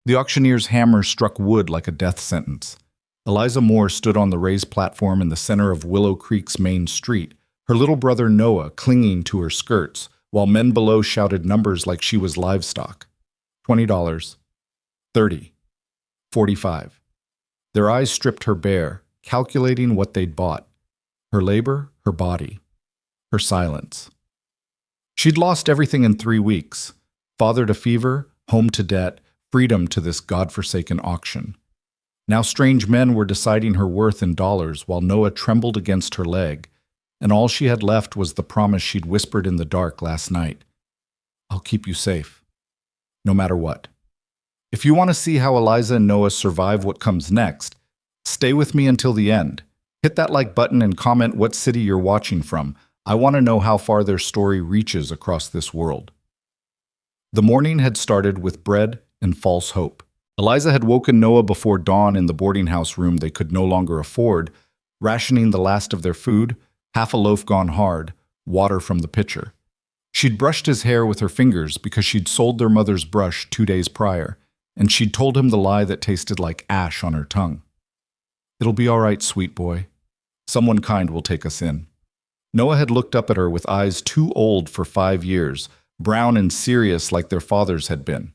The auctioneer's hammer struck wood like a death sentence. Eliza Moore stood on the raised platform in the center of Willow Creek's main street, her little brother Noah clinging to her skirts, while men below shouted numbers like she was livestock. $20, $30, $45. Their eyes stripped her bare, calculating what they'd bought. Her labor, her body, her silence. She'd lost everything in 3 weeks. Father to fever, home to debt, freedom to this godforsaken auction. Now strange men were deciding her worth in dollars while Noah trembled against her leg, and all she had left was the promise she'd whispered in the dark last night. I'll keep you safe, no matter what. If you want to see how Eliza and Noah survive what comes next, stay with me until the end. Hit that like button and comment what city you're watching from. I want to know how far their story reaches across this world. The morning had started with bread and false hope. Eliza had woken Noah before dawn in the boarding house room they could no longer afford, rationing the last of their food, half a loaf gone hard, water from the pitcher. She'd brushed his hair with her fingers because she'd sold their mother's brush 2 days prior, and she'd told him the lie that tasted like ash on her tongue. It'll be all right, sweet boy. Someone kind will take us in. Noah had looked up at her with eyes too old for 5 years, brown and serious like their father's had been.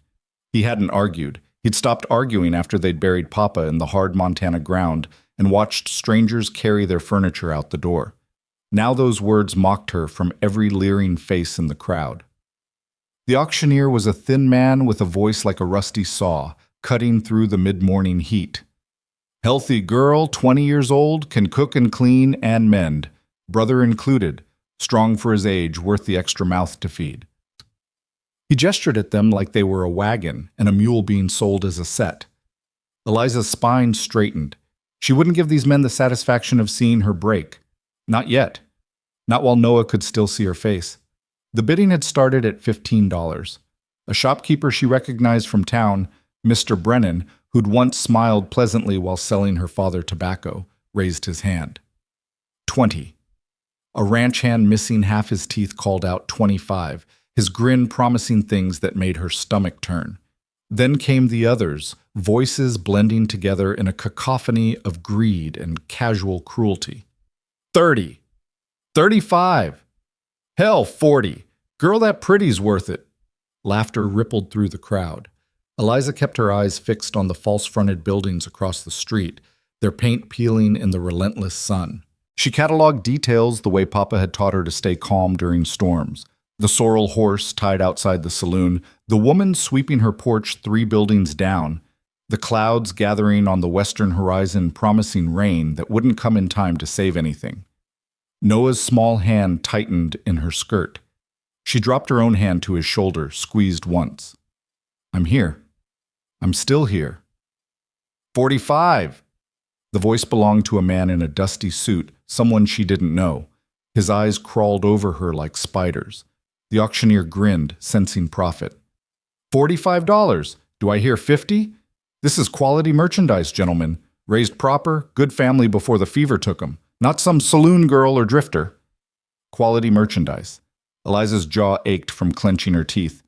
He hadn't argued. He'd stopped arguing after they'd buried Papa in the hard Montana ground and watched strangers carry their furniture out the door. Now those words mocked her from every leering face in the crowd. The auctioneer was a thin man with a voice like a rusty saw, cutting through the mid-morning heat. Healthy girl, 20 years old, can cook and clean and mend, brother included, strong for his age, worth the extra mouth to feed. He gestured at them like they were a wagon and a mule being sold as a set. Eliza's spine straightened. She wouldn't give these men the satisfaction of seeing her break. Not yet. Not while Noah could still see her face. The bidding had started at $15. A shopkeeper she recognized from town, Mr. Brennan, who'd once smiled pleasantly while selling her father tobacco, raised his hand. 20. A ranch hand missing half his teeth called out 25, his grin promising things that made her stomach turn. Then came the others, voices blending together in a cacophony of greed and casual cruelty. 30. 35. Hell, 40. Girl, that pretty's worth it. Laughter rippled through the crowd. Eliza kept her eyes fixed on the false-fronted buildings across the street, their paint peeling in the relentless sun. She cataloged details the way Papa had taught her to stay calm during storms. The sorrel horse tied outside the saloon, the woman sweeping her porch 3 buildings down, the clouds gathering on the western horizon promising rain that wouldn't come in time to save anything. Noah's small hand tightened in her skirt. She dropped her own hand to his shoulder, squeezed once. I'm here. I'm still here. 45. The voice belonged to a man in a dusty suit, someone she didn't know. His eyes crawled over her like spiders. The auctioneer grinned, sensing profit. $45. Do I hear 50? This is quality merchandise, gentlemen. Raised proper, good family before the fever took 'em. Not some saloon girl or drifter. Quality merchandise. Eliza's jaw ached from clenching her teeth.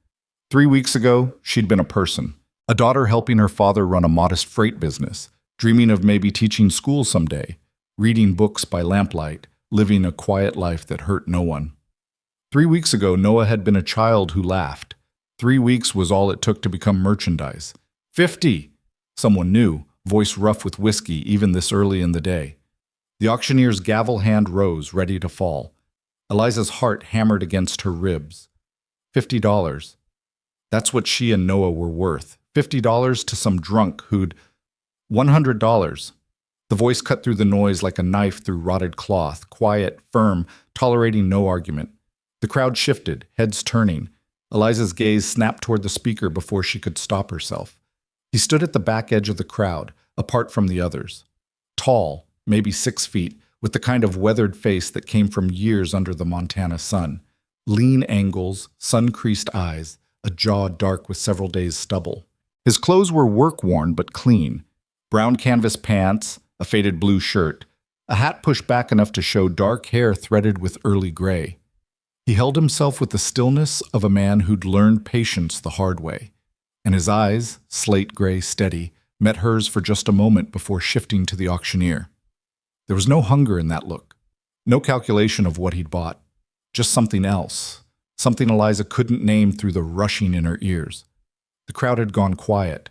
3 weeks ago, she'd been a person. A daughter helping her father run a modest freight business, dreaming of maybe teaching school someday, reading books by lamplight, living a quiet life that hurt no one. 3 weeks ago, Noah had been a child who laughed. 3 weeks was all it took to become merchandise. 50! Someone new, voice rough with whiskey even this early in the day. The auctioneer's gavel hand rose, ready to fall. Eliza's heart hammered against her ribs. $50. That's what she and Noah were worth. $50 to some drunk who'd... $100. The voice cut through the noise like a knife through rotted cloth, quiet, firm, tolerating no argument. The crowd shifted, heads turning. Eliza's gaze snapped toward the speaker before she could stop herself. He stood at the back edge of the crowd, apart from the others. Tall, maybe 6 feet, with the kind of weathered face that came from years under the Montana sun. Lean angles, sun-creased eyes, a jaw dark with several days' stubble. His clothes were work-worn but clean. Brown canvas pants, a faded blue shirt, a hat pushed back enough to show dark hair threaded with early gray. He held himself with the stillness of a man who'd learned patience the hard way. and his eyes, slate gray steady, met hers for just a moment before shifting to the auctioneer. There was no hunger in that look, no calculation of what he'd bought, just something else, something Eliza couldn't name through the rushing in her ears. The crowd had gone quiet.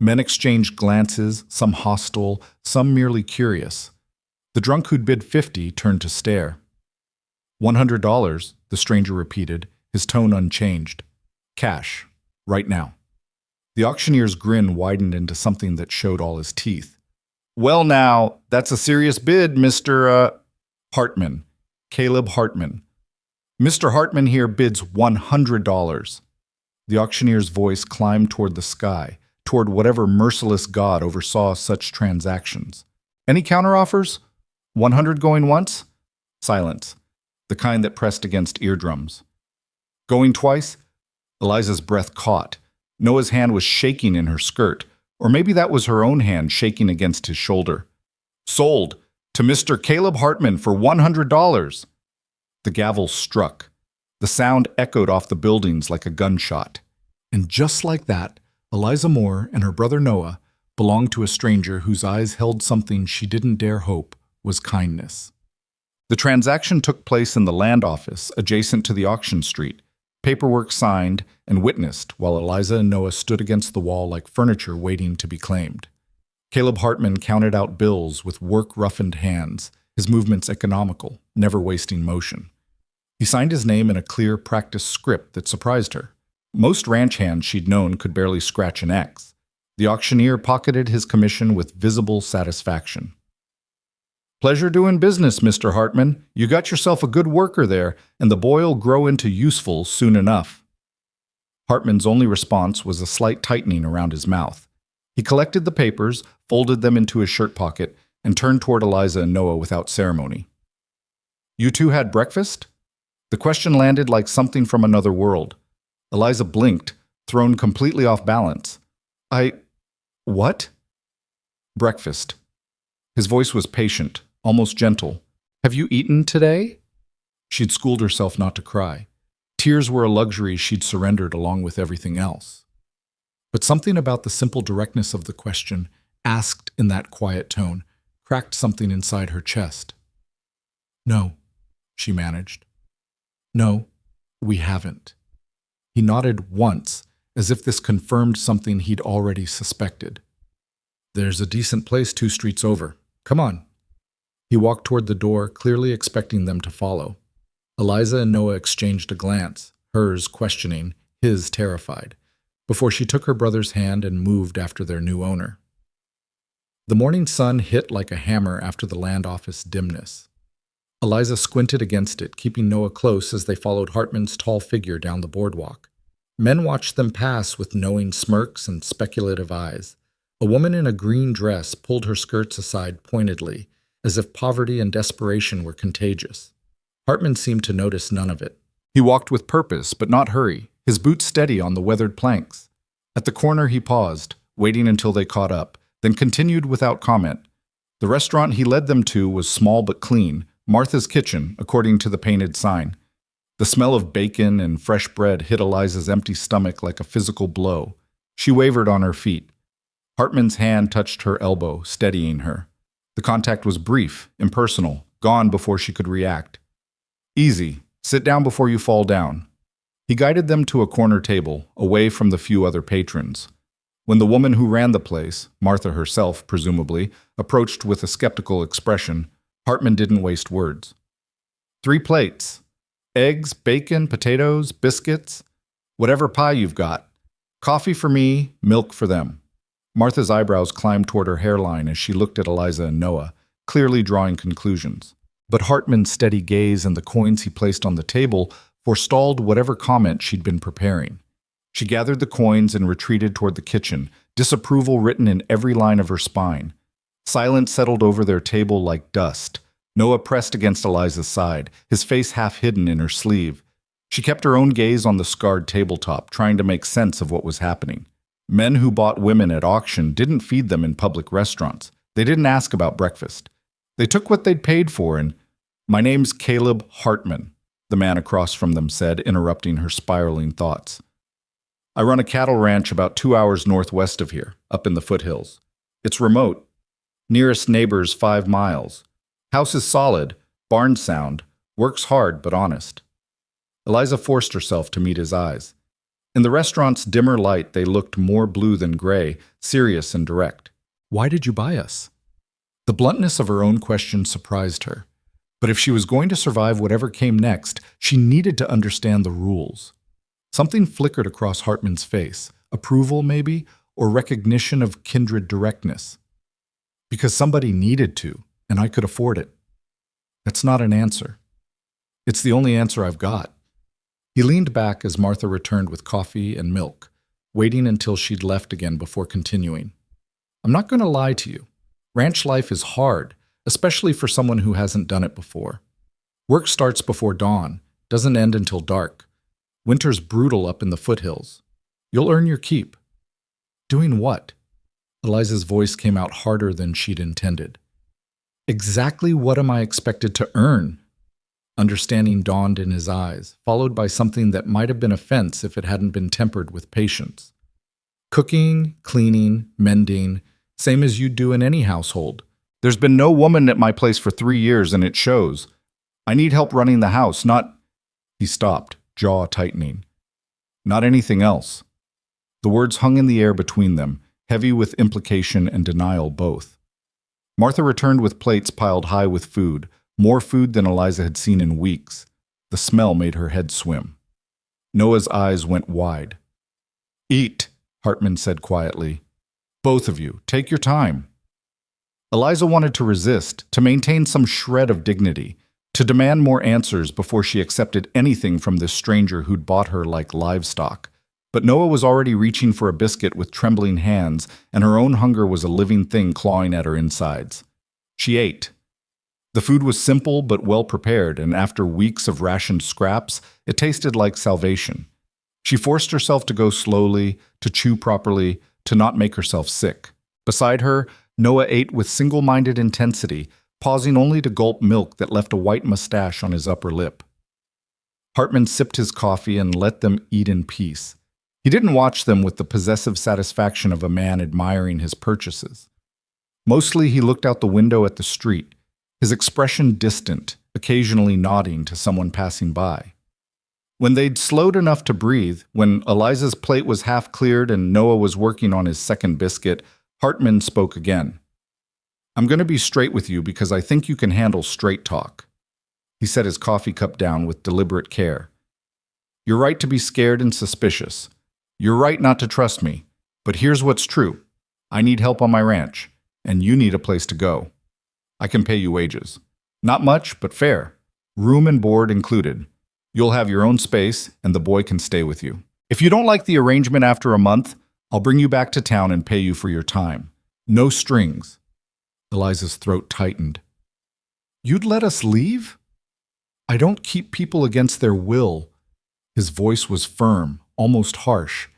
Men exchanged glances, some hostile, some merely curious. The drunk who'd bid 50 turned to stare. $100, the stranger repeated, his tone unchanged. Cash, right now. The auctioneer's grin widened into something that showed all his teeth. Well now, that's a serious bid, Mr. Hartman. Caleb Hartman. Mr. Hartman here bids $100. The auctioneer's voice climbed toward the sky, toward whatever merciless god oversaw such transactions. Any counteroffers? 100 going once? Silence, the kind that pressed against eardrums. Going twice? Eliza's breath caught. Noah's hand was shaking in her skirt, or maybe that was her own hand shaking against his shoulder. Sold to Mr. Caleb Hartman for $100. The gavel struck. The sound echoed off the buildings like a gunshot. And just like that, Eliza Moore and her brother Noah belonged to a stranger whose eyes held something she didn't dare hope was kindness. The transaction took place in the land office adjacent to the auction street, paperwork signed and witnessed while Eliza and Noah stood against the wall like furniture waiting to be claimed. Caleb Hartman counted out bills with work-roughened hands, his movements economical, never wasting motion. He signed his name in a clear, practiced script that surprised her. Most ranch hands she'd known could barely scratch an X. The auctioneer pocketed his commission with visible satisfaction. Pleasure doing business, Mr. Hartman. You got yourself a good worker there, and the boy'll grow into useful soon enough. Hartman's only response was a slight tightening around his mouth. He collected the papers, folded them into his shirt pocket, and turned toward Eliza and Noah without ceremony. You two had breakfast? The question landed like something from another world. Eliza blinked, thrown completely off balance. What? Breakfast. His voice was patient, almost gentle. Have you eaten today? She'd schooled herself not to cry. Tears were a luxury she'd surrendered along with everything else. But something about the simple directness of the question, asked in that quiet tone, cracked something inside her chest. No, she managed. No, we haven't. He nodded once, as if this confirmed something he'd already suspected. There's a decent place 2 streets over. Come on. He walked toward the door, clearly expecting them to follow. Eliza and Noah exchanged a glance, hers questioning, his terrified, before she took her brother's hand and moved after their new owner. The morning sun hit like a hammer after the land office dimness. Eliza squinted against it, keeping Noah close as they followed Hartman's tall figure down the boardwalk. Men watched them pass with knowing smirks and speculative eyes. A woman in a green dress pulled her skirts aside pointedly, as if poverty and desperation were contagious. Hartman seemed to notice none of it. He walked with purpose, but not hurry, his boots steady on the weathered planks. At the corner he paused, waiting until they caught up, then continued without comment. The restaurant he led them to was small but clean, Martha's Kitchen, according to the painted sign. The smell of bacon and fresh bread hit Eliza's empty stomach like a physical blow. She wavered on her feet. Hartman's hand touched her elbow, steadying her. The contact was brief, impersonal, gone before she could react. Easy. Sit down before you fall down. He guided them to a corner table, away from the few other patrons. When the woman who ran the place, Martha herself, presumably, approached with a skeptical expression, Hartman didn't waste words. 3 plates. Eggs, bacon, potatoes, biscuits, whatever pie you've got. Coffee for me, milk for them. Martha's eyebrows climbed toward her hairline as she looked at Eliza and Noah, clearly drawing conclusions. But Hartman's steady gaze and the coins he placed on the table forestalled whatever comment she'd been preparing. She gathered the coins and retreated toward the kitchen, disapproval written in every line of her spine. Silence settled over their table like dust. Noah pressed against Eliza's side, his face half hidden in her sleeve. She kept her own gaze on the scarred tabletop, trying to make sense of what was happening. Men who bought women at auction didn't feed them in public restaurants. They didn't ask about breakfast. They took what they'd paid for and, "My name's Caleb Hartman," the man across from them said, interrupting her spiraling thoughts. I run a cattle ranch about 2 hours northwest of here, up in the foothills. It's remote. Nearest neighbor's 5 miles. House is solid, barn sound, works hard but honest. Eliza forced herself to meet his eyes. In the restaurant's dimmer light, they looked more blue than gray, serious and direct. Why did you buy us? The bluntness of her own question surprised her. But if she was going to survive whatever came next, she needed to understand the rules. Something flickered across Hartman's face, approval maybe, or recognition of kindred directness. Because somebody needed to, and I could afford it. That's not an answer. It's the only answer I've got. He leaned back as Martha returned with coffee and milk, waiting until she'd left again before continuing. I'm not going to lie to you. Ranch life is hard, especially for someone who hasn't done it before. Work starts before dawn, doesn't end until dark. Winter's brutal up in the foothills. You'll earn your keep. Doing what? Eliza's voice came out harder than she'd intended. Exactly what am I expected to earn? Understanding dawned in his eyes, followed by something that might have been offense if it hadn't been tempered with patience. Cooking, cleaning, mending, same as you'd do in any household. There's been no woman at my place for 3 years, and it shows. I need help running the house, not... He stopped, jaw tightening. Not anything else. The words hung in the air between them, heavy with implication and denial both. Martha returned with plates piled high with food, more food than Eliza had seen in weeks. The smell made her head swim. Noah's eyes went wide. Eat, Hartman said quietly. Both of you, take your time. Eliza wanted to resist, to maintain some shred of dignity, to demand more answers before she accepted anything from this stranger who'd bought her like livestock. But Noah was already reaching for a biscuit with trembling hands, and her own hunger was a living thing clawing at her insides. She ate. The food was simple but well prepared, and after weeks of rationed scraps, it tasted like salvation. She forced herself to go slowly, to chew properly, to not make herself sick. Beside her, Noah ate with single-minded intensity, pausing only to gulp milk that left a white mustache on his upper lip. Hartman sipped his coffee and let them eat in peace. He didn't watch them with the possessive satisfaction of a man admiring his purchases. Mostly he looked out the window at the street, his expression distant, occasionally nodding to someone passing by. When they'd slowed enough to breathe, when Eliza's plate was half cleared and Noah was working on his second biscuit, Hartman spoke again. I'm going to be straight with you because I think you can handle straight talk. He set his coffee cup down with deliberate care. You're right to be scared and suspicious. You're right not to trust me. But here's what's true. I need help on my ranch, and you need a place to go. I can pay you wages. Not much, but fair. Room and board included. You'll have your own space, and the boy can stay with you. If you don't like the arrangement after a month, I'll bring you back to town and pay you for your time. No strings. Eliza's throat tightened. You'd let us leave? I don't keep people against their will. His voice was firm, almost harsh.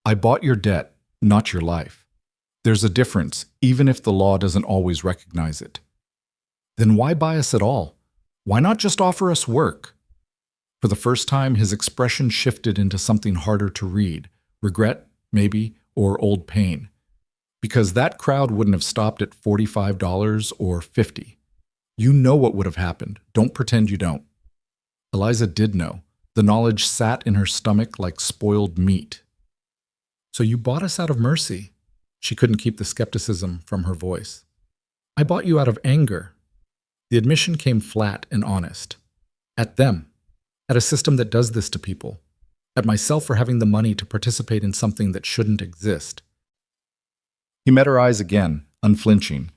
I bought your debt, not your life. There's a difference, even if the law doesn't always recognize it. Then why buy us at all? Why not just offer us work? For the first time, his expression shifted into something harder to read. Regret, maybe, or old pain. Because that crowd wouldn't have stopped at $45 or $50. You know what would have happened. Don't pretend you don't. Eliza did know. The knowledge sat in her stomach like spoiled meat. So you bought us out of mercy. She couldn't keep the skepticism from her voice. I bought you out of anger. The admission came flat and honest. At them. At a system that does this to people. At myself for having the money to participate in something that shouldn't exist. He met her eyes again, unflinching.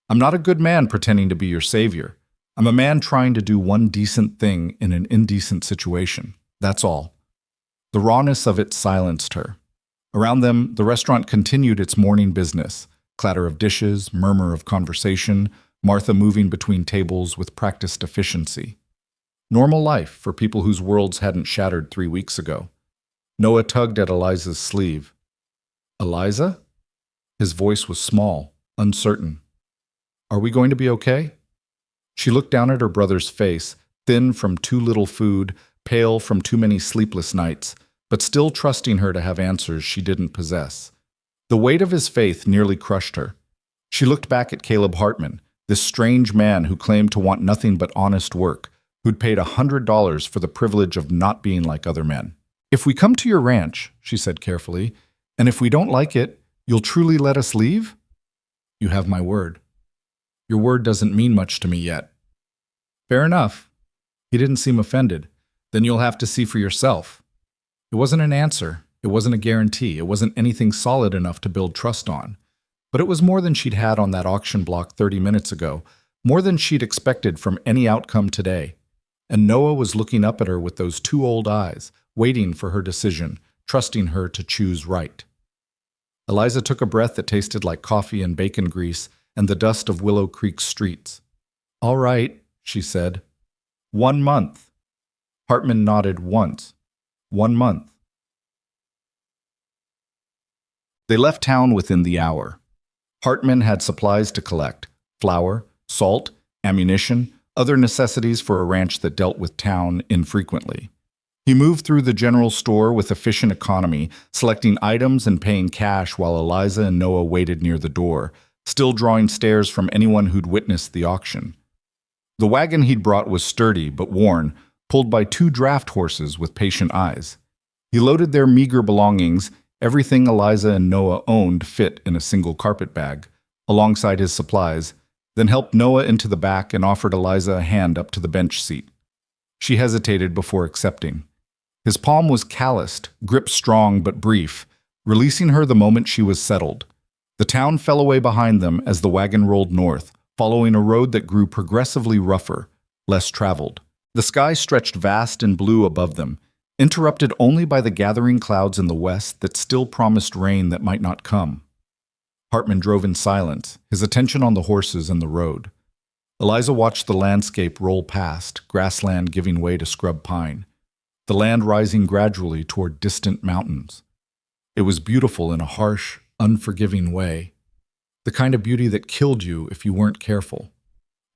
I'm not a good man pretending to be your savior. I'm a man trying to do one decent thing in an indecent situation. That's all. The rawness of it silenced her. Around them, the restaurant continued its morning business. Clatter of dishes, murmur of conversation, Martha moving between tables with practiced efficiency. Normal life for people whose worlds hadn't shattered 3 weeks ago. Noah tugged at Eliza's sleeve. Eliza? His voice was small, uncertain. Are we going to be okay? She looked down at her brother's face, thin from too little food, pale from too many sleepless nights, but still trusting her to have answers she didn't possess. The weight of his faith nearly crushed her. She looked back at Caleb Hartman, this strange man who claimed to want nothing but honest work, who'd paid $100 for the privilege of not being like other men. "If we come to your ranch," she said carefully, "and if we don't like it, you'll truly let us leave?" "You have my word." "Your word doesn't mean much to me yet." "Fair enough." He didn't seem offended. "Then you'll have to see for yourself." It wasn't an answer. It wasn't a guarantee. It wasn't anything solid enough to build trust on. But it was more than she'd had on that auction block 30 minutes ago, more than she'd expected from any outcome today. And Noah was looking up at her with those two old eyes, waiting for her decision, trusting her to choose right. Eliza took a breath that tasted like coffee and bacon grease and the dust of Willow Creek's streets. "All right," she said. 1 month. Hartman nodded once. 1 month. They left town within the hour. Hartman had supplies to collect: flour, salt, ammunition, other necessities for a ranch that dealt with town infrequently. He moved through the general store with efficient economy, selecting items and paying cash while Eliza and Noah waited near the door, still drawing stares from anyone who'd witnessed the auction. The wagon he'd brought was sturdy but worn, pulled by 2 draft horses with patient eyes. He loaded their meager belongings, everything Eliza and Noah owned fit in a single carpet bag, alongside his supplies, then helped Noah into the back and offered Eliza a hand up to the bench seat. She hesitated before accepting. His palm was calloused, grip strong but brief, releasing her the moment she was settled. The town fell away behind them as the wagon rolled north, following a road that grew progressively rougher, less traveled. The sky stretched vast and blue above them, interrupted only by the gathering clouds in the west that still promised rain that might not come. Hartman drove in silence, his attention on the horses and the road. Eliza watched the landscape roll past, grassland giving way to scrub pine, the land rising gradually toward distant mountains. It was beautiful in a harsh, unforgiving way, the kind of beauty that killed you if you weren't careful.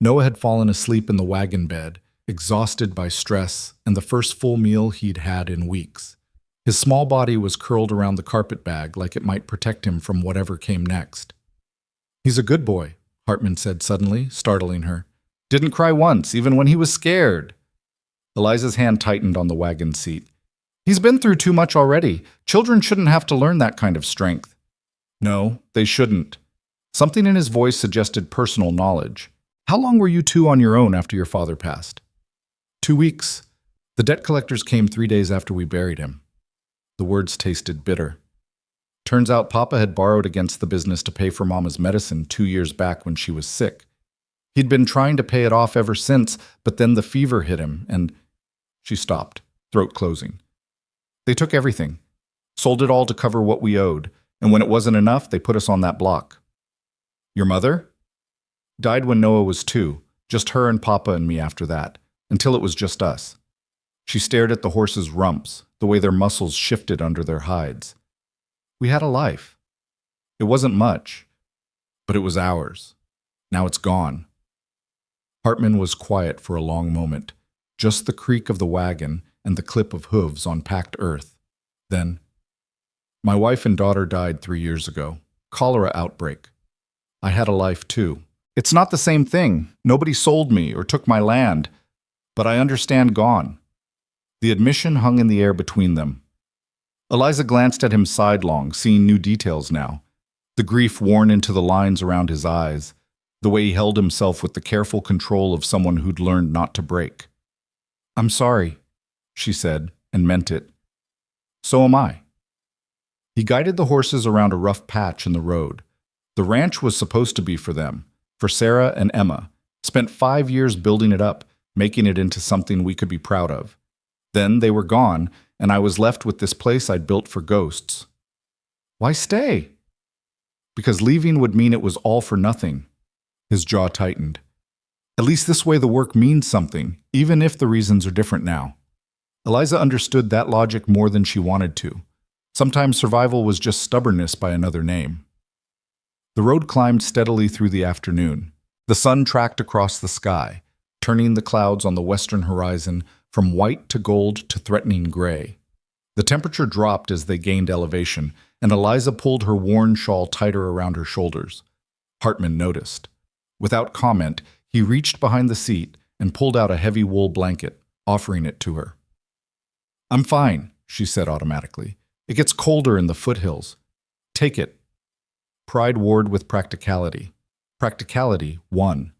Noah had fallen asleep in the wagon bed, exhausted by stress and the first full meal he'd had in weeks. His small body was curled around the carpet bag like it might protect him from whatever came next. "He's a good boy," Hartman said suddenly, startling her. "Didn't cry once, even when he was scared." Eliza's hand tightened on the wagon seat. "He's been through too much already. Children shouldn't have to learn that kind of strength." "No, they shouldn't." Something in his voice suggested personal knowledge. "How long were you two on your own after your father passed?" 2 weeks. The debt collectors came 3 days after we buried him." The words tasted bitter. Turns out Papa had borrowed against the business to pay for Mama's medicine 2 years back when she was sick. He'd been trying to pay it off ever since, but then the fever hit him, and... She stopped, throat closing. "They took everything, sold it all to cover what we owed, and when it wasn't enough, they put us on that block." "Your mother?" "Died when Noah was 2, just her and Papa and me after that, until it was just us." She stared at the horses' rumps, the way their muscles shifted under their hides. "We had a life. It wasn't much, but it was ours. Now it's gone." Hartman was quiet for a long moment, just the creak of the wagon and the clip of hooves on packed earth. Then, "My wife and daughter died 3 years ago. Cholera outbreak. I had a life too. It's not the same thing. Nobody sold me or took my land, but I understand gone." The admission hung in the air between them. Eliza glanced at him sidelong, seeing new details now. The grief worn into the lines around his eyes, the way he held himself with the careful control of someone who'd learned not to break. "I'm sorry," she said, and meant it. "So am I." He guided the horses around a rough patch in the road. The ranch was supposed to be for them, for Sarah and Emma. Spent 5 years building it up, making it into something we could be proud of. Then they were gone, and I was left with this place I'd built for ghosts. "Why stay?" "Because leaving would mean it was all for nothing." His jaw tightened. "At least this way the work means something, even if the reasons are different now." Eliza understood that logic more than she wanted to. Sometimes survival was just stubbornness by another name. The road climbed steadily through the afternoon. The sun tracked across the sky, turning the clouds on the western horizon from white to gold to threatening gray. The temperature dropped as they gained elevation, and Eliza pulled her worn shawl tighter around her shoulders. Hartman noticed. Without comment, he reached behind the seat and pulled out a heavy wool blanket, offering it to her. "I'm fine," she said automatically. "It gets colder in the foothills. Take it." Pride warred with practicality. Practicality won.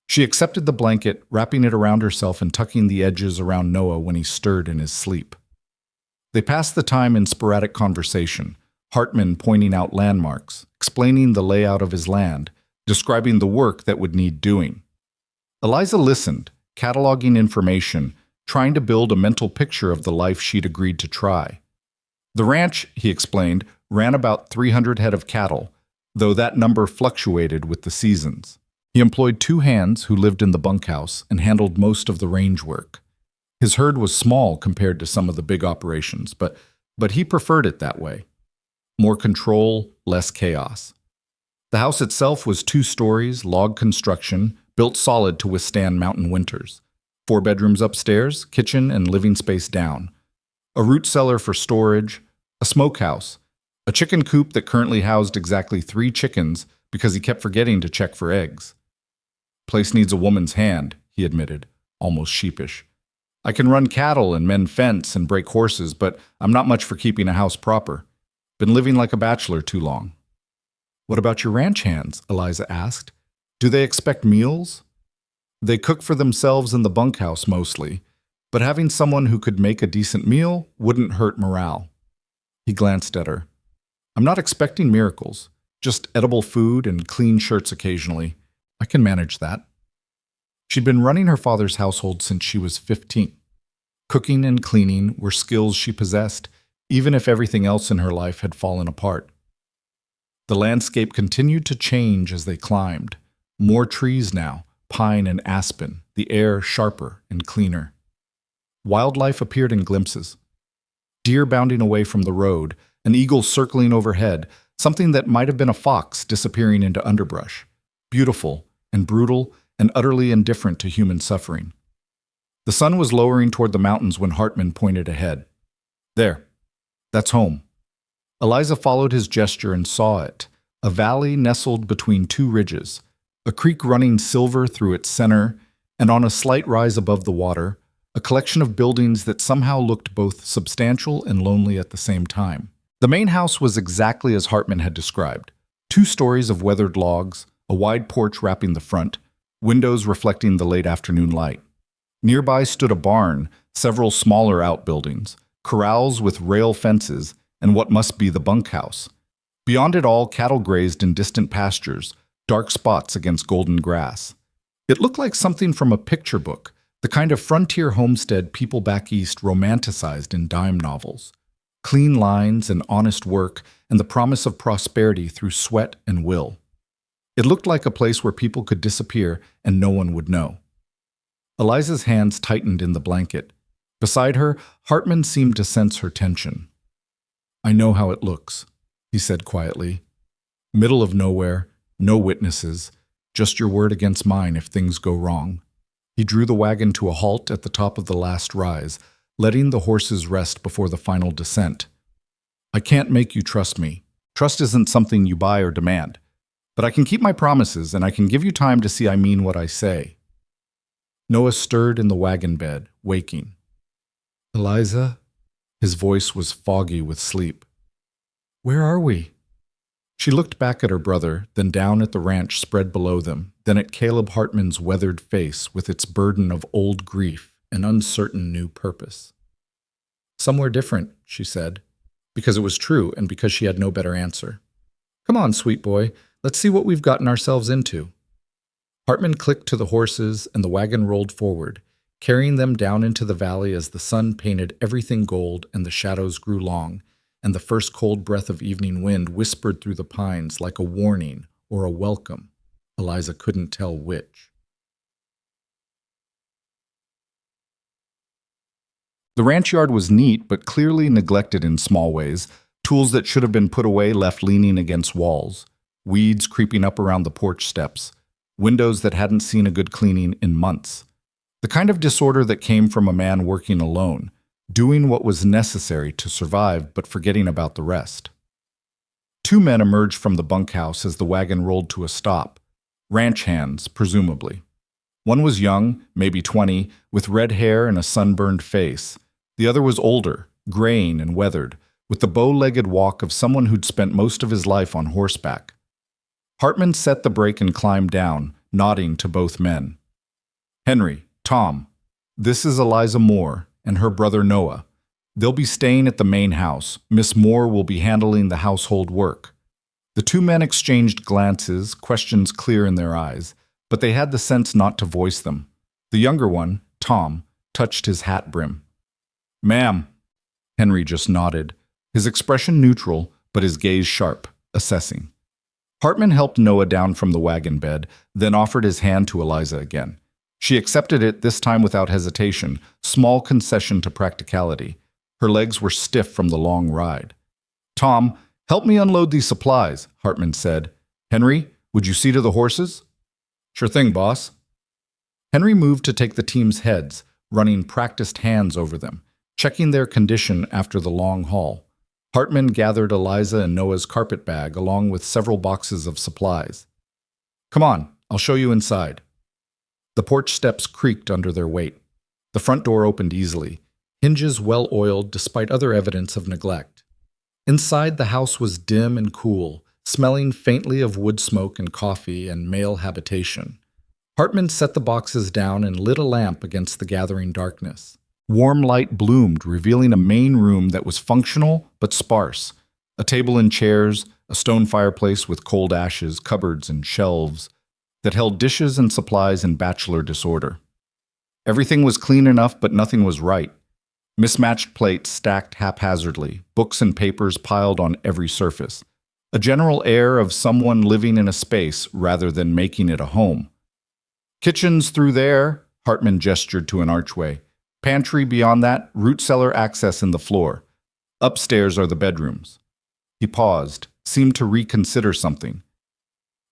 She accepted the blanket, wrapping it around herself and tucking the edges around Noah when he stirred in his sleep. They passed the time in sporadic conversation, Hartman pointing out landmarks, explaining the layout of his land, describing the work that would need doing. Eliza listened, cataloging information, trying to build a mental picture of the life she'd agreed to try. The ranch, he explained, ran about 300 head of cattle, though that number fluctuated with the seasons. He employed 2 hands who lived in the bunkhouse and handled most of the range work. His herd was small compared to some of the big operations, but he preferred it that way. More control, less chaos. The house itself was 2 stories, log construction, built solid to withstand mountain winters. 4 bedrooms upstairs, kitchen and living space down. A root cellar for storage, a smokehouse, a chicken coop that currently housed exactly 3 chickens because he kept forgetting to check for eggs. "Place needs a woman's hand," he admitted, almost sheepish. "I can run cattle and mend fence and break horses, but I'm not much for keeping a house proper. Been living like a bachelor too long." "What about your ranch hands?" Eliza asked. "Do they expect meals?" "They cook for themselves in the bunkhouse mostly, but having someone who could make a decent meal wouldn't hurt morale." He glanced at her. "I'm not expecting miracles, just edible food and clean shirts occasionally. I can manage that." She'd been running her father's household since she was 15. Cooking and cleaning were skills she possessed, even if everything else in her life had fallen apart. The landscape continued to change as they climbed. More trees now, pine and aspen, the air sharper and cleaner. Wildlife appeared in glimpses. Deer bounding away from the road, an eagle circling overhead, something that might have been a fox disappearing into underbrush. Beautiful and brutal and utterly indifferent to human suffering. The sun was lowering toward the mountains when Hartman pointed ahead. "There. That's home." Eliza followed his gesture and saw it, a valley nestled between 2 ridges, a creek running silver through its center, and on a slight rise above the water, a collection of buildings that somehow looked both substantial and lonely at the same time. The main house was exactly as Hartman had described. 2 stories of weathered logs, a wide porch wrapping the front, windows reflecting the late afternoon light. Nearby stood a barn, several smaller outbuildings, corrals with rail fences, and what must be the bunkhouse. Beyond it all, cattle grazed in distant pastures, dark spots against golden grass. It looked like something from a picture book, the kind of frontier homestead people back east romanticized in dime novels. Clean lines and honest work, and the promise of prosperity through sweat and will. It looked like a place where people could disappear and no one would know. Eliza's hands tightened in the blanket. Beside her, Hartman seemed to sense her tension. "I know how it looks," he said quietly. "Middle of nowhere, no witnesses, just your word against mine if things go wrong." He drew the wagon to a halt at the top of the last rise, letting the horses rest before the final descent. "I can't make you trust me. Trust isn't something you buy or demand. But I can keep my promises, and I can give you time to see I mean what I say." Noah stirred in the wagon bed, waking. "Eliza?" His voice was foggy with sleep. "Where are we?" She looked back at her brother, then down at the ranch spread below them, then at Caleb Hartman's weathered face with its burden of old grief and uncertain new purpose. "Somewhere different," she said, because it was true and because she had no better answer. "Come on, sweet boy, let's see what we've gotten ourselves into." Hartman clicked to the horses and the wagon rolled forward, carrying them down into the valley as the sun painted everything gold and the shadows grew long, and the first cold breath of evening wind whispered through the pines like a warning or a welcome. Eliza couldn't tell which. The ranch yard was neat but clearly neglected in small ways, tools that should have been put away left leaning against walls, weeds creeping up around the porch steps, windows that hadn't seen a good cleaning in months. The kind of disorder that came from a man working alone, doing what was necessary to survive but forgetting about the rest. Two men emerged from the bunkhouse as the wagon rolled to a stop. Ranch hands, presumably. One was young, maybe 20, with red hair and a sunburned face. The other was older, graying and weathered, with the bow-legged walk of someone who'd spent most of his life on horseback. Hartman set the brake and climbed down, nodding to both men. "Henry, Tom, this is Eliza Moore and her brother Noah. They'll be staying at the main house. Miss Moore will be handling the household work." The two men exchanged glances, questions clear in their eyes, but they had the sense not to voice them. The younger one, Tom, touched his hat brim. "Ma'am." Henry just nodded, his expression neutral, but his gaze sharp, assessing. Hartman helped Noah down from the wagon bed, then offered his hand to Eliza again. She accepted it, this time without hesitation, small concession to practicality. Her legs were stiff from the long ride. "Tom, help me unload these supplies," Hartman said. "Henry, would you see to the horses?" "Sure thing, boss." Henry moved to take the team's heads, running practiced hands over them, checking their condition after the long haul. Hartman gathered Eliza and Noah's carpet bag along with several boxes of supplies. "Come on, I'll show you inside." The porch steps creaked under their weight. The front door opened easily, hinges well-oiled despite other evidence of neglect. Inside, the house was dim and cool, smelling faintly of wood smoke and coffee and male habitation. Hartman set the boxes down and lit a lamp against the gathering darkness. Warm light bloomed, revealing a main room that was functional but sparse. A table and chairs, a stone fireplace with cold ashes, cupboards and shelves that held dishes and supplies in bachelor disorder. Everything was clean enough, but nothing was right. Mismatched plates stacked haphazardly, books and papers piled on every surface. A general air of someone living in a space rather than making it a home. "Kitchen's through there," Hartman gestured to an archway. "Pantry beyond that, root cellar access in the floor. Upstairs are the bedrooms." He paused, seemed to reconsider something.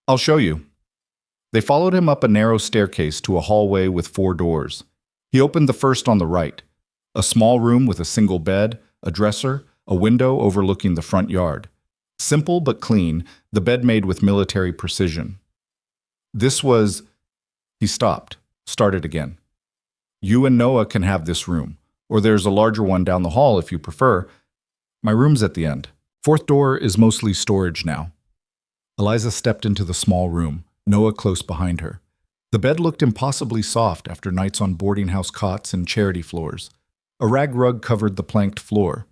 "I'll show you." They followed him up a narrow staircase to a hallway with 4 doors. He opened the first on the right. A small room with a single bed, a dresser, a window overlooking the front yard. Simple but clean, the bed made with military precision. This was... He stopped, started again. "You and Noah can have this room, or there's a larger one down the hall if you prefer. My room's at the end. 4th door is mostly storage now." Eliza stepped into the small room, Noah close behind her. The bed looked impossibly soft after nights on boarding house cots and charity floors. A rag rug covered the planked floor.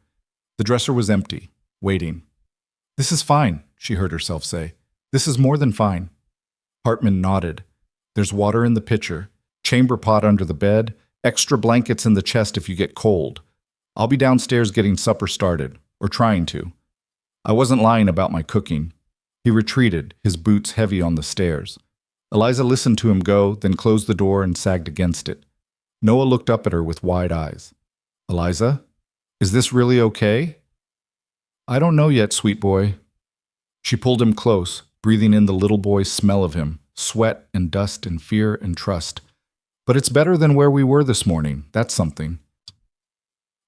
The dresser was empty, waiting. "This is fine," she heard herself say. "This is more than fine." Hartman nodded. "There's water in the pitcher, chamber pot under the bed, extra blankets in the chest if you get cold. I'll be downstairs getting supper started, or trying to." I wasn't lying about my cooking. He retreated, his boots heavy on the stairs. Eliza listened to him go, then closed the door and sagged against it. Noah looked up at her with wide eyes. "Eliza, is this really okay?" "I don't know yet, sweet boy." She pulled him close, breathing in the little boy's smell of him, sweat and dust and fear and trust. "But it's better than where we were this morning. That's something."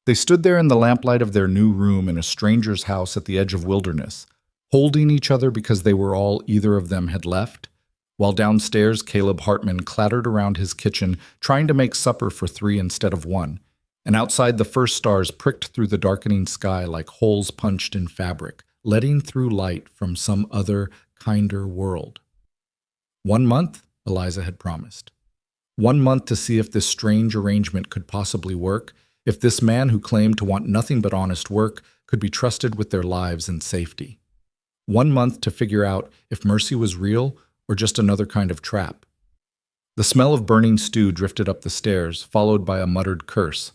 They stood there in the lamplight of their new room in a stranger's house at the edge of wilderness, holding each other because they were all either of them had left, while downstairs Caleb Hartman clattered around his kitchen trying to make supper for 3 instead of 1, and outside the first stars pricked through the darkening sky like holes punched in fabric, letting through light from some other, kinder world. 1 month, Eliza had promised. 1 month to see if this strange arrangement could possibly work, if this man who claimed to want nothing but honest work could be trusted with their lives and safety. 1 month to figure out if mercy was real or just another kind of trap. The smell of burning stew drifted up the stairs, followed by a muttered curse.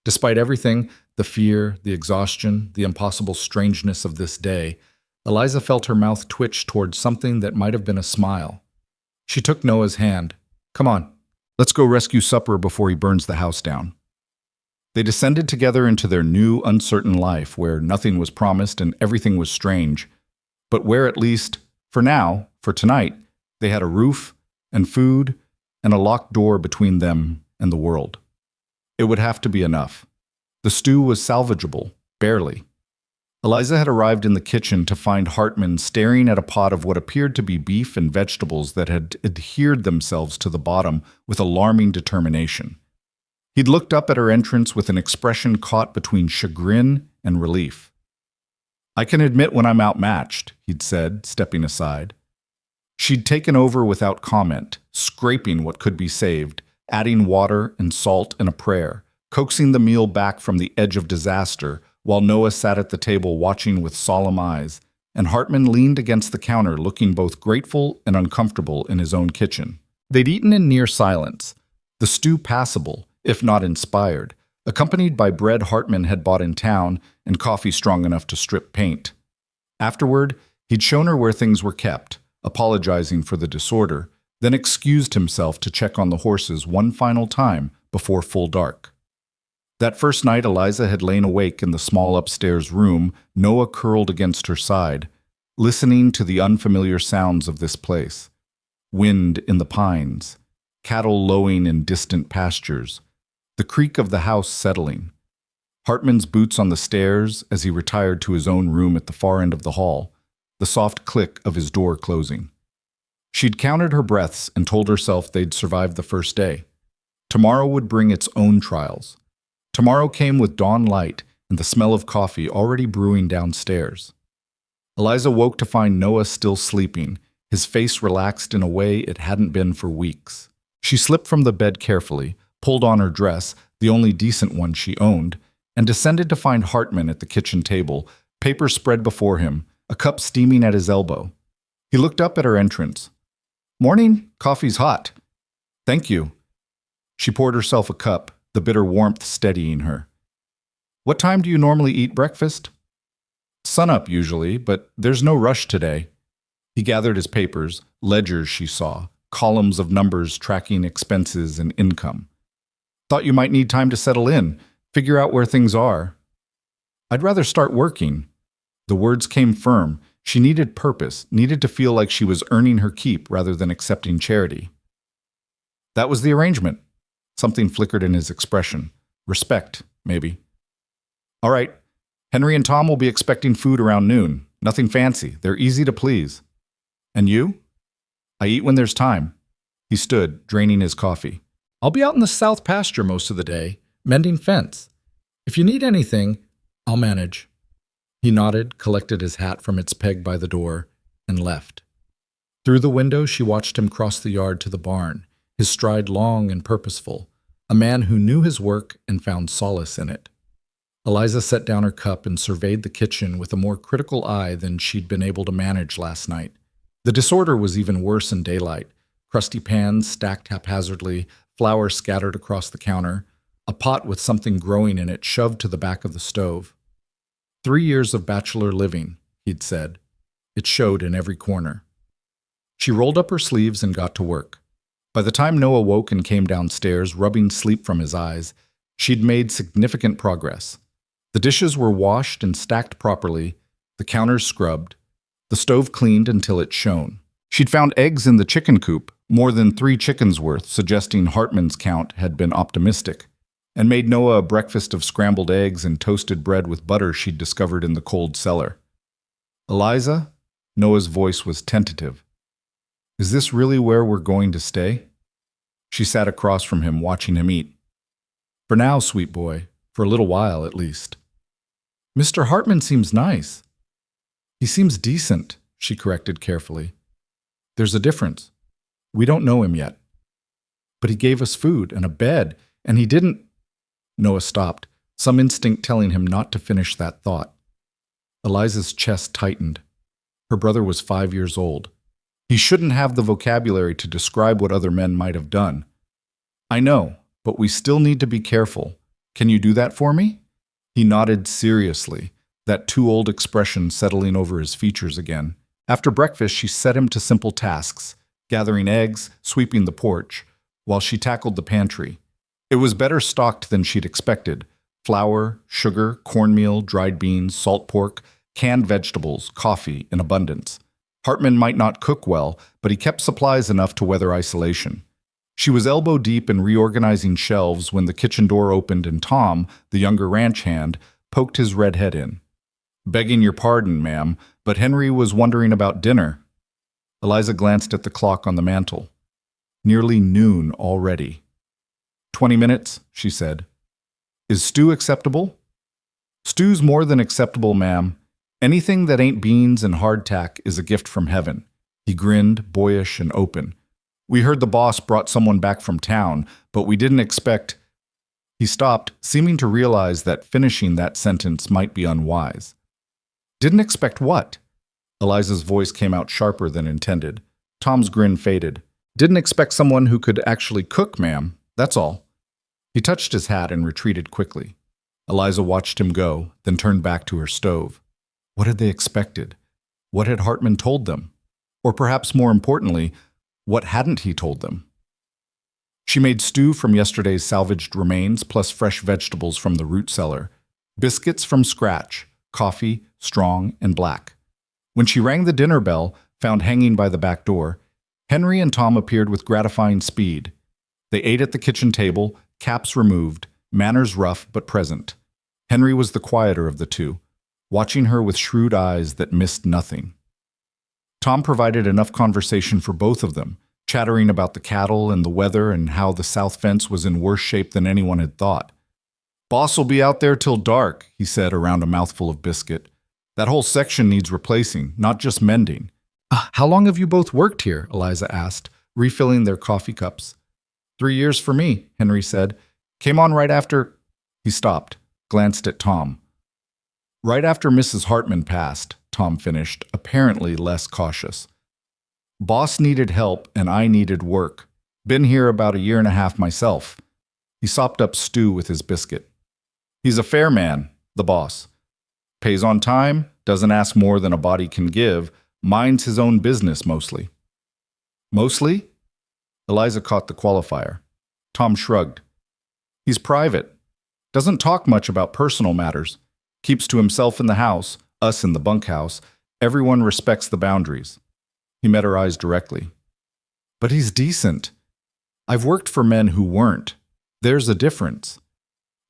Despite everything, the fear, the exhaustion, the impossible strangeness of this day, Eliza felt her mouth twitch towards something that might have been a smile. She took Noah's hand. "Come on, let's go rescue supper before he burns the house down." They descended together into their new, uncertain life where nothing was promised and everything was strange, but where at least, for now, for tonight, they had a roof and food and a locked door between them and the world. It would have to be enough. The stew was salvageable, barely. Eliza had arrived in the kitchen to find Hartman staring at a pot of what appeared to be beef and vegetables that had adhered themselves to the bottom with alarming determination. He'd looked up at her entrance with an expression caught between chagrin and relief. "I can admit when I'm outmatched," he'd said, stepping aside. She'd taken over without comment, scraping what could be saved, adding water and salt and a prayer, coaxing the meal back from the edge of disaster, while Noah sat at the table watching with solemn eyes, and Hartman leaned against the counter looking both grateful and uncomfortable in his own kitchen. They'd eaten in near silence, the stew passable, if not inspired, accompanied by bread Hartman had bought in town and coffee strong enough to strip paint. Afterward, he'd shown her where things were kept, apologizing for the disorder, then excused himself to check on the horses one final time before full dark. That first night, Eliza had lain awake in the small upstairs room, Noah curled against her side, listening to the unfamiliar sounds of this place. Wind in the pines, cattle lowing in distant pastures, the creak of the house settling. Hartman's boots on the stairs as he retired to his own room at the far end of the hall, the soft click of his door closing. She'd counted her breaths and told herself they'd survived the first day. Tomorrow would bring its own trials. Tomorrow came with dawn light and the smell of coffee already brewing downstairs. Eliza woke to find Noah still sleeping, his face relaxed in a way it hadn't been for weeks. She slipped from the bed carefully, pulled on her dress, the only decent one she owned, and descended to find Hartman at the kitchen table, paper spread before him, a cup steaming at his elbow. He looked up at her entrance. "Morning, coffee's hot." "Thank you." She poured herself a cup, the bitter warmth steadying her. "What time do you normally eat breakfast?" "Sunup usually, but there's no rush today." He gathered his papers, ledgers she saw, columns of numbers tracking expenses and income. "Thought you might need time to settle in, figure out where things are." "I'd rather start working." The words came firm. She needed purpose, needed to feel like she was earning her keep rather than accepting charity. That was the arrangement. Something flickered in his expression. Respect, maybe. "All right. Henry and Tom will be expecting food around noon. Nothing fancy. They're easy to please." "And you?" "I eat when there's time." He stood, draining his coffee. "I'll be out in the south pasture most of the day, mending fence. If you need anything, I'll manage." He nodded, collected his hat from its peg by the door, and left. Through the window, she watched him cross the yard to the barn, his stride long and purposeful, a man who knew his work and found solace in it. Eliza set down her cup and surveyed the kitchen with a more critical eye than she'd been able to manage last night. The disorder was even worse in daylight. Crusty pans stacked haphazardly, flour scattered across the counter, a pot with something growing in it shoved to the back of the stove. 3 years of bachelor living, he'd said. It showed in every corner. She rolled up her sleeves and got to work. By the time Noah woke and came downstairs, rubbing sleep from his eyes, she'd made significant progress. The dishes were washed and stacked properly, the counters scrubbed, the stove cleaned until it shone. She'd found eggs in the chicken coop, more than 3 chickens' worth, suggesting Hartman's count had been optimistic, and made Noah a breakfast of scrambled eggs and toasted bread with butter she'd discovered in the cold cellar. "Eliza?" Noah's voice was tentative. "Is this really where we're going to stay?" She sat across from him, watching him eat. "For now, sweet boy. For a little while, at least." "Mr. Hartman seems nice." "He seems decent," she corrected carefully. "There's a difference. We don't know him yet." "But he gave us food and a bed, and he didn't—" Noah stopped, some instinct telling him not to finish that thought. Eliza's chest tightened. Her brother was 5 years old. He shouldn't have the vocabulary to describe what other men might have done. "I know, but we still need to be careful. Can you do that for me?" He nodded seriously, that too-old expression settling over his features again. After breakfast, she set him to simple tasks, gathering eggs, sweeping the porch, while she tackled the pantry. It was better stocked than she'd expected. Flour, sugar, cornmeal, dried beans, salt pork, canned vegetables, coffee in abundance. Hartman might not cook well, but he kept supplies enough to weather isolation. She was elbow deep in reorganizing shelves when the kitchen door opened and Tom, the younger ranch hand, poked his red head in. "Begging your pardon, ma'am, but Henry was wondering about dinner." Eliza glanced at the clock on the mantel. Nearly noon already. 20 minutes, she said. "Is stew acceptable?" "Stew's more than acceptable, ma'am. Anything that ain't beans and hardtack is a gift from heaven." He grinned, boyish and open. "We heard the boss brought someone back from town, but we didn't expect—" He stopped, seeming to realize that finishing that sentence might be unwise. "Didn't expect what?" Eliza's voice came out sharper than intended. Tom's grin faded. "Didn't expect someone who could actually cook, ma'am. That's all." He touched his hat and retreated quickly. Eliza watched him go, then turned back to her stove. What had they expected? What had Hartman told them? Or perhaps more importantly, what hadn't he told them? She made stew from yesterday's salvaged remains plus fresh vegetables from the root cellar, biscuits from scratch, coffee, strong and black. When she rang the dinner bell, found hanging by the back door, Henry and Tom appeared with gratifying speed. They ate at the kitchen table, caps removed, manners rough but present. Henry was the quieter of the two, watching her with shrewd eyes that missed nothing. Tom provided enough conversation for both of them, chattering about the cattle and the weather and how the south fence was in worse shape than anyone had thought. "Boss'll be out there till dark," he said around a mouthful of biscuit. "That whole section needs replacing, not just mending." "How long have you both worked here?" Eliza asked, refilling their coffee cups. 3 years for me," Henry said. "Came on right after—" He stopped, glanced at Tom. "Right after Mrs. Hartman passed," Tom finished, apparently less cautious. "Boss needed help and I needed work. Been here about a year and a half myself." He sopped up stew with his biscuit. "He's a fair man, the boss. Pays on time, doesn't ask more than a body can give, minds his own business mostly." "Mostly?" Eliza caught the qualifier. Tom shrugged. "He's private. Doesn't talk much about personal matters. Keeps to himself in the house, us in the bunkhouse. Everyone respects the boundaries." He met her eyes directly. "But he's decent. I've worked for men who weren't. There's a difference."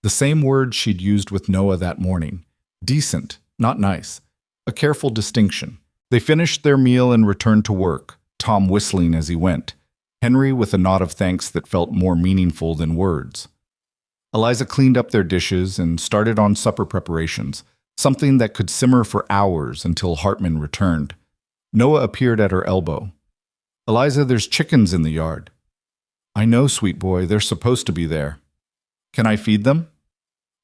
The same word she'd used with Noah that morning. Decent, not nice. A careful distinction. They finished their meal and returned to work, Tom whistling as he went, Henry with a nod of thanks that felt more meaningful than words. Eliza cleaned up their dishes and started on supper preparations, something that could simmer for hours until Hartman returned. Noah appeared at her elbow. "Eliza, there's chickens in the yard." "I know, sweet boy, they're supposed to be there." "Can I feed them?"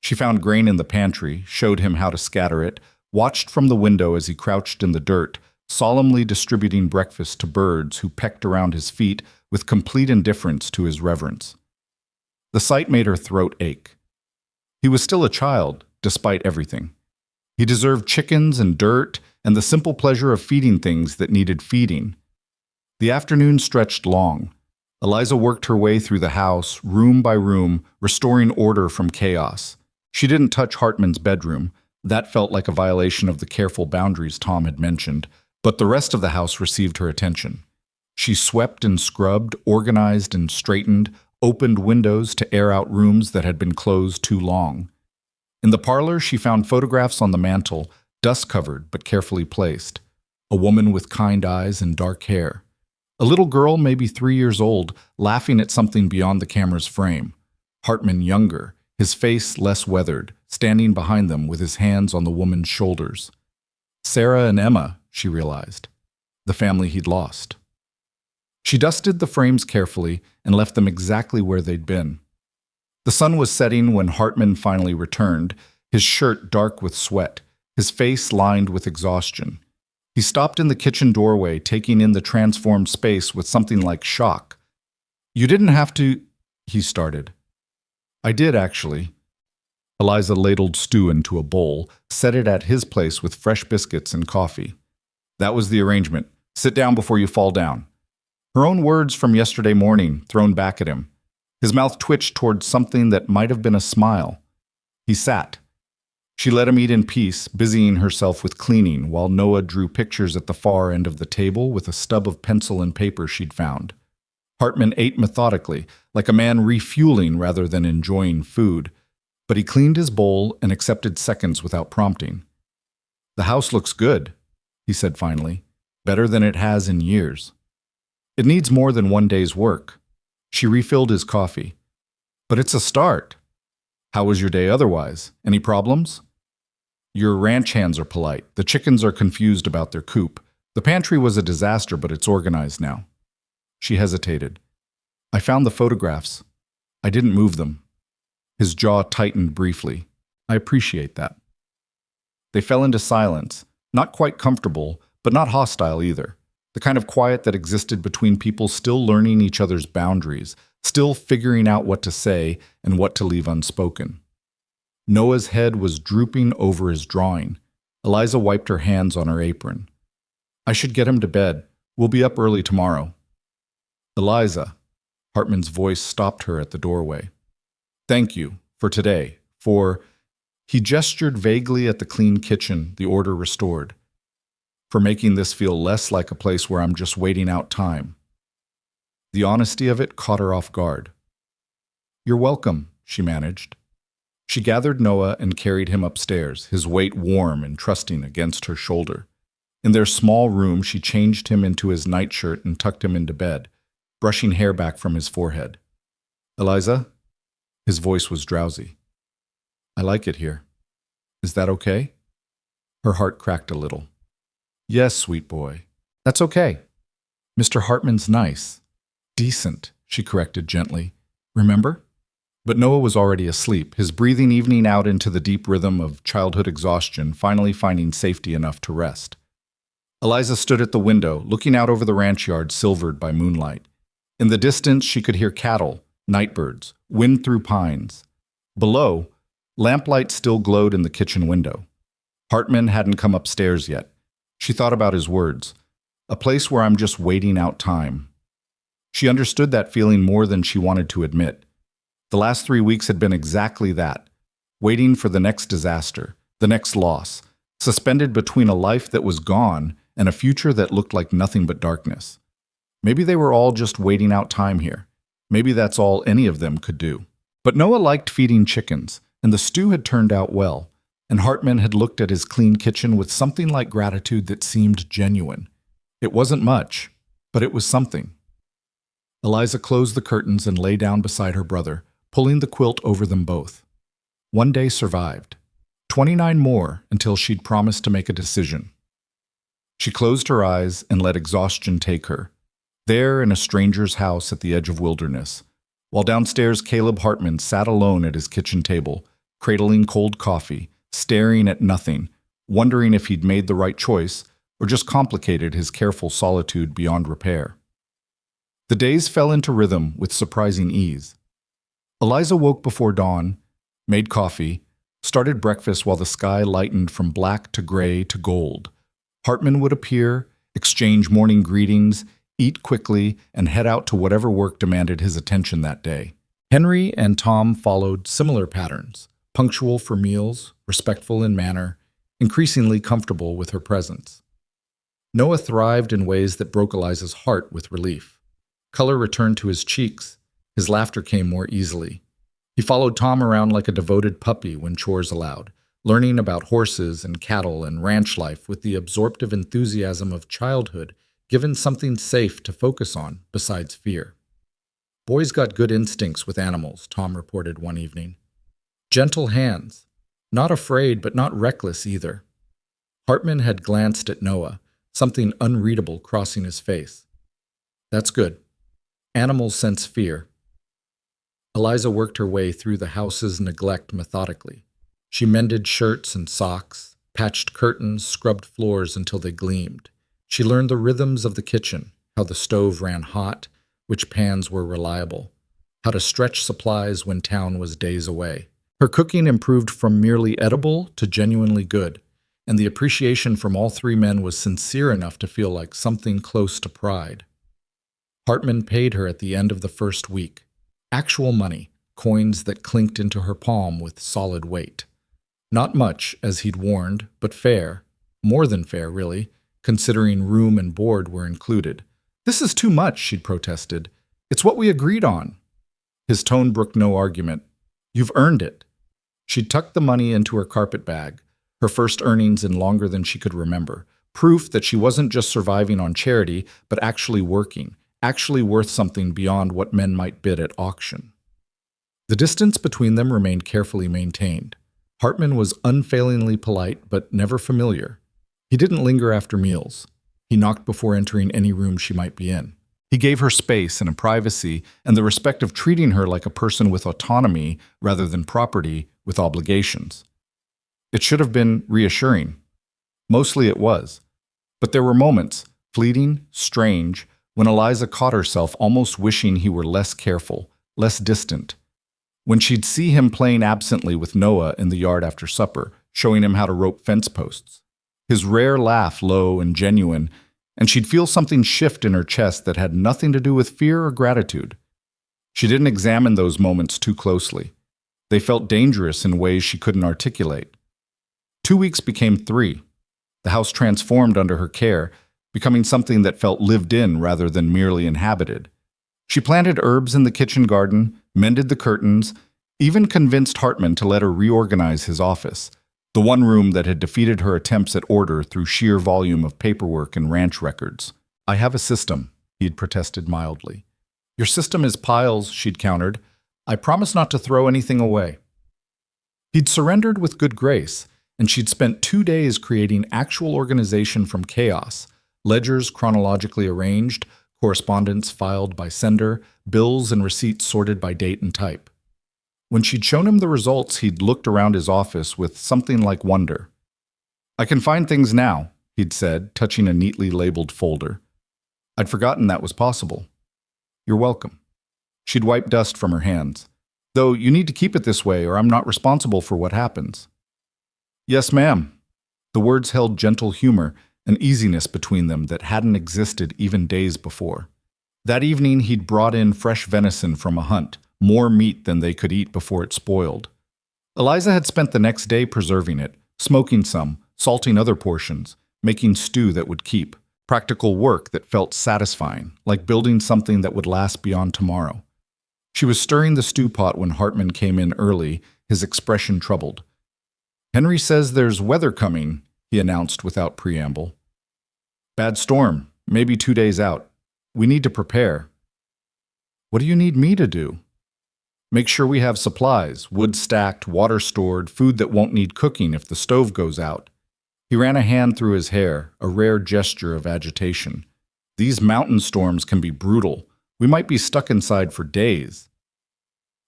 She found grain in the pantry, showed him how to scatter it, watched from the window as he crouched in the dirt, solemnly distributing breakfast to birds who pecked around his feet with complete indifference to his reverence. The sight made her throat ache. He was still a child, despite everything. He deserved chickens and dirt and the simple pleasure of feeding things that needed feeding. The afternoon stretched long. Eliza worked her way through the house, room by room, restoring order from chaos. She didn't touch Hartman's bedroom. That felt like a violation of the careful boundaries Tom had mentioned, but the rest of the house received her attention. She swept and scrubbed, organized and straightened, opened windows to air out rooms that had been closed too long. In the parlor, she found photographs on the mantel, dust-covered but carefully placed. A woman with kind eyes and dark hair. A little girl, maybe 3 years old, laughing at something beyond the camera's frame. Hartman younger, his face less weathered, standing behind them with his hands on the woman's shoulders. Sarah and Emma, she realized. The family he'd lost. She dusted the frames carefully and left them exactly where they'd been. The sun was setting when Hartman finally returned, his shirt dark with sweat, his face lined with exhaustion. He stopped in the kitchen doorway, taking in the transformed space with something like shock. "You didn't have to—" he started. "I did, actually." Eliza ladled stew into a bowl, set it at his place with fresh biscuits and coffee. "That was the arrangement. Sit down before you fall down." Her own words from yesterday morning thrown back at him. His mouth twitched towards something that might have been a smile. He sat. She let him eat in peace, busying herself with cleaning, while Noah drew pictures at the far end of the table with a stub of pencil and paper she'd found. Hartman ate methodically, like a man refueling rather than enjoying food, but he cleaned his bowl and accepted seconds without prompting. "The house looks good," he said finally, "better than it has in years." "It needs more than one day's work." She refilled his coffee. "But it's a start." "How was your day otherwise? Any problems?" "Your ranch hands are polite. The chickens are confused about their coop. The pantry was a disaster, but it's organized now." She hesitated. "I found the photographs. I didn't move them." His jaw tightened briefly. "I appreciate that." They fell into silence, not quite comfortable, but not hostile either. The kind of quiet that existed between people still learning each other's boundaries, still figuring out what to say and what to leave unspoken. Noah's head was drooping over his drawing. Eliza wiped her hands on her apron. "I should get him to bed. We'll be up early tomorrow." "Eliza," Hartman's voice stopped her at the doorway. "Thank you, for today, for—" He gestured vaguely at the clean kitchen, the order restored. "For making this feel less like a place where I'm just waiting out time." The honesty of it caught her off guard. "You're welcome," she managed. She gathered Noah and carried him upstairs, his weight warm and trusting against her shoulder. In their small room, she changed him into his nightshirt and tucked him into bed, brushing hair back from his forehead. "Eliza?" His voice was drowsy. "I like it here. Is that okay?" Her heart cracked a little. "Yes, sweet boy. That's okay. Mr. Hartman's nice. Decent," she corrected gently. "Remember?" But Noah was already asleep, his breathing evening out into the deep rhythm of childhood exhaustion, finally finding safety enough to rest. Eliza stood at the window, looking out over the ranch yard silvered by moonlight. In the distance, she could hear cattle, nightbirds, wind through pines. Below, lamplight still glowed in the kitchen window. Hartman hadn't come upstairs yet. She thought about his words. "A place where I'm just waiting out time." She understood that feeling more than she wanted to admit. The last 3 weeks had been exactly that, waiting for the next disaster, the next loss, suspended between a life that was gone and a future that looked like nothing but darkness. Maybe they were all just waiting out time here. Maybe that's all any of them could do. But Noah liked feeding chickens, and the stew had turned out well, and Hartman had looked at his clean kitchen with something like gratitude that seemed genuine. It wasn't much, but it was something. Eliza closed the curtains and lay down beside her brother, pulling the quilt over them both. One day survived. 29 more until she'd promised to make a decision. She closed her eyes and let exhaustion take her. There in a stranger's house at the edge of wilderness, while downstairs Caleb Hartman sat alone at his kitchen table, cradling cold coffee, staring at nothing, wondering if he'd made the right choice or just complicated his careful solitude beyond repair. The days fell into rhythm with surprising ease. Eliza woke before dawn, made coffee, started breakfast while the sky lightened from black to gray to gold. Hartman would appear, exchange morning greetings, eat quickly, and head out to whatever work demanded his attention that day. Henry and Tom followed similar patterns, punctual for meals, respectful in manner, increasingly comfortable with her presence. Noah thrived in ways that broke Eliza's heart with relief. Color returned to his cheeks. His laughter came more easily. He followed Tom around like a devoted puppy when chores allowed, learning about horses and cattle and ranch life with the absorptive enthusiasm of childhood, given something safe to focus on besides fear. "Boys got good instincts with animals," Tom reported one evening. "Gentle hands. Not afraid, but not reckless either." Hartman had glanced at Noah, something unreadable crossing his face. "That's good. Animals sense fear." Eliza worked her way through the house's neglect methodically. She mended shirts and socks, patched curtains, scrubbed floors until they gleamed. She learned the rhythms of the kitchen, how the stove ran hot, which pans were reliable, how to stretch supplies when town was days away. Her cooking improved from merely edible to genuinely good, and the appreciation from all three men was sincere enough to feel like something close to pride. Hartman paid her at the end of the first week. Actual money, coins that clinked into her palm with solid weight. Not much, as he'd warned, but fair. More than fair, really, considering room and board were included. "This is too much," she'd protested. It's what we agreed on. His tone brooked no argument. You've earned it. She tucked the money into her carpet bag, her first earnings in longer than she could remember, proof that she wasn't just surviving on charity, but actually working, actually worth something beyond what men might bid at auction. The distance between them remained carefully maintained. Hartman was unfailingly polite, but never familiar. He didn't linger after meals. He knocked before entering any room she might be in. He gave her space and a privacy and the respect of treating her like a person with autonomy rather than property with obligations. It should have been reassuring. Mostly it was. But there were moments, fleeting, strange, when Eliza caught herself almost wishing he were less careful, less distant. When she'd see him playing absently with Noah in the yard after supper, showing him how to rope fence posts. His rare laugh, low and genuine, and she'd feel something shift in her chest that had nothing to do with fear or gratitude. She didn't examine those moments too closely. They felt dangerous in ways she couldn't articulate. 2 weeks became 3. The house transformed under her care, becoming something that felt lived in rather than merely inhabited. She planted herbs in the kitchen garden, mended the curtains, even convinced Hartman to let her reorganize his office, the one room that had defeated her attempts at order through sheer volume of paperwork and ranch records. I have a system, he'd protested mildly. Your system is piles, she'd countered. I promise not to throw anything away. He'd surrendered with good grace, and she'd spent 2 days creating actual organization from chaos, ledgers chronologically arranged, correspondence filed by sender, bills and receipts sorted by date and type. When she'd shown him the results, he'd looked around his office with something like wonder. I can find things now, he'd said, touching a neatly labeled folder. I'd forgotten that was possible. You're welcome. She'd wiped dust from her hands. Though you need to keep it this way or I'm not responsible for what happens. Yes, ma'am. The words held gentle humor, an easiness between them that hadn't existed even days before. That evening he'd brought in fresh venison from a hunt, more meat than they could eat before it spoiled. Eliza had spent the next day preserving it, smoking some, salting other portions, making stew that would keep, practical work that felt satisfying, like building something that would last beyond tomorrow. She was stirring the stew pot when Hartman came in early, his expression troubled. Henry says there's weather coming, he announced without preamble. Bad storm, maybe 2 days out. We need to prepare. What do you need me to do? Make sure we have supplies, wood stacked, water stored, food that won't need cooking if the stove goes out. He ran a hand through his hair, a rare gesture of agitation. These mountain storms can be brutal. We might be stuck inside for days.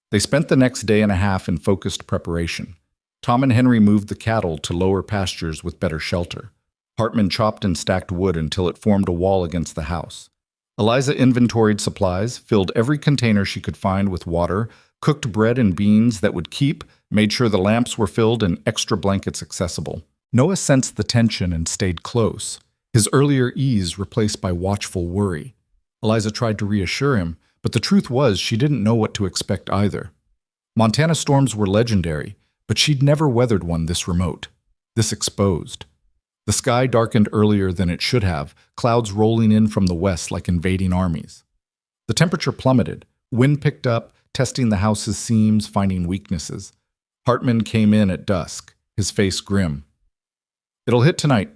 They spent the next day and a half in focused preparation. Tom and Henry moved the cattle to lower pastures with better shelter. Hartman chopped and stacked wood until it formed a wall against the house. Eliza inventoried supplies, filled every container she could find with water, cooked bread and beans that would keep, made sure the lamps were filled and extra blankets accessible. Noah sensed the tension and stayed close, his earlier ease replaced by watchful worry. Eliza tried to reassure him, but the truth was she didn't know what to expect either. Montana storms were legendary, but she'd never weathered one this remote, this exposed. The sky darkened earlier than it should have, clouds rolling in from the west like invading armies. The temperature plummeted, wind picked up, testing the house's seams, finding weaknesses. Hartman came in at dusk, his face grim. It'll hit tonight.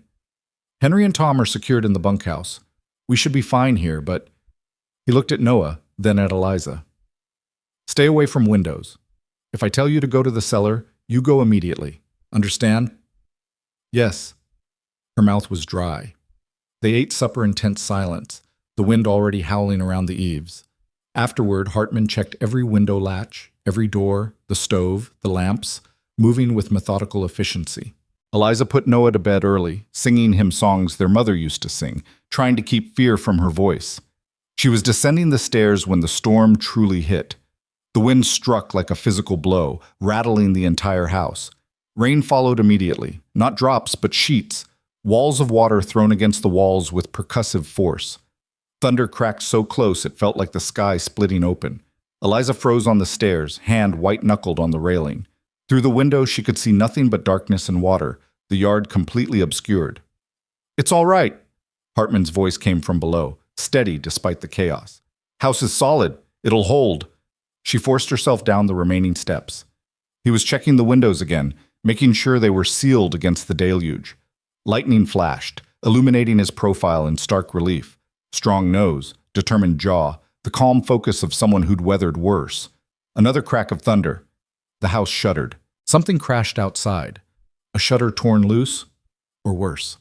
Henry and Tom are secured in the bunkhouse. We should be fine here, but... He looked at Noah, then at Eliza. Stay away from windows. If I tell you to go to the cellar, you go immediately. Understand? Yes. Her mouth was dry. They ate supper in tense silence, the wind already howling around the eaves. Afterward, Hartman checked every window latch, every door, the stove, the lamps, moving with methodical efficiency. Eliza put Noah to bed early, singing him songs their mother used to sing, trying to keep fear from her voice. She was descending the stairs when the storm truly hit. The wind struck like a physical blow, rattling the entire house. Rain followed immediately, not drops but sheets, walls of water thrown against the walls with percussive force. Thunder cracked so close it felt like the sky splitting open. Eliza froze on the stairs, hand white-knuckled on the railing. Through the window she could see nothing but darkness and water, the yard completely obscured. It's all right, Hartman's voice came from below, steady despite the chaos. House is solid. It'll hold. She forced herself down the remaining steps. He was checking the windows again, making sure they were sealed against the deluge. Lightning flashed, illuminating his profile in stark relief. Strong nose, determined jaw, the calm focus of someone who'd weathered worse. Another crack of thunder. The house shuddered. Something crashed outside. A shutter torn loose, or worse.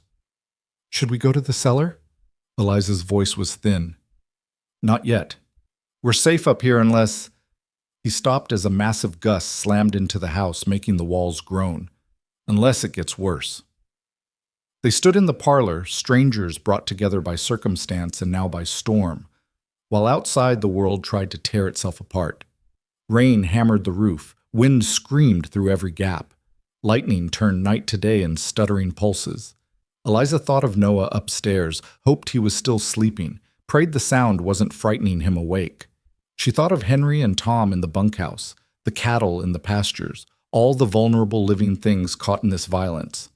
Should we go to the cellar? Eliza's voice was thin. Not yet. We're safe up here unless... He stopped as a massive gust slammed into the house, making the walls groan. Unless it gets worse. They stood in the parlor, strangers brought together by circumstance and now by storm, while outside the world tried to tear itself apart. Rain hammered the roof, wind screamed through every gap. Lightning turned night to day in stuttering pulses. Eliza thought of Noah upstairs, hoped he was still sleeping, prayed the sound wasn't frightening him awake. She thought of Henry and Tom in the bunkhouse, the cattle in the pastures, all the vulnerable living things caught in this violence.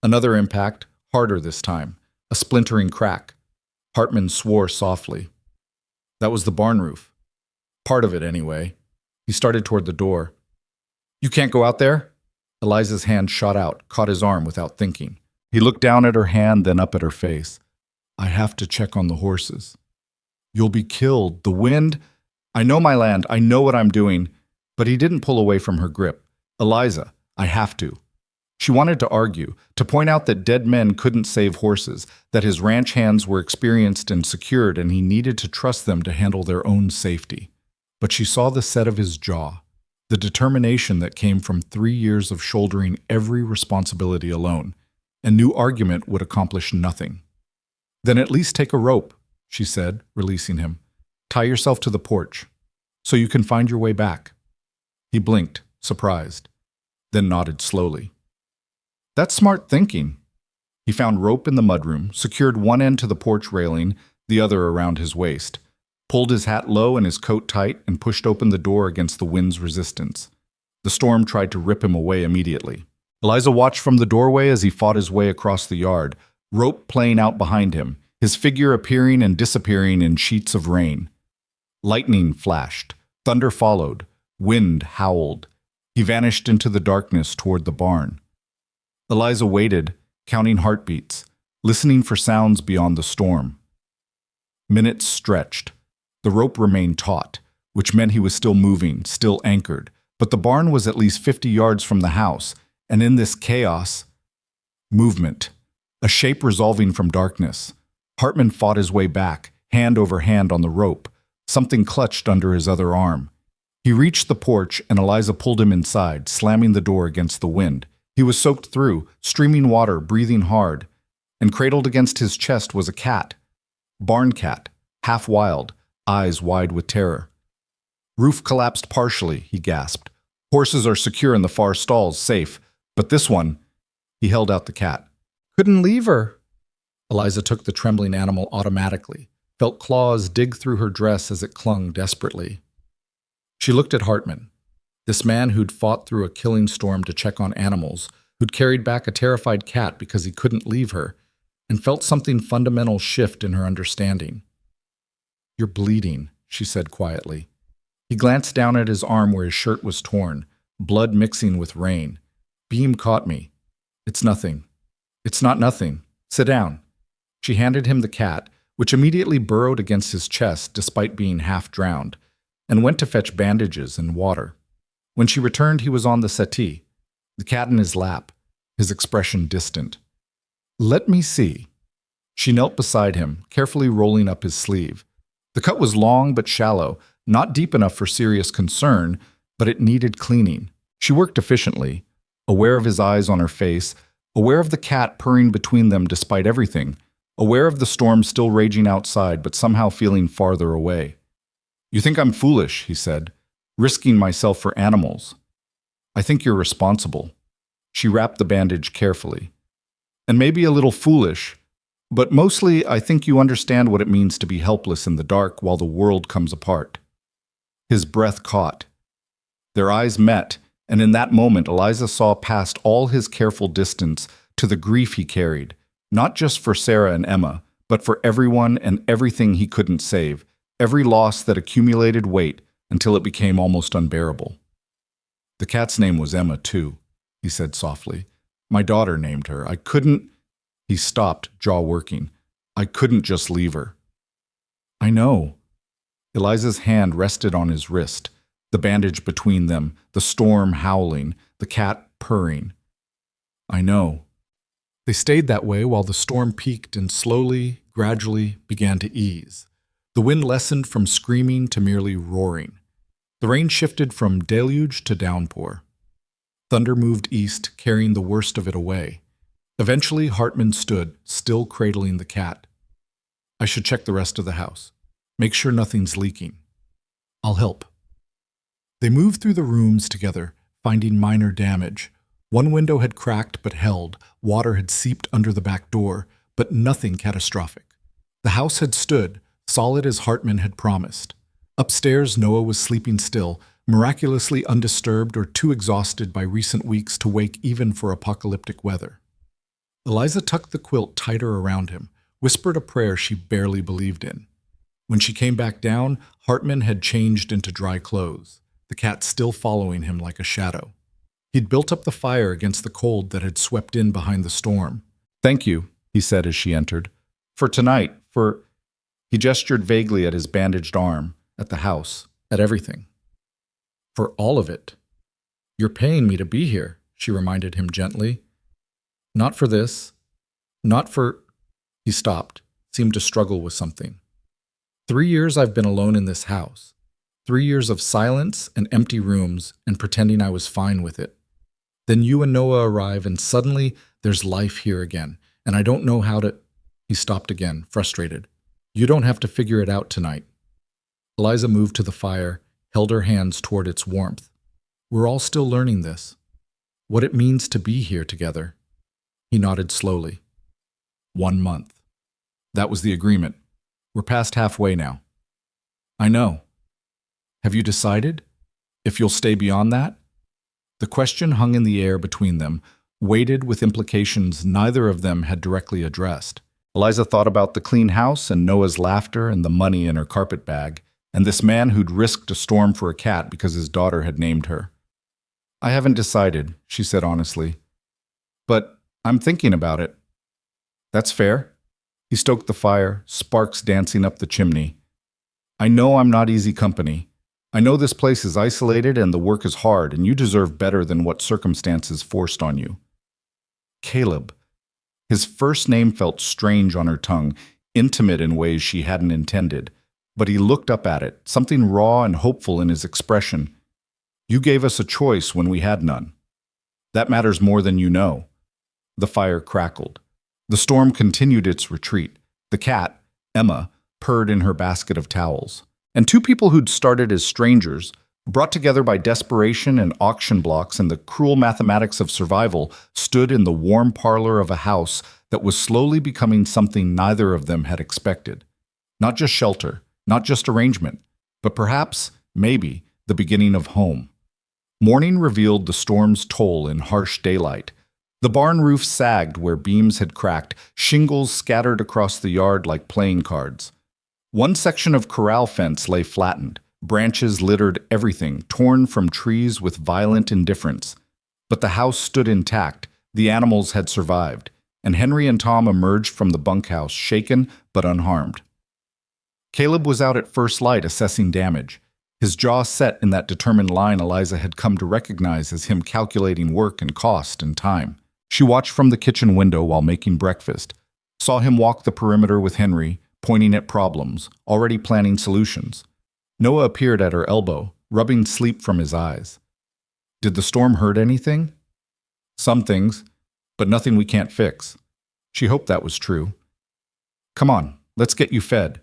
Another impact, harder this time, a splintering crack. Hartman swore softly. That was the barn roof. Part of it, anyway. He started toward the door. You can't go out there? Eliza's hand shot out, caught his arm without thinking. He looked down at her hand, then up at her face. I have to check on the horses. You'll be killed. The wind... I know my land. I know what I'm doing. But he didn't pull away from her grip. Eliza, I have to. She wanted to argue, to point out that dead men couldn't save horses, that his ranch hands were experienced and secured and he needed to trust them to handle their own safety. But she saw the set of his jaw, the determination that came from 3 years of shouldering every responsibility alone, and knew argument would accomplish nothing. Then at least take a rope, she said, releasing him. Tie yourself to the porch, so you can find your way back. He blinked, surprised, then nodded slowly. That's smart thinking. He found rope in the mudroom, secured one end to the porch railing, the other around his waist, pulled his hat low and his coat tight, and pushed open the door against the wind's resistance. The storm tried to rip him away immediately. Eliza watched from the doorway as he fought his way across the yard, rope playing out behind him, his figure appearing and disappearing in sheets of rain. Lightning flashed, thunder followed, wind howled. He vanished into the darkness toward the barn. Eliza waited, counting heartbeats, listening for sounds beyond the storm. Minutes stretched. The rope remained taut, which meant he was still moving, still anchored, but the barn was at least 50 yards from the house, and in this chaos, movement, a shape resolving from darkness. Hartman fought his way back, hand over hand on the rope. Something clutched under his other arm. He reached the porch, and Eliza pulled him inside, slamming the door against the wind. He was soaked through, streaming water, breathing hard, and cradled against his chest was a cat. Barn cat, half wild, eyes wide with terror. Roof collapsed partially, he gasped. Horses are secure in the far stalls, safe, but this one... He held out the cat. Couldn't leave her. Eliza took the trembling animal automatically, felt claws dig through her dress as it clung desperately. She looked at Hartman, this man who'd fought through a killing storm to check on animals, who'd carried back a terrified cat because he couldn't leave her, and felt something fundamental shift in her understanding. You're bleeding, she said quietly. He glanced down at his arm where his shirt was torn, blood mixing with rain. Beam caught me. It's nothing. It's not nothing. Sit down. She handed him the cat, which immediately burrowed against his chest despite being half drowned, and went to fetch bandages and water. When she returned, he was on the settee, the cat in his lap, his expression distant. Let me see. She knelt beside him, carefully rolling up his sleeve. The cut was long but shallow, not deep enough for serious concern, but it needed cleaning. She worked efficiently, aware of his eyes on her face, aware of the cat purring between them despite everything, aware of the storm still raging outside but somehow feeling farther away. You think I'm foolish, he said, risking myself for animals. I think you're responsible. She wrapped the bandage carefully. And maybe a little foolish, but mostly I think you understand what it means to be helpless in the dark while the world comes apart. His breath caught. Their eyes met, and in that moment Eliza saw past all his careful distance to the grief he carried, not just for Sarah and Emma, but for everyone and everything he couldn't save, every loss that accumulated weight until it became almost unbearable. The cat's name was Emma, too, he said softly. My daughter named her. I couldn't. He stopped, jaw working. I couldn't just leave her. I know. Eliza's hand rested on his wrist, the bandage between them, the storm howling, the cat purring. I know. They stayed that way while the storm peaked and slowly, gradually began to ease. The wind lessened from screaming to merely roaring. The rain shifted from deluge to downpour. Thunder moved east, carrying the worst of it away. Eventually, Hartman stood, still cradling the cat. I should check the rest of the house. Make sure nothing's leaking. I'll help. They moved through the rooms together, finding minor damage. One window had cracked but held. Water had seeped under the back door, but nothing catastrophic. The house had stood, solid as Hartman had promised. Upstairs, Noah was sleeping still, miraculously undisturbed or too exhausted by recent weeks to wake even for apocalyptic weather. Eliza tucked the quilt tighter around him, whispered a prayer she barely believed in. When she came back down, Hartman had changed into dry clothes, the cat still following him like a shadow. He'd built up the fire against the cold that had swept in behind the storm. Thank you, he said as she entered. For tonight, for... He gestured vaguely at his bandaged arm, at the house, at everything. For all of it. You're paying me to be here, she reminded him gently. Not for this. Not for... He stopped, seemed to struggle with something. 3 years I've been alone in this house. 3 years of silence and empty rooms and pretending I was fine with it. Then you and Noah arrive and suddenly there's life here again, and I don't know how to... He stopped again, frustrated. You don't have to figure it out tonight. Eliza moved to the fire, held her hands toward its warmth. We're all still learning this. What it means to be here together. He nodded slowly. 1 month. That was the agreement. We're past halfway now. I know. Have you decided? If you'll stay beyond that? The question hung in the air between them, weighted with implications neither of them had directly addressed. Eliza thought about the clean house and Noah's laughter and the money in her carpet bag, and this man who'd risked a storm for a cat because his daughter had named her. I haven't decided, she said honestly. But I'm thinking about it. That's fair. He stoked the fire, sparks dancing up the chimney. I know I'm not easy company. I know this place is isolated and the work is hard, and you deserve better than what circumstances forced on you. Caleb. His first name felt strange on her tongue, intimate in ways she hadn't intended. But he looked up at it, something raw and hopeful in his expression. You gave us a choice when we had none. That matters more than you know. The fire crackled. The storm continued its retreat. The cat, Emma, purred in her basket of towels. And two people who'd started as strangers, brought together by desperation and auction blocks and the cruel mathematics of survival, stood in the warm parlor of a house that was slowly becoming something neither of them had expected. Not just shelter, not just arrangement, but perhaps, maybe, the beginning of home. Morning revealed the storm's toll in harsh daylight. The barn roof sagged where beams had cracked, shingles scattered across the yard like playing cards. One section of corral fence lay flattened. Branches littered everything, torn from trees with violent indifference. But the house stood intact, the animals had survived, and Henry and Tom emerged from the bunkhouse, shaken but unharmed. Caleb was out at first light assessing damage, his jaw set in that determined line Eliza had come to recognize as him calculating work and cost and time. She watched from the kitchen window while making breakfast, saw him walk the perimeter with Henry, pointing at problems, already planning solutions. Noah appeared at her elbow, rubbing sleep from his eyes. Did the storm hurt anything? Some things, but nothing we can't fix. She hoped that was true. Come on, let's get you fed.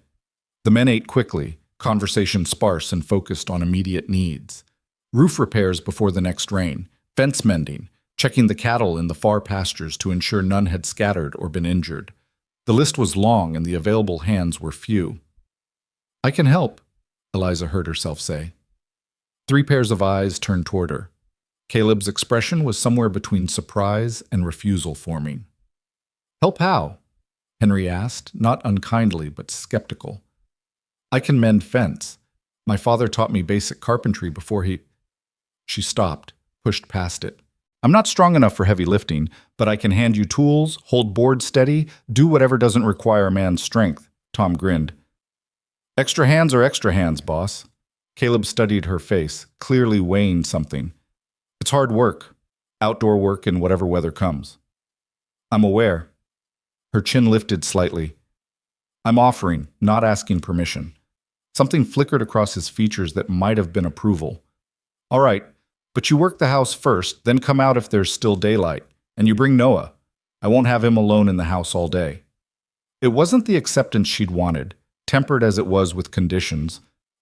The men ate quickly, conversation sparse and focused on immediate needs. Roof repairs before the next rain, fence mending, checking the cattle in the far pastures to ensure none had scattered or been injured. The list was long and the available hands were few. I can help, Eliza heard herself say. 3 pairs of eyes turned toward her. Caleb's expression was somewhere between surprise and refusal forming. Help how? Henry asked, not unkindly but skeptical. I can mend fence. My father taught me basic carpentry before he... She stopped, pushed past it. I'm not strong enough for heavy lifting, but I can hand you tools, hold boards steady, do whatever doesn't require a man's strength. Tom grinned. Extra hands are extra hands, boss. Caleb studied her face, clearly weighing something. It's hard work. Outdoor work in whatever weather comes. I'm aware. Her chin lifted slightly. I'm offering, not asking permission. Something flickered across his features that might have been approval. All right, but you work the house first, then come out if there's still daylight. And you bring Noah. I won't have him alone in the house all day. It wasn't the acceptance she'd wanted, tempered as it was with conditions,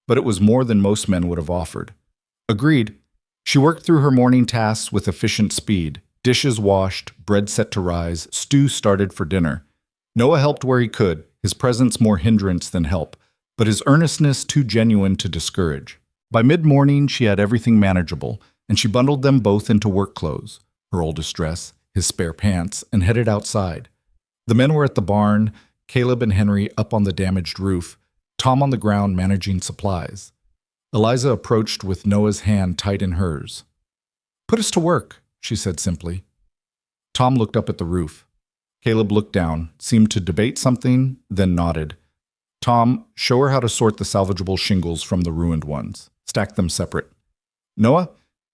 but it was more than most men would have offered. Agreed. She worked through her morning tasks with efficient speed. Dishes washed, bread set to rise, stew started for dinner. Noah helped where he could, his presence more hindrance than help, but his earnestness too genuine to discourage. By mid-morning, she had everything manageable, and she bundled them both into work clothes, her oldest dress, his spare pants, and headed outside. The men were at the barn, Caleb and Henry up on the damaged roof, Tom on the ground managing supplies. Eliza approached with Noah's hand tight in hers. Put us to work, she said simply. Tom looked up at the roof. Caleb looked down, seemed to debate something, then nodded. Tom, show her how to sort the salvageable shingles from the ruined ones. Stack them separate. Noah,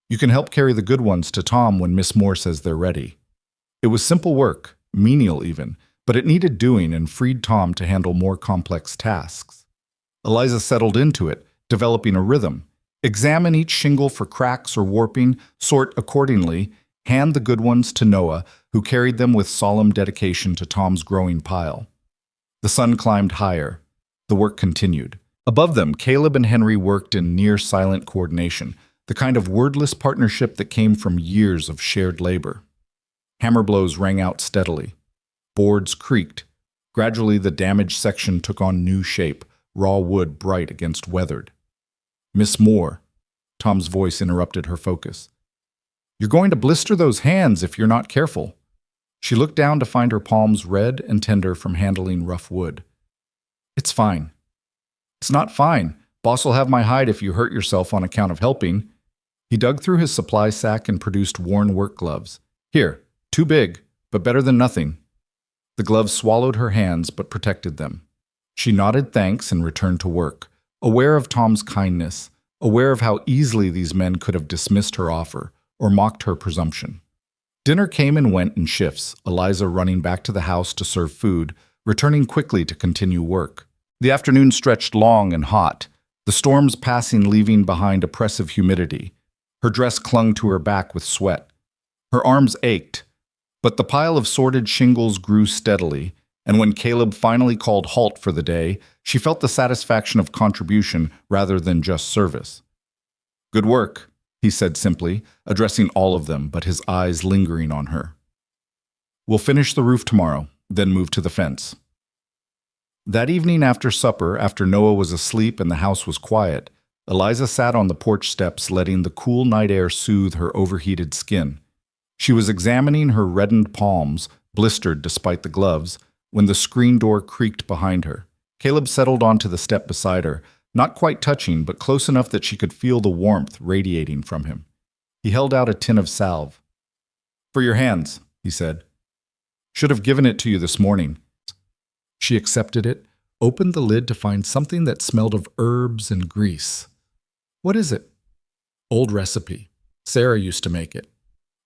you can help carry the good ones to Tom when Miss Moore says they're ready. It was simple work, menial even, but it needed doing and freed Tom to handle more complex tasks. Eliza settled into it, developing a rhythm. Examine each shingle for cracks or warping, sort accordingly, hand the good ones to Noah, who carried them with solemn dedication to Tom's growing pile. The sun climbed higher. The work continued. Above them, Caleb and Henry worked in near-silent coordination, the kind of wordless partnership that came from years of shared labor. Hammer blows rang out steadily. Boards creaked. Gradually, the damaged section took on new shape, raw wood bright against weathered. Miss Moore, Tom's voice interrupted her focus. You're going to blister those hands if you're not careful. She looked down to find her palms red and tender from handling rough wood. It's fine. It's not fine. Boss will have my hide if you hurt yourself on account of helping. He dug through his supply sack and produced worn work gloves. Here, too big, but better than nothing. The gloves swallowed her hands but protected them. She nodded thanks and returned to work, aware of Tom's kindness, aware of how easily these men could have dismissed her offer or mocked her presumption. Dinner came and went in shifts, Eliza running back to the house to serve food, returning quickly to continue work. The afternoon stretched long and hot, the storms passing leaving behind oppressive humidity. Her dress clung to her back with sweat. Her arms ached, but the pile of sorted shingles grew steadily, and when Caleb finally called halt for the day, she felt the satisfaction of contribution rather than just service. Good work, he said simply, addressing all of them, but his eyes lingering on her. We'll finish the roof tomorrow, then move to the fence. That evening after supper, after Noah was asleep and the house was quiet, Eliza sat on the porch steps letting the cool night air soothe her overheated skin. She was examining her reddened palms, blistered despite the gloves, when the screen door creaked behind her. Caleb settled onto the step beside her, not quite touching, but close enough that she could feel the warmth radiating from him. He held out a tin of salve. For your hands, he said. Should have given it to you this morning. She accepted it, opened the lid to find something that smelled of herbs and grease. What is it? Old recipe. Sarah used to make it.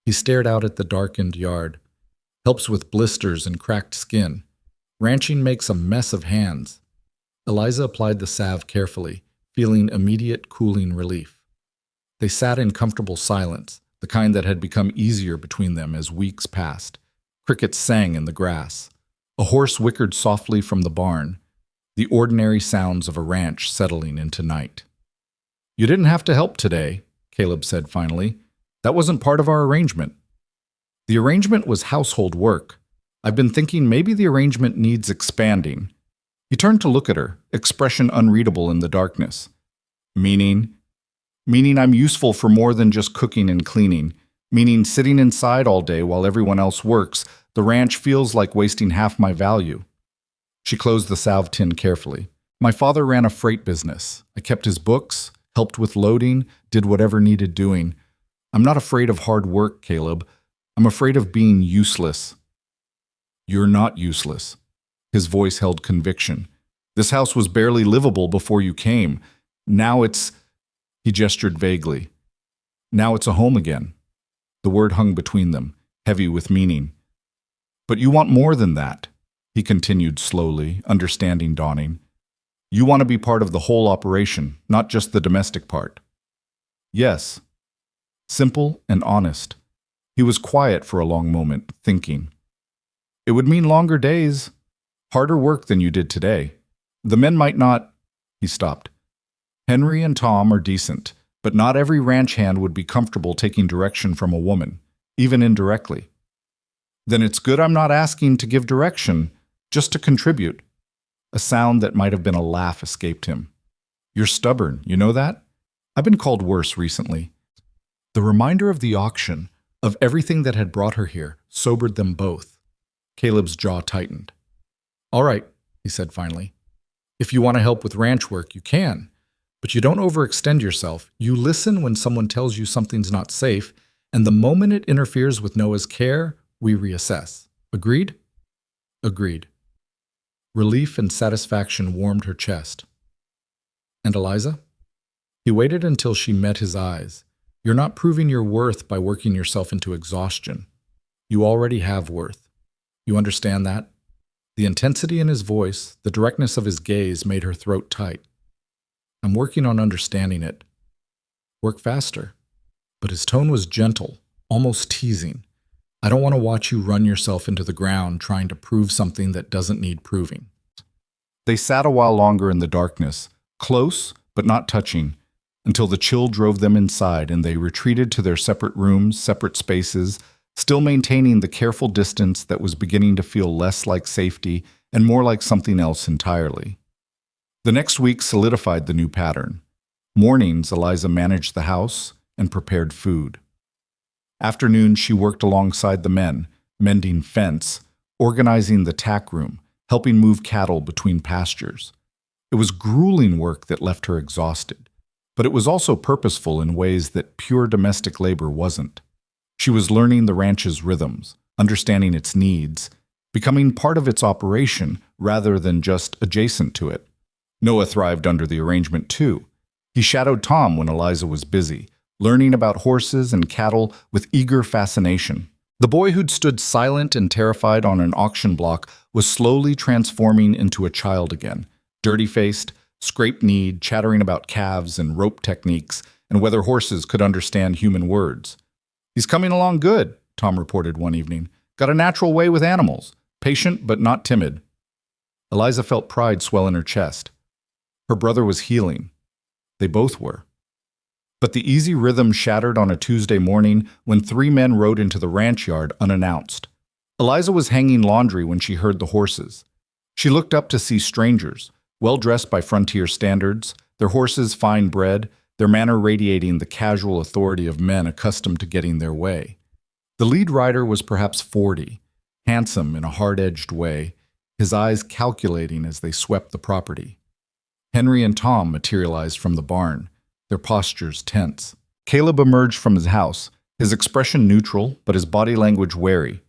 He stared out at the darkened yard. Helps with blisters and cracked skin. Ranching makes a mess of hands. Eliza applied the salve carefully, feeling immediate cooling relief. They sat in comfortable silence, the kind that had become easier between them as weeks passed. Crickets sang in the grass. A horse whickered softly from the barn, the ordinary sounds of a ranch settling into night. You didn't have to help today, Caleb said finally. That wasn't part of our arrangement. The arrangement was household work. I've been thinking maybe the arrangement needs expanding. He turned to look at her, expression unreadable in the darkness. Meaning I'm useful for more than just cooking and cleaning. Meaning sitting inside all day while everyone else works, the ranch feels like wasting half my value. She closed the salve tin carefully. My father ran a freight business. I kept his books, helped with loading, did whatever needed doing. I'm not afraid of hard work, Caleb. I'm afraid of being useless. You're not useless. His voice held conviction. This house was barely livable before you came. Now it's... He gestured vaguely. Now it's a home again. The word hung between them, heavy with meaning. But you want more than that, he continued slowly, understanding dawning. You want to be part of the whole operation, not just the domestic part. Yes. Simple and honest. He was quiet for a long moment, thinking. It would mean longer days, harder work than you did today. The men might not... He stopped. Henry and Tom are decent, but not every ranch hand would be comfortable taking direction from a woman, even indirectly. Then it's good I'm not asking to give direction, just to contribute. A sound that might have been a laugh escaped him. You're stubborn, you know that? I've been called worse recently. The reminder of the auction, of everything that had brought her here, sobered them both. Caleb's jaw tightened. All right, he said finally. If you want to help with ranch work, you can. But you don't overextend yourself. You listen when someone tells you something's not safe, and the moment it interferes with Noah's care, we reassess. Agreed? Agreed. Relief and satisfaction warmed her chest. And Eliza? He waited until she met his eyes. You're not proving your worth by working yourself into exhaustion. You already have worth. You understand that? The intensity in his voice, the directness of his gaze made her throat tight. I'm working on understanding it. Work faster. But his tone was gentle, almost teasing. I don't want to watch you run yourself into the ground trying to prove something that doesn't need proving. They sat a while longer in the darkness, close but not touching, until the chill drove them inside and they retreated to their separate rooms, separate spaces, still maintaining the careful distance that was beginning to feel less like safety and more like something else entirely. The next week solidified the new pattern. Mornings, Eliza managed the house and prepared food. Afternoons, she worked alongside the men, mending fence, organizing the tack room, helping move cattle between pastures. It was grueling work that left her exhausted, but it was also purposeful in ways that pure domestic labor wasn't. She was learning the ranch's rhythms, understanding its needs, becoming part of its operation rather than just adjacent to it. Noah thrived under the arrangement too. He shadowed Tom when Eliza was busy, learning about horses and cattle with eager fascination. The boy who'd stood silent and terrified on an auction block was slowly transforming into a child again, dirty-faced, scrape-kneed, chattering about calves and rope techniques and whether horses could understand human words. He's coming along good, Tom reported one evening. Got a natural way with animals, patient but not timid. Eliza felt pride swell in her chest. Her brother was healing. They both were. But the easy rhythm shattered on a Tuesday morning when 3 men rode into the ranch yard unannounced. Eliza was hanging laundry when she heard the horses. She looked up to see strangers, well-dressed by frontier standards, their horses fine-bred, their manner radiating the casual authority of men accustomed to getting their way. The lead rider was perhaps 40, handsome in a hard-edged way, his eyes calculating as they swept the property. Henry and Tom materialized from the barn, their postures tense. Caleb emerged from his house, his expression neutral, but his body language wary.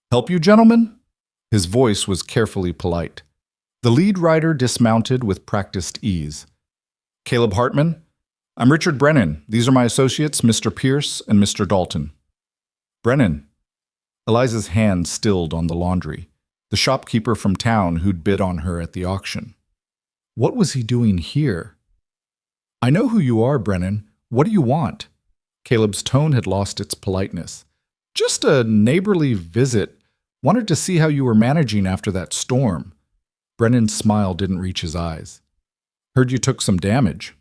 "Help you, gentlemen?" His voice was carefully polite. The lead rider dismounted with practiced ease. "Caleb Hartman? I'm Richard Brennan. These are my associates, Mr. Pierce and Mr. Dalton." "Brennan." Eliza's hand stilled on the laundry, the shopkeeper from town who'd bid on her at the auction. What was he doing here? "I know who you are, Brennan. What do you want?" Caleb's tone had lost its politeness. "Just a neighborly visit. Wanted to see how you were managing after that storm." Brennan's smile didn't reach his eyes. "Heard you took some damage."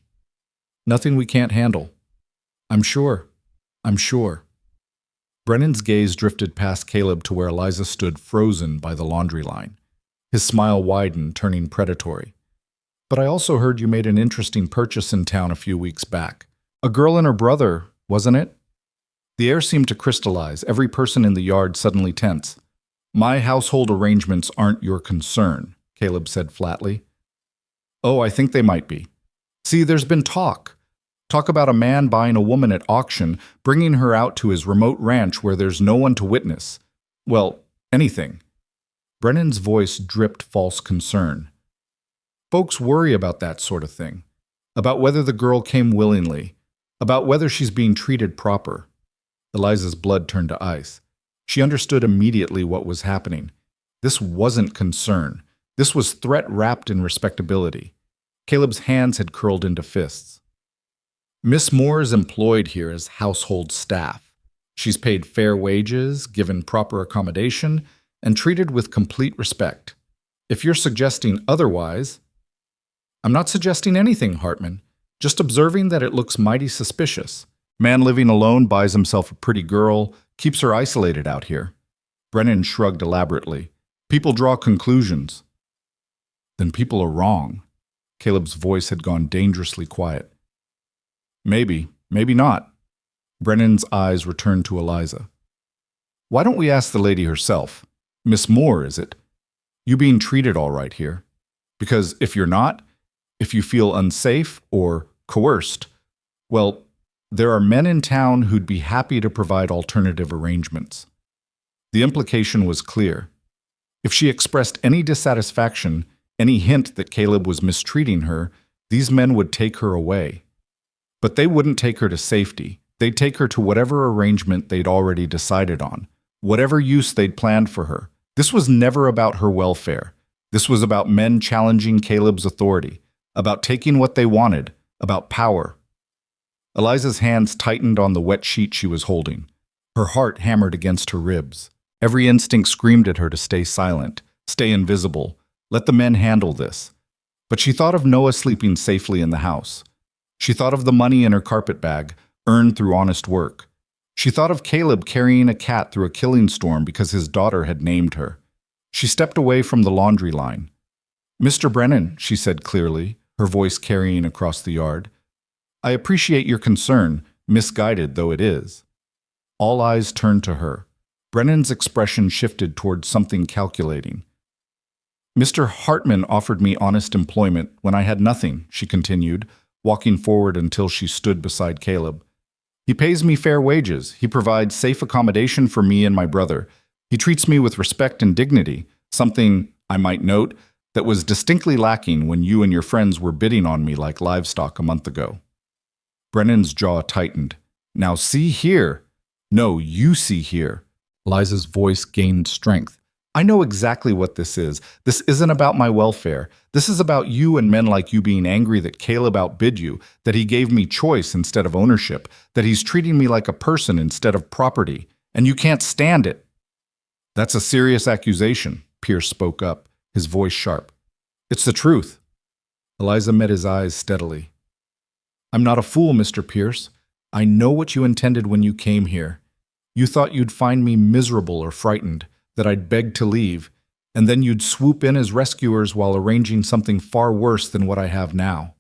"Nothing we can't handle." I'm sure. Brennan's gaze drifted past Caleb to where Eliza stood frozen by the laundry line. His smile widened, turning predatory. "But I also heard you made an interesting purchase in town a few weeks back. A girl and her brother, wasn't it?" The air seemed to crystallize, every person in the yard suddenly tense. "My household arrangements aren't your concern," Caleb said flatly. Oh, I think they might be. See, there's been talk. Talk about a man buying a woman at auction, bringing her out to his remote ranch where there's no one to witness. Well, anything. Brennan's voice dripped false concern. Folks worry about that sort of thing. About whether the girl came willingly. About whether she's being treated proper. Eliza's blood turned to ice. She understood immediately what was happening. This wasn't concern. This was threat wrapped in respectability. Caleb's hands had curled into fists. Miss Moore is employed here as household staff. She's paid fair wages, given proper accommodation, and treated with complete respect. If you're suggesting otherwise... I'm not suggesting anything, Hartman. Just observing that it looks mighty suspicious. Man living alone buys himself a pretty girl, keeps her isolated out here. Brennan shrugged elaborately. People draw conclusions. Then people are wrong. Caleb's voice had gone dangerously quiet. Maybe, maybe not. Brennan's eyes returned to Eliza. Why don't we ask the lady herself? Miss Moore, is it? You being treated all right here? Because if you're not, if you feel unsafe or coerced, well, there are men in town who'd be happy to provide alternative arrangements. The implication was clear. If she expressed any dissatisfaction, any hint that Caleb was mistreating her, these men would take her away. But they wouldn't take her to safety. They'd take her to whatever arrangement they'd already decided on, whatever use they'd planned for her. This was never about her welfare. This was about men challenging Caleb's authority, about taking what they wanted, about power. Eliza's hands tightened on the wet sheet she was holding. Her heart hammered against her ribs. Every instinct screamed at her to stay silent, stay invisible, let the men handle this. But she thought of Noah sleeping safely in the house. She thought of the money in her carpet bag, earned through honest work. She thought of Caleb carrying a cat through a killing storm because his daughter had named her. She stepped away from the laundry line. Mr. Brennan, she said clearly, her voice carrying across the yard, I appreciate your concern, misguided though it is. All eyes turned to her. Brennan's expression shifted toward something calculating. Mr. Hartman offered me honest employment when I had nothing, she continued, walking forward until she stood beside Caleb. He pays me fair wages. He provides safe accommodation for me and my brother. He treats me with respect and dignity, something, I might note, that was distinctly lacking when you and your friends were bidding on me like livestock a month ago. Brennan's jaw tightened. Now see here. No, you see here. Liza's voice gained strength. I know exactly what this is. This isn't about my welfare. This is about you and men like you being angry that Caleb outbid you, that he gave me choice instead of ownership, that he's treating me like a person instead of property, and you can't stand it. That's a serious accusation, Pierce spoke up, his voice sharp. It's the truth. Eliza met his eyes steadily. I'm not a fool, Mr. Pierce. I know what you intended when you came here. You thought you'd find me miserable or frightened, that I'd beg to leave, and then you'd swoop in as rescuers while arranging something far worse than what I have now.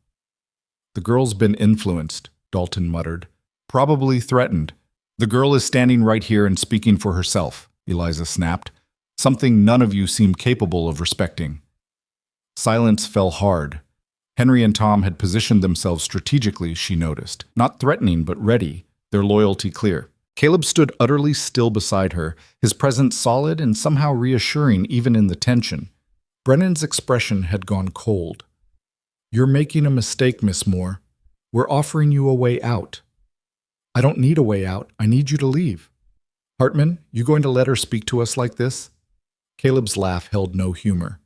The girl's been influenced, Dalton muttered. Probably threatened. The girl is standing right here and speaking for herself, Eliza snapped. Something none of you seem capable of respecting. Silence fell hard. Henry and Tom had positioned themselves strategically, she noticed. Not threatening, but ready, their loyalty clear. Caleb stood utterly still beside her, his presence solid and somehow reassuring even in the tension. Brennan's expression had gone cold. You're making a mistake, Miss Moore. We're offering you a way out. I don't need a way out. I need you to leave. Hartman, you going to let her speak to us like this? Caleb's laugh held no humor.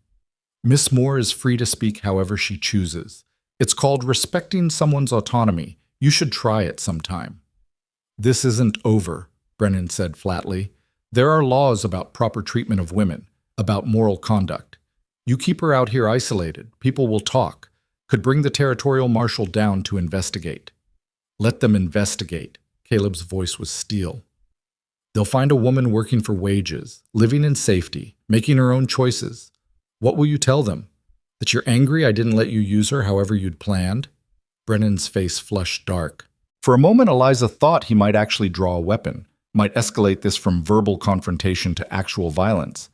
Miss Moore is free to speak however she chooses. It's called respecting someone's autonomy. You should try it sometime. This isn't over, Brennan said flatly. There are laws about proper treatment of women, about moral conduct. You keep her out here isolated, people will talk, could bring the territorial marshal down to investigate. Let them investigate. Caleb's voice was steel. They'll find a woman working for wages, living in safety, making her own choices. What will you tell them? That you're angry I didn't let you use her however you'd planned? Brennan's face flushed dark. For a moment, Eliza thought he might actually draw a weapon, might escalate this from verbal confrontation to actual violence.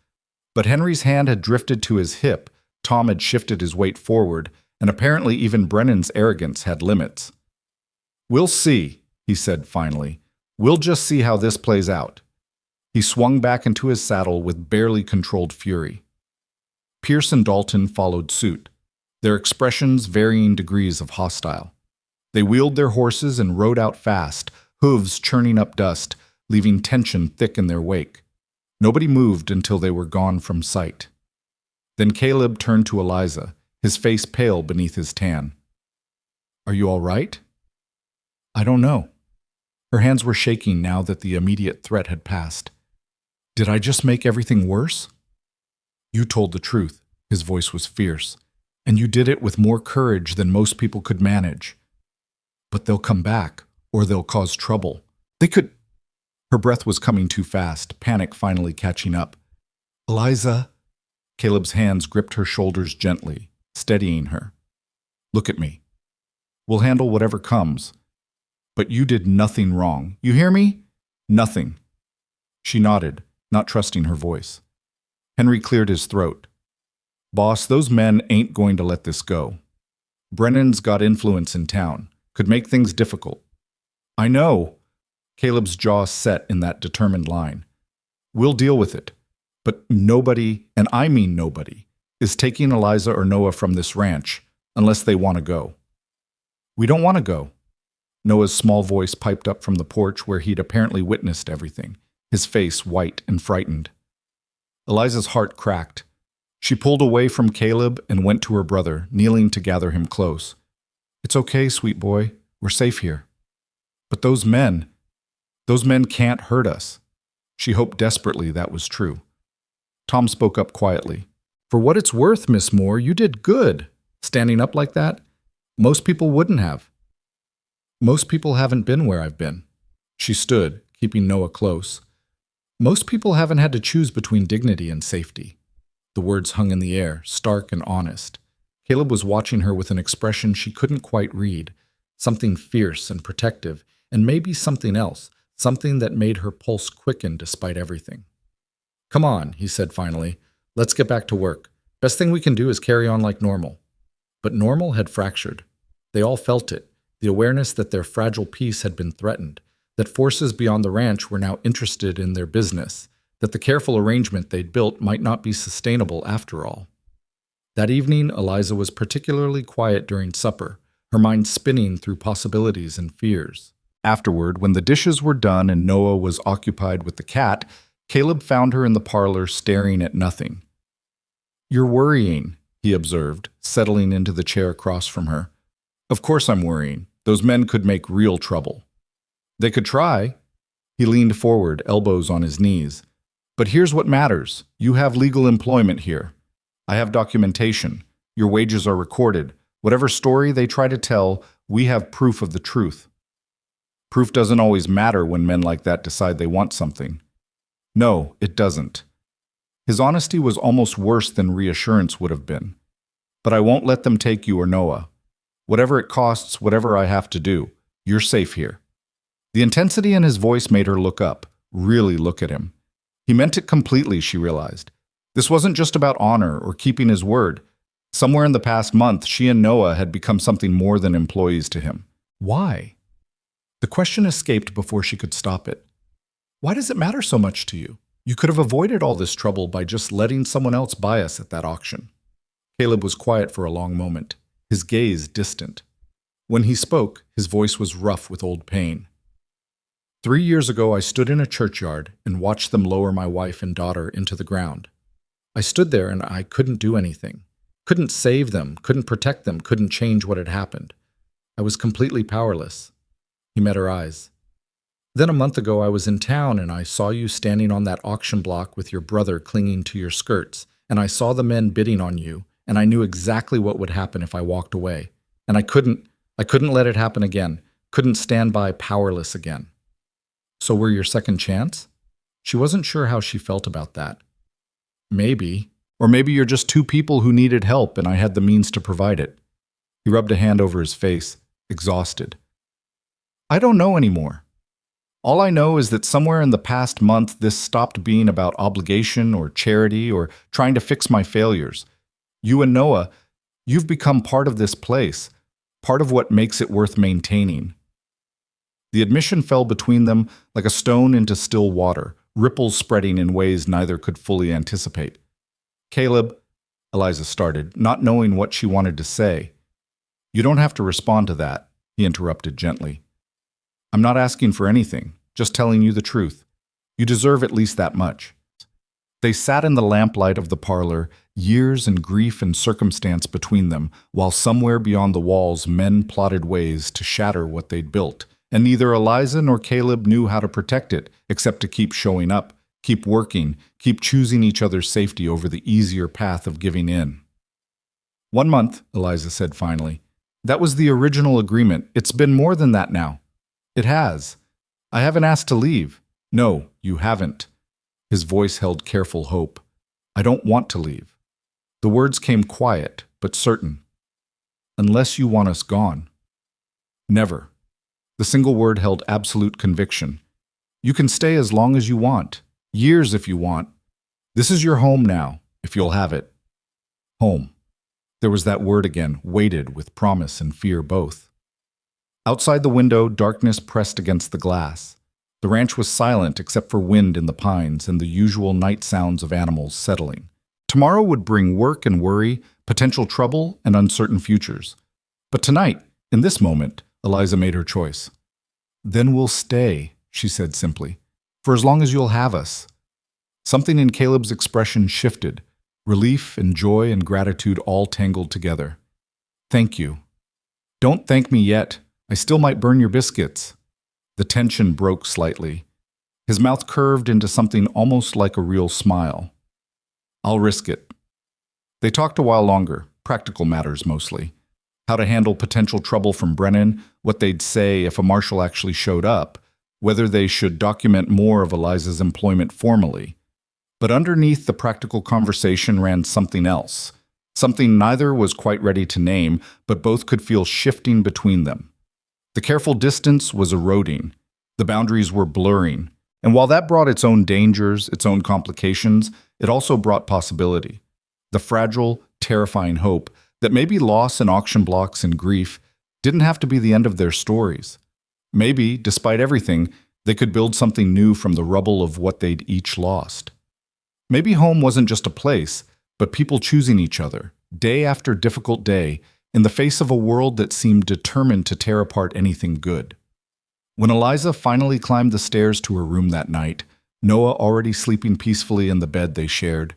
But Henry's hand had drifted to his hip, Tom had shifted his weight forward, and apparently even Brennan's arrogance had limits. "We'll see," he said finally. "We'll just see how this plays out." He swung back into his saddle with barely controlled fury. Pierce and Dalton followed suit, their expressions varying degrees of hostile. They wheeled their horses and rode out fast, hooves churning up dust, leaving tension thick in their wake. Nobody moved until they were gone from sight. Then Caleb turned to Eliza, his face pale beneath his tan. "Are you all right?" "I don't know." Her hands were shaking now that the immediate threat had passed. "Did I just make everything worse?" "You told the truth." His voice was fierce. "And you did it with more courage than most people could manage. But they'll come back, or they'll cause trouble. They could—" Her breath was coming too fast, panic finally catching up. "Eliza." Caleb's hands gripped her shoulders gently, steadying her. "Look at me. We'll handle whatever comes. But you did nothing wrong. You hear me? Nothing." She nodded, not trusting her voice. Henry cleared his throat. "Boss, those men ain't going to let this go. Brennan's got influence in town. Could make things difficult." "I know." Caleb's jaw set in that determined line. "We'll deal with it. But nobody, and I mean nobody, is taking Eliza or Noah from this ranch unless they want to go." "We don't want to go." Noah's small voice piped up from the porch where he'd apparently witnessed everything, his face white and frightened. Eliza's heart cracked. She pulled away from Caleb and went to her brother, kneeling to gather him close. "It's okay, sweet boy. We're safe here." "But those men can't hurt us." She hoped desperately that was true. Tom spoke up quietly. "For what it's worth, Miss Moore, you did good. Standing up like that? Most people wouldn't have." "Most people haven't been where I've been." She stood, keeping Noah close. "Most people haven't had to choose between dignity and safety." The words hung in the air, stark and honest. Caleb was watching her with an expression she couldn't quite read, something fierce and protective, and maybe something else, something that made her pulse quicken despite everything. "Come on," he said finally. "Let's get back to work. Best thing we can do is carry on like normal." But normal had fractured. They all felt it, the awareness that their fragile peace had been threatened, that forces beyond the ranch were now interested in their business, that the careful arrangement they'd built might not be sustainable after all. That evening, Eliza was particularly quiet during supper, her mind spinning through possibilities and fears. Afterward, when the dishes were done and Noah was occupied with the cat, Caleb found her in the parlor staring at nothing. "You're worrying," he observed, settling into the chair across from her. "Of course I'm worrying. Those men could make real trouble." "They could try." He leaned forward, elbows on his knees. "But here's what matters. You have legal employment here. I have documentation. Your wages are recorded. Whatever story they try to tell, we have proof of the truth." "Proof doesn't always matter when men like that decide they want something." "No, it doesn't." His honesty was almost worse than reassurance would have been. "But I won't let them take you or Noah. Whatever it costs, whatever I have to do, you're safe here." The intensity in his voice made her look up, really look at him. He meant it completely, she realized. This wasn't just about honor or keeping his word. Somewhere in the past month, she and Noah had become something more than employees to him. Why? The question escaped before she could stop it. Why does it matter so much to you? You could have avoided all this trouble by just letting someone else buy us at that auction. Caleb was quiet for a long moment, his gaze distant. When he spoke, his voice was rough with old pain. 3 years ago, I stood in a churchyard and watched them lower my wife and daughter into the ground. I stood there and I couldn't do anything. Couldn't save them, couldn't protect them, couldn't change what had happened. I was completely powerless. He met her eyes. Then a month ago, I was in town and I saw you standing on that auction block with your brother clinging to your skirts, and I saw the men bidding on you, and I knew exactly what would happen if I walked away. And I couldn't let it happen again, couldn't stand by powerless again. So we're your second chance? She wasn't sure how she felt about that. Maybe. Or maybe you're just two people who needed help and I had the means to provide it. He rubbed a hand over his face, exhausted. I don't know anymore. All I know is that somewhere in the past month this stopped being about obligation or charity or trying to fix my failures. You and Noah, You've become part of this place, part of what makes it worth maintaining. The admission fell between them like a stone into still water, ripples spreading in ways neither could fully anticipate. Caleb, Eliza started, not knowing what she wanted to say. You don't have to respond to that, he interrupted gently. I'm not asking for anything, just telling you the truth. You deserve at least that much. They sat in the lamplight of the parlor, years and grief and circumstance between them, while somewhere beyond the walls men plotted ways to shatter what they'd built, and neither Eliza nor Caleb knew how to protect it, except to keep showing up, keep working, keep choosing each other's safety over the easier path of giving in. 1 month, Eliza said finally. That was the original agreement. It's been more than that now. It has. I haven't asked to leave. No, you haven't. His voice held careful hope. I don't want to leave. The words came quiet, but certain. Unless you want us gone. Never. The single word held absolute conviction. You can stay as long as you want. Years if you want. This is your home now, if you'll have it. Home. There was that word again, weighted with promise and fear both. Outside the window, darkness pressed against the glass. The ranch was silent except for wind in the pines and the usual night sounds of animals settling. Tomorrow would bring work and worry, potential trouble, and uncertain futures. But tonight, in this moment, Eliza made her choice. Then we'll stay, she said simply, for as long as you'll have us. Something in Caleb's expression shifted, relief and joy and gratitude all tangled together. Thank you. Don't thank me yet. I still might burn your biscuits. The tension broke slightly. His mouth curved into something almost like a real smile. I'll risk it. They talked a while longer, practical matters mostly. How to handle potential trouble from Brennan, what they'd say if a marshal actually showed up, whether they should document more of Eliza's employment formally. But underneath the practical conversation ran something else, something neither was quite ready to name, but both could feel shifting between them. The careful distance was eroding. The boundaries were blurring. And while that brought its own dangers, its own complications, it also brought possibility. The fragile, terrifying hope that maybe loss and auction blocks and grief didn't have to be the end of their stories. Maybe, despite everything, they could build something new from the rubble of what they'd each lost. Maybe home wasn't just a place, but people choosing each other, day after difficult day, in the face of a world that seemed determined to tear apart anything good. When Eliza finally climbed the stairs to her room that night, Noah already sleeping peacefully in the bed they shared,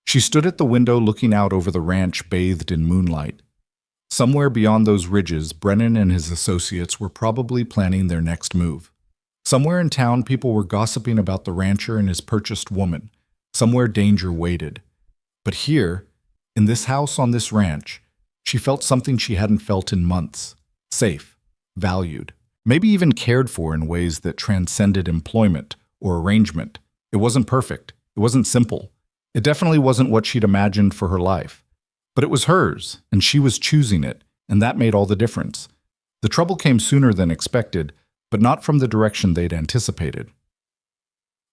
she stood at the window looking out over the ranch bathed in moonlight. Somewhere beyond those ridges, Brennan and his associates were probably planning their next move. Somewhere in town, people were gossiping about the rancher and his purchased woman. Somewhere danger waited. But here, in this house on this ranch, she felt something she hadn't felt in months. Safe, valued, maybe even cared for in ways that transcended employment or arrangement. It wasn't perfect. It wasn't simple. It definitely wasn't what she'd imagined for her life. But it was hers, and she was choosing it, and that made all the difference. The trouble came sooner than expected, but not from the direction they'd anticipated.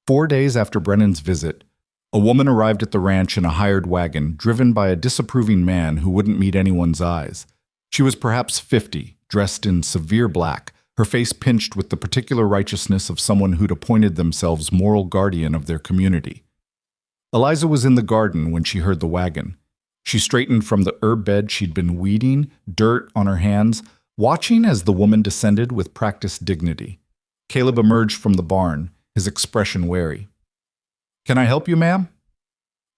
4 days after Brennan's visit, a woman arrived at the ranch in a hired wagon, driven by a disapproving man who wouldn't meet anyone's eyes. She was perhaps 50, dressed in severe black, her face pinched with the particular righteousness of someone who'd appointed themselves moral guardian of their community. Eliza was in the garden when she heard the wagon. She straightened from the herb bed she'd been weeding, dirt on her hands, watching as the woman descended with practiced dignity. Caleb emerged from the barn, his expression wary. Can I help you, ma'am?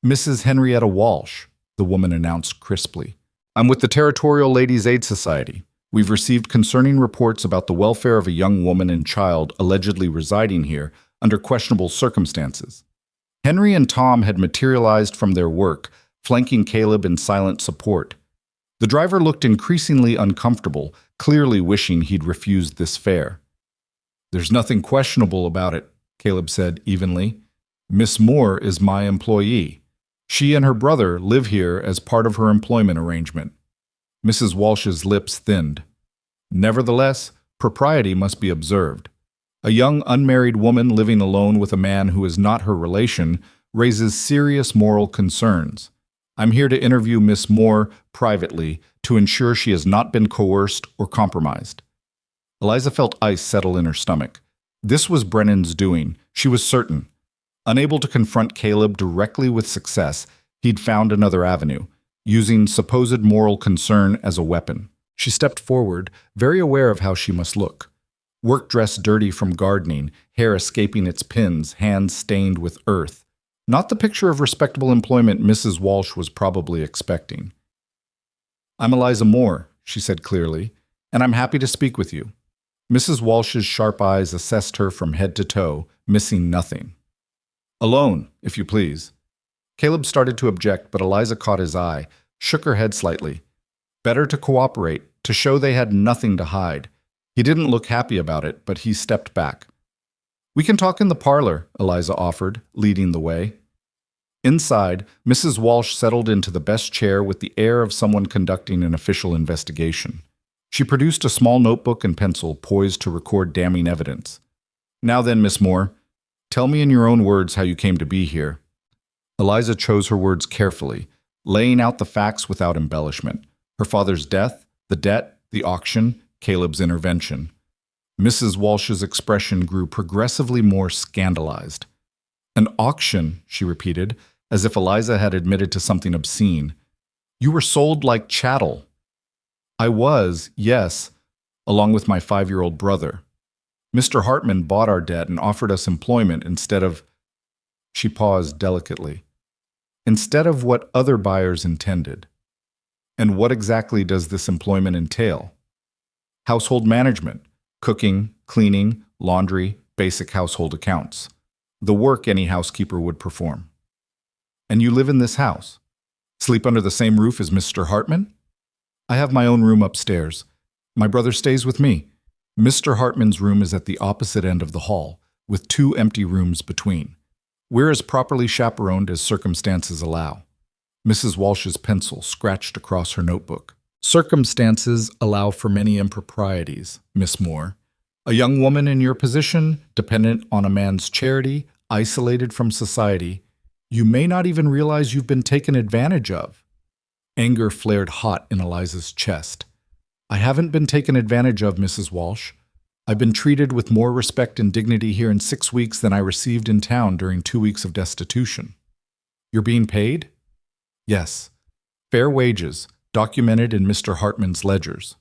Mrs. Henrietta Walsh, the woman announced crisply. I'm with the Territorial Ladies' Aid Society. We've received concerning reports about the welfare of a young woman and child allegedly residing here under questionable circumstances. Henry and Tom had materialized from their work, flanking Caleb in silent support. The driver looked increasingly uncomfortable, clearly wishing he'd refused this fare. There's nothing questionable about it, Caleb said evenly. Miss Moore is my employee. She and her brother live here as part of her employment arrangement. Mrs. Walsh's lips thinned. Nevertheless, propriety must be observed. A young unmarried woman living alone with a man who is not her relation raises serious moral concerns. I'm here to interview Miss Moore privately to ensure she has not been coerced or compromised. Eliza felt ice settle in her stomach. This was Brennan's doing, she was certain. Unable to confront Caleb directly with success, he'd found another avenue, using supposed moral concern as a weapon. She stepped forward, very aware of how she must look. Work dress dirty from gardening, hair escaping its pins, hands stained with earth. Not the picture of respectable employment Mrs. Walsh was probably expecting. "I'm Eliza Moore," she said clearly, "and I'm happy to speak with you." Mrs. Walsh's sharp eyes assessed her from head to toe, missing nothing. "Alone, if you please." Caleb started to object, but Eliza caught his eye, shook her head slightly. Better to cooperate, to show they had nothing to hide. He didn't look happy about it, but he stepped back. "We can talk in the parlor," Eliza offered, leading the way. Inside, Mrs. Walsh settled into the best chair with the air of someone conducting an official investigation. She produced a small notebook and pencil poised to record damning evidence. "Now then, Miss Moore, tell me in your own words how you came to be here." Eliza chose her words carefully, laying out the facts without embellishment. Her father's death, the debt, the auction, Caleb's intervention. Mrs. Walsh's expression grew progressively more scandalized. "An auction," she repeated, as if Eliza had admitted to something obscene. "You were sold like chattel." "I was, yes, along with my 5-year-old brother. Mr. Hartman bought our debt and offered us employment instead of—" She paused delicately. "Instead of what other buyers intended." "And what exactly does this employment entail?" "Household management, cooking, cleaning, laundry, basic household accounts. The work any housekeeper would perform." "And you live in this house? Sleep under the same roof as Mr. Hartman?" "I have my own room upstairs. My brother stays with me. Mr. Hartman's room is at the opposite end of the hall, with 2 empty rooms between. We're as properly chaperoned as circumstances allow." Mrs. Walsh's pencil scratched across her notebook. "Circumstances allow for many improprieties, Miss Moore. A young woman in your position, dependent on a man's charity, isolated from society, you may not even realize you've been taken advantage of." Anger flared hot in Eliza's chest. "I haven't been taken advantage of, Mrs. Walsh. I've been treated with more respect and dignity here in 6 weeks than I received in town during 2 weeks of destitution." "You're being paid?" "Yes. Fair wages, documented in Mr. Hartman's ledgers."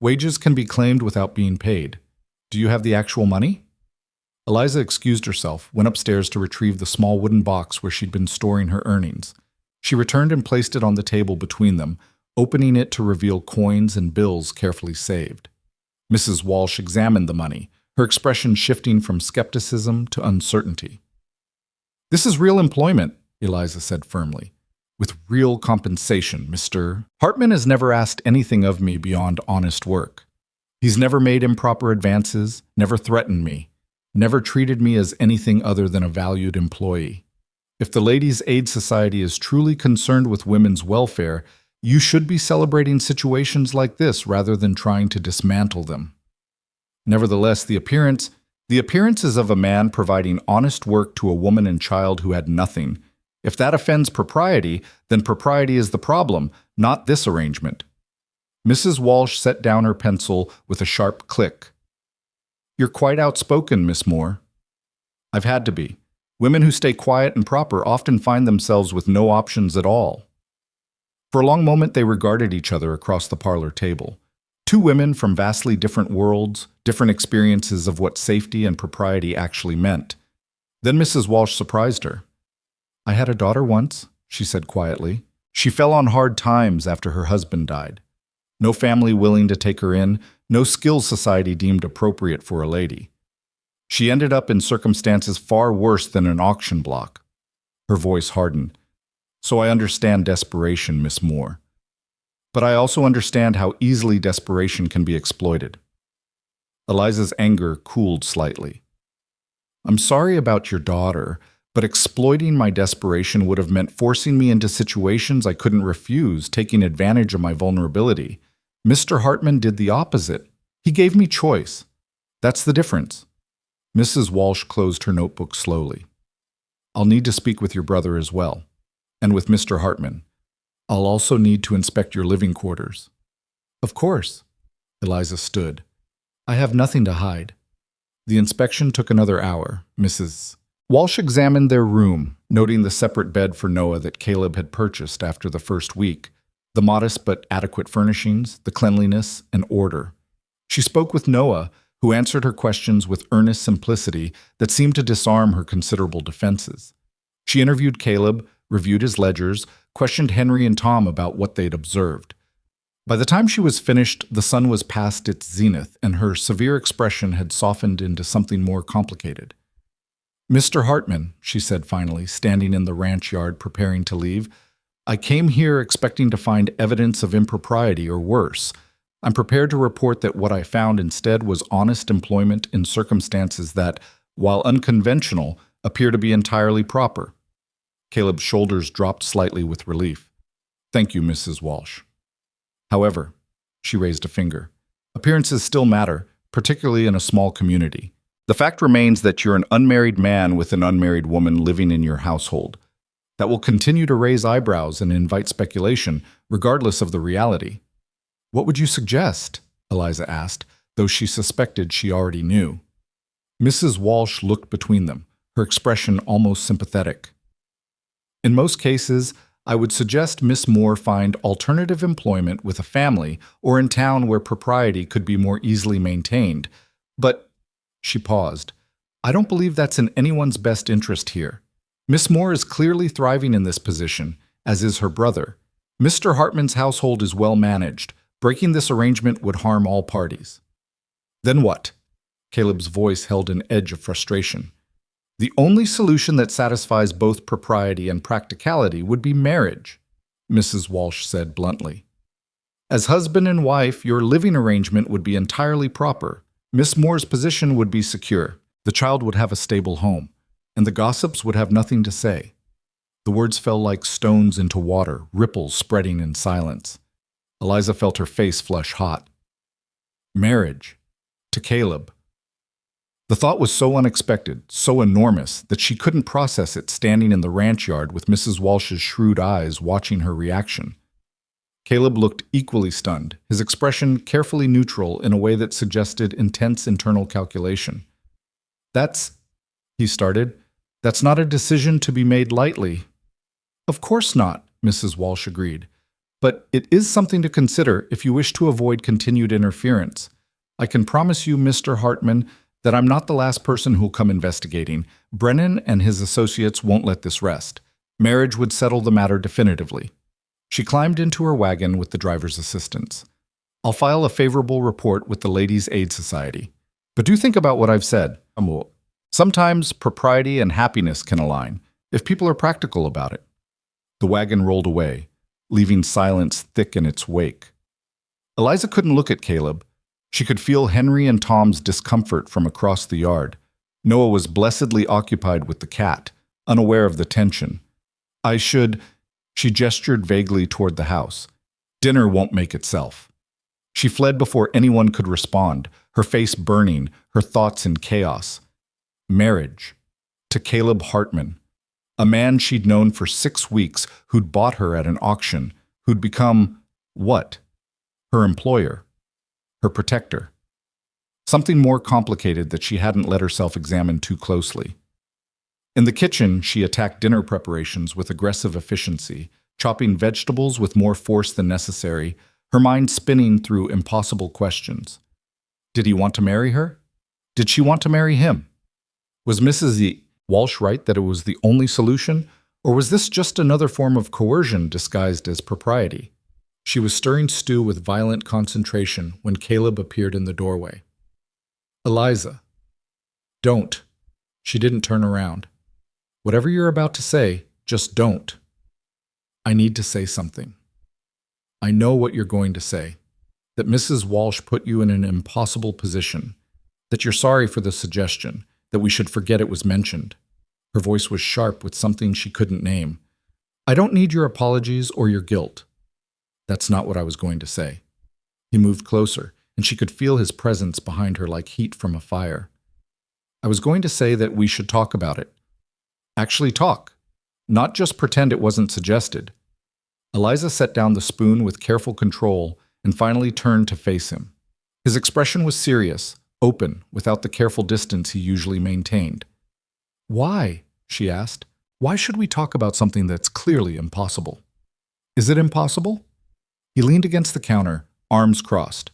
"Wages can be claimed without being paid. Do you have the actual money?" Eliza excused herself, went upstairs to retrieve the small wooden box where she'd been storing her earnings. She returned and placed it on the table between them, opening it to reveal coins and bills carefully saved. Mrs. Walsh examined the money, her expression shifting from skepticism to uncertainty. "This is real employment," Eliza said firmly. "With real compensation, Mr. Hartman has never asked anything of me beyond honest work. He's never made improper advances, never threatened me, never treated me as anything other than a valued employee. If the Ladies' Aid Society is truly concerned with women's welfare, you should be celebrating situations like this rather than trying to dismantle them. Nevertheless, the appearance is of a man providing honest work to a woman and child who had nothing. If that offends propriety, then propriety is the problem, not this arrangement." Mrs. Walsh set down her pencil with a sharp click. "You're quite outspoken, Miss Moore." "I've had to be. Women who stay quiet and proper often find themselves with no options at all." For a long moment they regarded each other across the parlor table. 2 women from vastly different worlds, different experiences of what safety and propriety actually meant. Then Mrs. Walsh surprised her. "I had a daughter once," she said quietly. "She fell on hard times after her husband died. No family willing to take her in, no skills society deemed appropriate for a lady. She ended up in circumstances far worse than an auction block." Her voice hardened. "So I understand desperation, Miss Moore. But I also understand how easily desperation can be exploited." Eliza's anger cooled slightly. "I'm sorry about your daughter, but exploiting my desperation would have meant forcing me into situations I couldn't refuse, taking advantage of my vulnerability. Mr. Hartman did the opposite. He gave me choice. That's the difference." Mrs. Walsh closed her notebook slowly. "I'll need to speak with your brother as well, and with Mr. Hartman. I'll also need to inspect your living quarters. Of course. Eliza stood. I have nothing to hide. The inspection took another hour. Mrs. Walsh examined their room, noting the separate bed for Noah that Caleb had purchased after the first week, the modest but adequate furnishings, the cleanliness, and order. She spoke with Noah, who answered her questions with earnest simplicity that seemed to disarm her considerable defenses. She interviewed Caleb, reviewed his ledgers, questioned Henry and Tom about what they'd observed. By the time she was finished, the sun was past its zenith, and her severe expression had softened into something more complicated. Mr. Hartman, she said finally, standing in the ranch yard preparing to leave, I came here expecting to find evidence of impropriety or worse. I'm prepared to report that what I found instead was honest employment in circumstances that, while unconventional, appear to be entirely proper. Caleb's shoulders dropped slightly with relief. Thank you, Mrs. Walsh. However, she raised a finger, appearances still matter, particularly in a small community. The fact remains that you're an unmarried man with an unmarried woman living in your household. That will continue to raise eyebrows and invite speculation, regardless of the reality. What would you suggest? Eliza asked, though she suspected she already knew. Mrs. Walsh looked between them, her expression almost sympathetic. In most cases, I would suggest Miss Moore find alternative employment with a family or in town where propriety could be more easily maintained. But, she paused, I don't believe that's in anyone's best interest here. Miss Moore is clearly thriving in this position, as is her brother. Mr. Hartman's household is well managed. Breaking this arrangement would harm all parties. Then what? Caleb's voice held an edge of frustration. The only solution that satisfies both propriety and practicality would be marriage, Mrs. Walsh said bluntly. As husband and wife, your living arrangement would be entirely proper. Miss Moore's position would be secure. The child would have a stable home, and the gossips would have nothing to say. The words fell like stones into water, ripples spreading in silence. Eliza felt her face flush hot. Marriage. To Caleb. The thought was so unexpected, so enormous, that she couldn't process it standing in the ranch yard with Mrs. Walsh's shrewd eyes watching her reaction. Caleb looked equally stunned, his expression carefully neutral in a way that suggested intense internal calculation. He started. That's not a decision to be made lightly. Of course not, Mrs. Walsh agreed. But it is something to consider if you wish to avoid continued interference. I can promise you, Mr. Hartman, that I'm not the last person who'll come investigating. Brennan and his associates won't let this rest. Marriage would settle the matter definitively. She climbed into her wagon with the driver's assistance. I'll file a favorable report with the Ladies' Aid Society. But do think about what I've said. Sometimes propriety and happiness can align, if people are practical about it. The wagon rolled away, leaving silence thick in its wake. Eliza couldn't look at Caleb. She could feel Henry and Tom's discomfort from across the yard. Noah was blessedly occupied with the cat, unaware of the tension. She gestured vaguely toward the house. Dinner won't make itself. She fled before anyone could respond, her face burning, her thoughts in chaos. Marriage. To Caleb Hartman. A man she'd known for 6 weeks, who'd bought her at an auction, who'd become, what? Her employer. Her protector. Something more complicated that she hadn't let herself examine too closely. In the kitchen, she attacked dinner preparations with aggressive efficiency, chopping vegetables with more force than necessary, her mind spinning through impossible questions. Did he want to marry her? Did she want to marry him? Was Mrs. Walsh right that it was the only solution, or was this just another form of coercion disguised as propriety? She was stirring stew with violent concentration when Caleb appeared in the doorway. Eliza. Don't. She didn't turn around. Whatever you're about to say, just don't. I need to say something. I know what you're going to say. That Mrs. Walsh put you in an impossible position. That you're sorry for the suggestion. That we should forget it was mentioned. Her voice was sharp with something she couldn't name. I don't need your apologies or your guilt. That's not what I was going to say. He moved closer, and she could feel his presence behind her like heat from a fire. I was going to say that we should talk about it. Actually talk. Not just pretend it wasn't suggested. Eliza set down the spoon with careful control and finally turned to face him. His expression was serious, open, without the careful distance he usually maintained. "Why?" she asked. "Why should we talk about something that's clearly impossible?" "Is it impossible?" He leaned against the counter, arms crossed.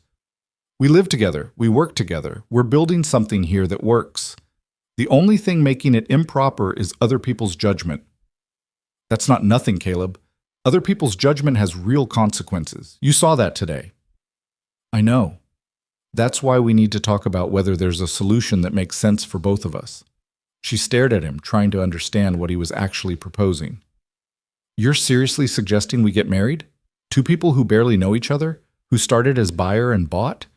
"We live together, we work together, we're building something here that works. The only thing making it improper is other people's judgment." "That's not nothing, Caleb. Other people's judgment has real consequences. You saw that today." "I know. That's why we need to talk about whether there's a solution that makes sense for both of us." She stared at him, trying to understand what he was actually proposing. "You're seriously suggesting we get married? Two people who barely know each other? Who started as buyer and bought?"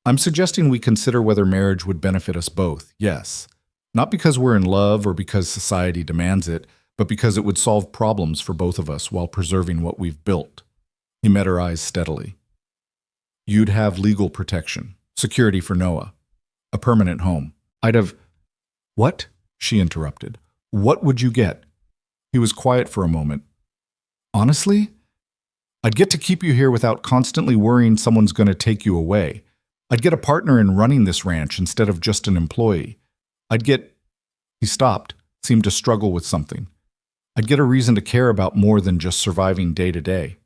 "I'm suggesting we consider whether marriage would benefit us both, yes. Not because we're in love or because society demands it, but because it would solve problems for both of us while preserving what we've built." He met her eyes steadily. "You'd have legal protection, security for Noah, a permanent home. I'd have—" "What?" she interrupted. "What would you get?" He was quiet for a moment. "Honestly? I'd get to keep you here without constantly worrying someone's going to take you away. I'd get a partner in running this ranch instead of just an employee. I'd get—" He stopped, seemed to struggle with something. "I'd get a reason to care about more than just surviving day to day."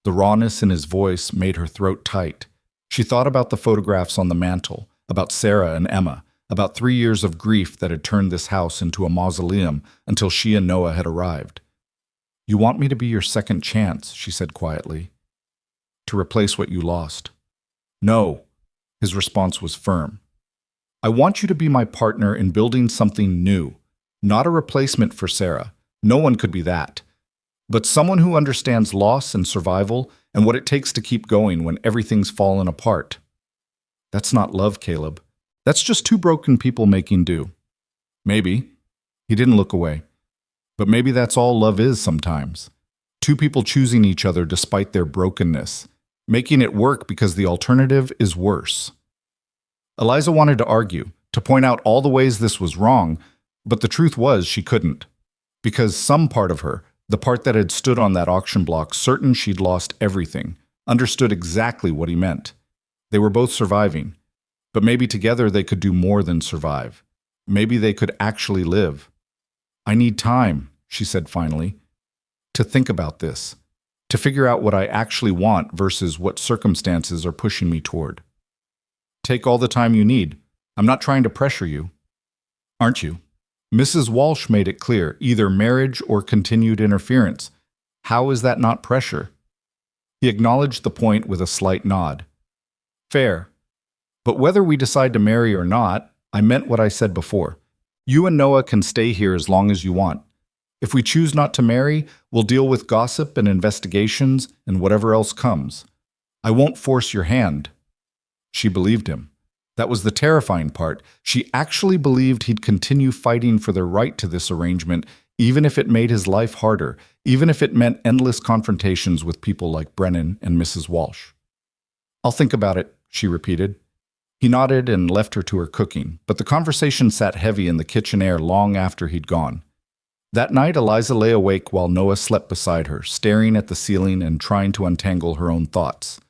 The rawness in his voice made her throat tight. She thought about the photographs on the mantel, about Sarah and Emma, about 3 years of grief that had turned this house into a mausoleum until she and Noah had arrived. "You want me to be your second chance," she said quietly. "To replace what you lost." "No." His response was firm. "I want you to be my partner in building something new, not a replacement for Sarah. No one could be that. But someone who understands loss and survival and what it takes to keep going when everything's fallen apart." "That's not love, Caleb. That's just two broken people making do." "Maybe." He didn't look away. "But maybe that's all love is sometimes. Two people choosing each other despite their brokenness, making it work because the alternative is worse." Eliza wanted to argue, to point out all the ways this was wrong, but the truth was she couldn't. Because some part of her, the part that had stood on that auction block certain she'd lost everything, understood exactly what he meant. They were both surviving, but maybe together they could do more than survive. Maybe they could actually live. "I need time," she said finally, "to think about this, to figure out what I actually want versus what circumstances are pushing me toward." "Take all the time you need. I'm not trying to pressure you." "Aren't you?" Mrs. Walsh made it clear, either marriage or continued interference. How is that not pressure? He acknowledged the point with a slight nod. "Fair. But whether we decide to marry or not, I meant what I said before. You and Noah can stay here as long as you want. If we choose not to marry, we'll deal with gossip and investigations and whatever else comes. I won't force your hand." She believed him. That was the terrifying part. She actually believed he'd continue fighting for their right to this arrangement, even if it made his life harder, even if it meant endless confrontations with people like Brennan and Mrs. Walsh. "I'll think about it," she repeated. He nodded and left her to her cooking, but the conversation sat heavy in the kitchen air long after he'd gone. That night, Eliza lay awake while Noah slept beside her, staring at the ceiling and trying to untangle her own thoughts.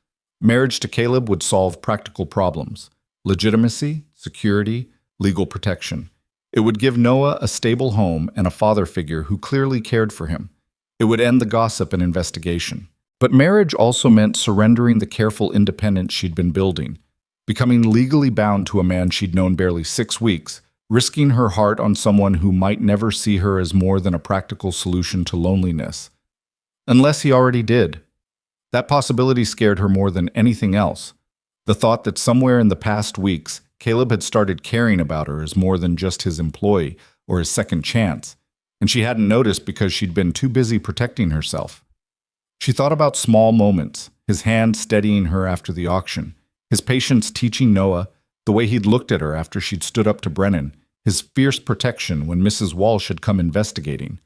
Marriage to Caleb would solve practical problems. Legitimacy, security, legal protection. It would give Noah a stable home and a father figure who clearly cared for him. It would end the gossip and investigation. But marriage also meant surrendering the careful independence she'd been building, becoming legally bound to a man she'd known barely 6 weeks, risking her heart on someone who might never see her as more than a practical solution to loneliness. Unless he already did. That possibility scared her more than anything else. The thought that somewhere in the past weeks, Caleb had started caring about her as more than just his employee or his second chance, and she hadn't noticed because she'd been too busy protecting herself. She thought about small moments, his hand steadying her after the auction, his patience teaching Noah, the way he'd looked at her after she'd stood up to Brennan, his fierce protection when Mrs. Walsh had come investigating,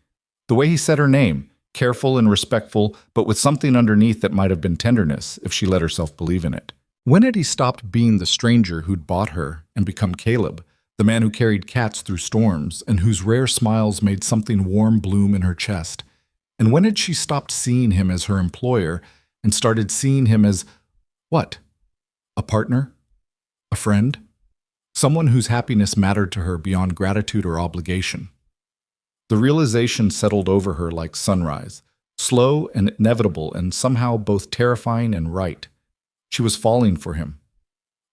the way he said her name, careful and respectful, but with something underneath that might have been tenderness if she let herself believe in it. When had he stopped being the stranger who'd bought her and become Caleb, the man who carried cats through storms and whose rare smiles made something warm bloom in her chest? And when had she stopped seeing him as her employer and started seeing him as what? A partner? A friend? Someone whose happiness mattered to her beyond gratitude or obligation. The realization settled over her like sunrise, slow and inevitable and somehow both terrifying and right. She was falling for him.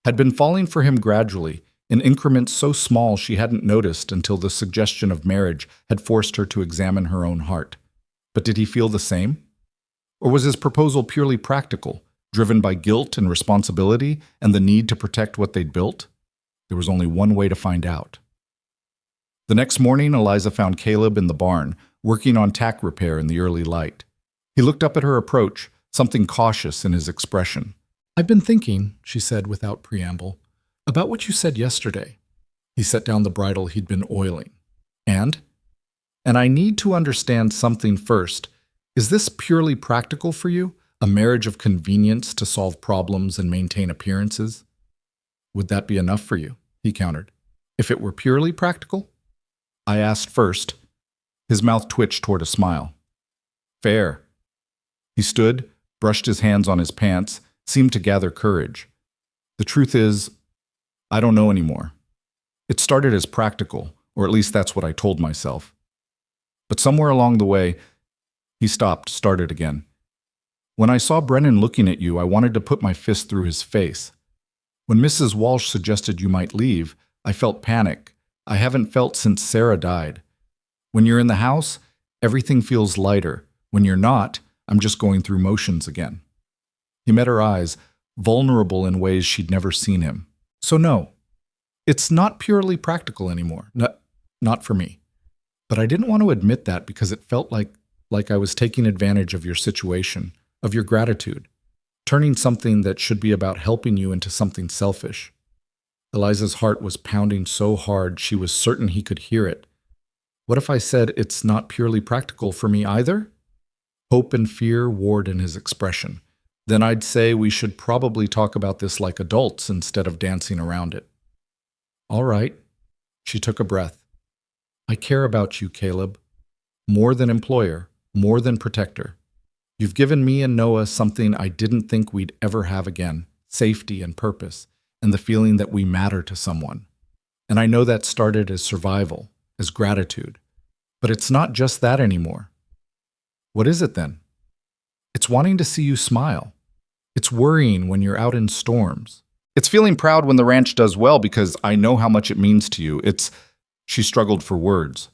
Had been falling for him gradually, in increments so small she hadn't noticed until the suggestion of marriage had forced her to examine her own heart. But did he feel the same? Or was his proposal purely practical, driven by guilt and responsibility and the need to protect what they'd built? There was only one way to find out. The next morning, Eliza found Caleb in the barn, working on tack repair in the early light. He looked up at her approach, something cautious in his expression. "I've been thinking," she said without preamble, "about what you said yesterday." He set down the bridle he'd been oiling. And I need to understand something first. Is this purely practical for you? A marriage of convenience to solve problems and maintain appearances? Would that be enough for you? He countered. If it were purely practical? I asked first. His mouth twitched toward a smile. Fair. He stood, brushed his hands on his pants, seemed to gather courage. The truth is, I don't know anymore. It started as practical, or at least that's what I told myself. But somewhere along the way, he stopped, started again. When I saw Brennan looking at you, I wanted to put my fist through his face. When Mrs. Walsh suggested you might leave, I felt panic. I haven't felt since Sarah died. When you're in the house, everything feels lighter. When you're not, I'm just going through motions again. He met her eyes, vulnerable in ways she'd never seen him. So no, it's not purely practical anymore. Not for me. But I didn't want to admit that because it felt like I was taking advantage of your situation, of your gratitude, turning something that should be about helping you into something selfish. Eliza's heart was pounding so hard she was certain he could hear it. What if I said it's not purely practical for me either? Hope and fear warred in his expression. Then I'd say we should probably talk about this like adults instead of dancing around it. All right. She took a breath. I care about you, Caleb. More than employer, more than protector. You've given me and Noah something I didn't think we'd ever have again, safety and purpose, and the feeling that we matter to someone. And I know that started as survival, as gratitude. But it's not just that anymore. What is it then? It's wanting to see you smile. It's worrying when you're out in storms. It's feeling proud when the ranch does well because I know how much it means to you. She struggled for words.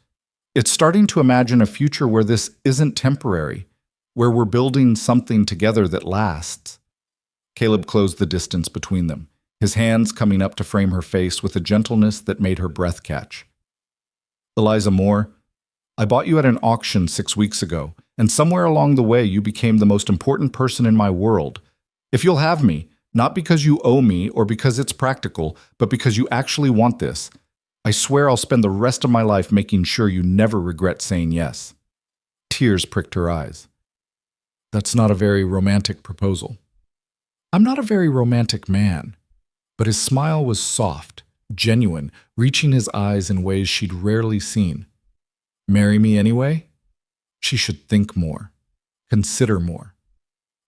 It's starting to imagine a future where this isn't temporary, where we're building something together that lasts. Caleb closed the distance between them, his hands coming up to frame her face with a gentleness that made her breath catch. Eliza Moore, I bought you at an auction 6 weeks ago, and somewhere along the way you became the most important person in my world. If you'll have me, not because you owe me or because it's practical, but because you actually want this, I swear I'll spend the rest of my life making sure you never regret saying yes. Tears pricked her eyes. That's not a very romantic proposal. I'm not a very romantic man, but his smile was soft, genuine, reaching his eyes in ways she'd rarely seen. Marry me anyway? She should think more, consider more,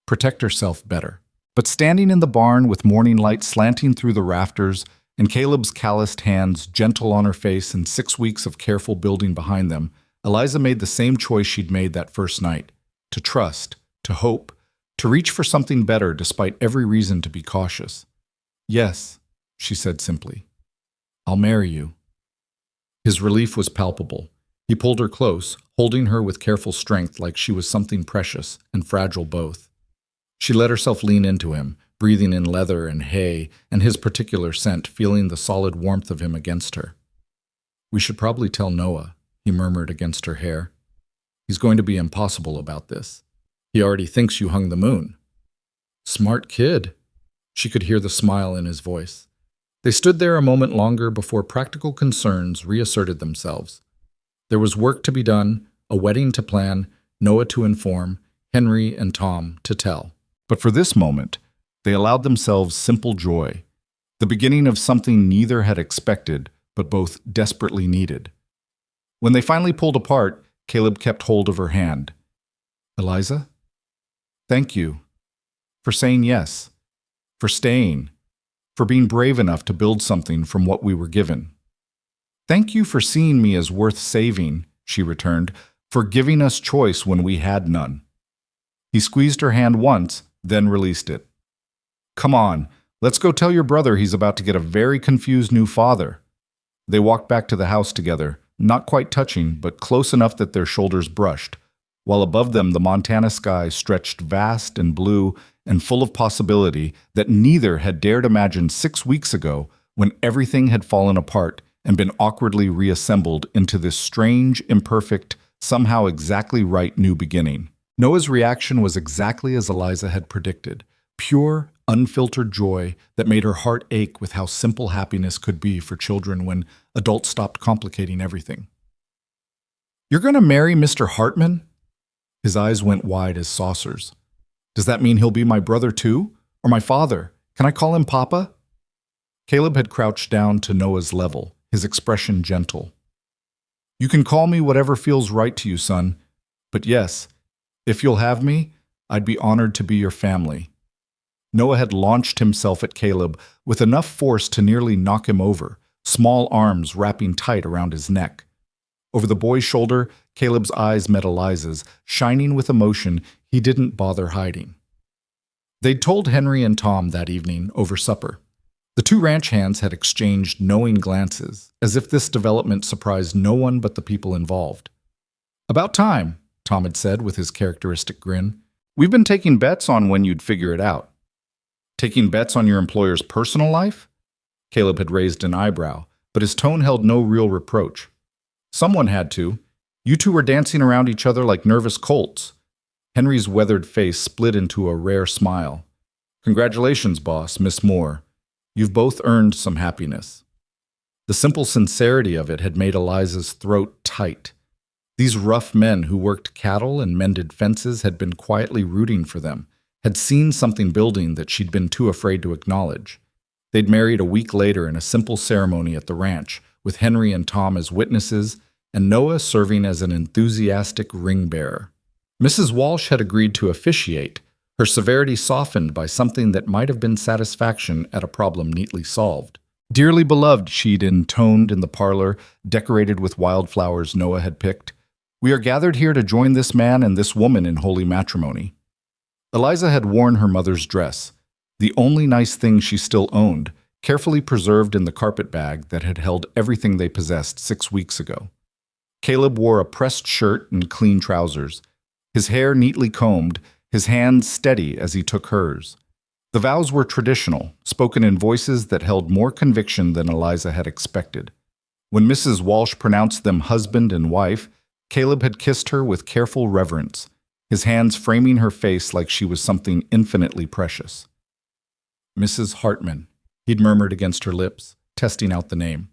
protect herself better. But standing in the barn with morning light slanting through the rafters and Caleb's calloused hands gentle on her face and 6 weeks of careful building behind them, Eliza made the same choice she'd made that first night, to trust, to hope, to reach for something better despite every reason to be cautious. Yes, she said simply. I'll marry you. His relief was palpable. He pulled her close, holding her with careful strength like she was something precious and fragile both. She let herself lean into him, breathing in leather and hay and his particular scent, feeling the solid warmth of him against her. We should probably tell Noah, he murmured against her hair. He's going to be impossible about this. He already thinks you hung the moon. Smart kid. She could hear the smile in his voice. They stood there a moment longer before practical concerns reasserted themselves. There was work to be done, a wedding to plan, Noah to inform, Henry and Tom to tell. But for this moment, they allowed themselves simple joy, the beginning of something neither had expected, but both desperately needed. When they finally pulled apart, Caleb kept hold of her hand. Eliza? Thank you. For saying yes. For staying. For being brave enough to build something from what we were given. Thank you for seeing me as worth saving, she returned, for giving us choice when we had none. He squeezed her hand once, then released it. Come on, let's go tell your brother he's about to get a very confused new father. They walked back to the house together, not quite touching, but close enough that their shoulders brushed, while above them the Montana sky stretched vast and blue and full of possibility that neither had dared imagine 6 weeks ago when everything had fallen apart and been awkwardly reassembled into this strange, imperfect, somehow exactly right new beginning. Noah's reaction was exactly as Eliza had predicted, pure, unfiltered joy that made her heart ache with how simple happiness could be for children when adults stopped complicating everything. You're going to marry Mr. Hartman? His eyes went wide as saucers. Does that mean he'll be my brother too? Or my father? Can I call him Papa? Caleb had crouched down to Noah's level, his expression gentle. You can call me whatever feels right to you, son. But yes, if you'll have me, I'd be honored to be your family. Noah had launched himself at Caleb with enough force to nearly knock him over, small arms wrapping tight around his neck. Over the boy's shoulder, Caleb's eyes met Eliza's, shining with emotion he didn't bother hiding. They'd told Henry and Tom that evening over supper. The two ranch hands had exchanged knowing glances, as if this development surprised no one but the people involved. About time, Tom had said with his characteristic grin. We've been taking bets on when you'd figure it out. Taking bets on your employer's personal life? Caleb had raised an eyebrow, but his tone held no real reproach. Someone had to. You two were dancing around each other like nervous colts. Henry's weathered face split into a rare smile. Congratulations, boss, Miss Moore. You've both earned some happiness. The simple sincerity of it had made Eliza's throat tight. These rough men who worked cattle and mended fences had been quietly rooting for them, had seen something building that she'd been too afraid to acknowledge. They'd married a week later in a simple ceremony at the ranch, with Henry and Tom as witnesses, and Noah serving as an enthusiastic ring-bearer. Mrs. Walsh had agreed to officiate, her severity softened by something that might have been satisfaction at a problem neatly solved. Dearly beloved, she'd intoned in the parlor, decorated with wildflowers Noah had picked. We are gathered here to join this man and this woman in holy matrimony. Eliza had worn her mother's dress, the only nice thing she still owned, carefully preserved in the carpet bag that had held everything they possessed 6 weeks ago. Caleb wore a pressed shirt and clean trousers, his hair neatly combed, his hands steady as he took hers. The vows were traditional, spoken in voices that held more conviction than Eliza had expected. When Mrs. Walsh pronounced them husband and wife, Caleb had kissed her with careful reverence, his hands framing her face like she was something infinitely precious. Mrs. Hartman, he'd murmured against her lips, testing out the name.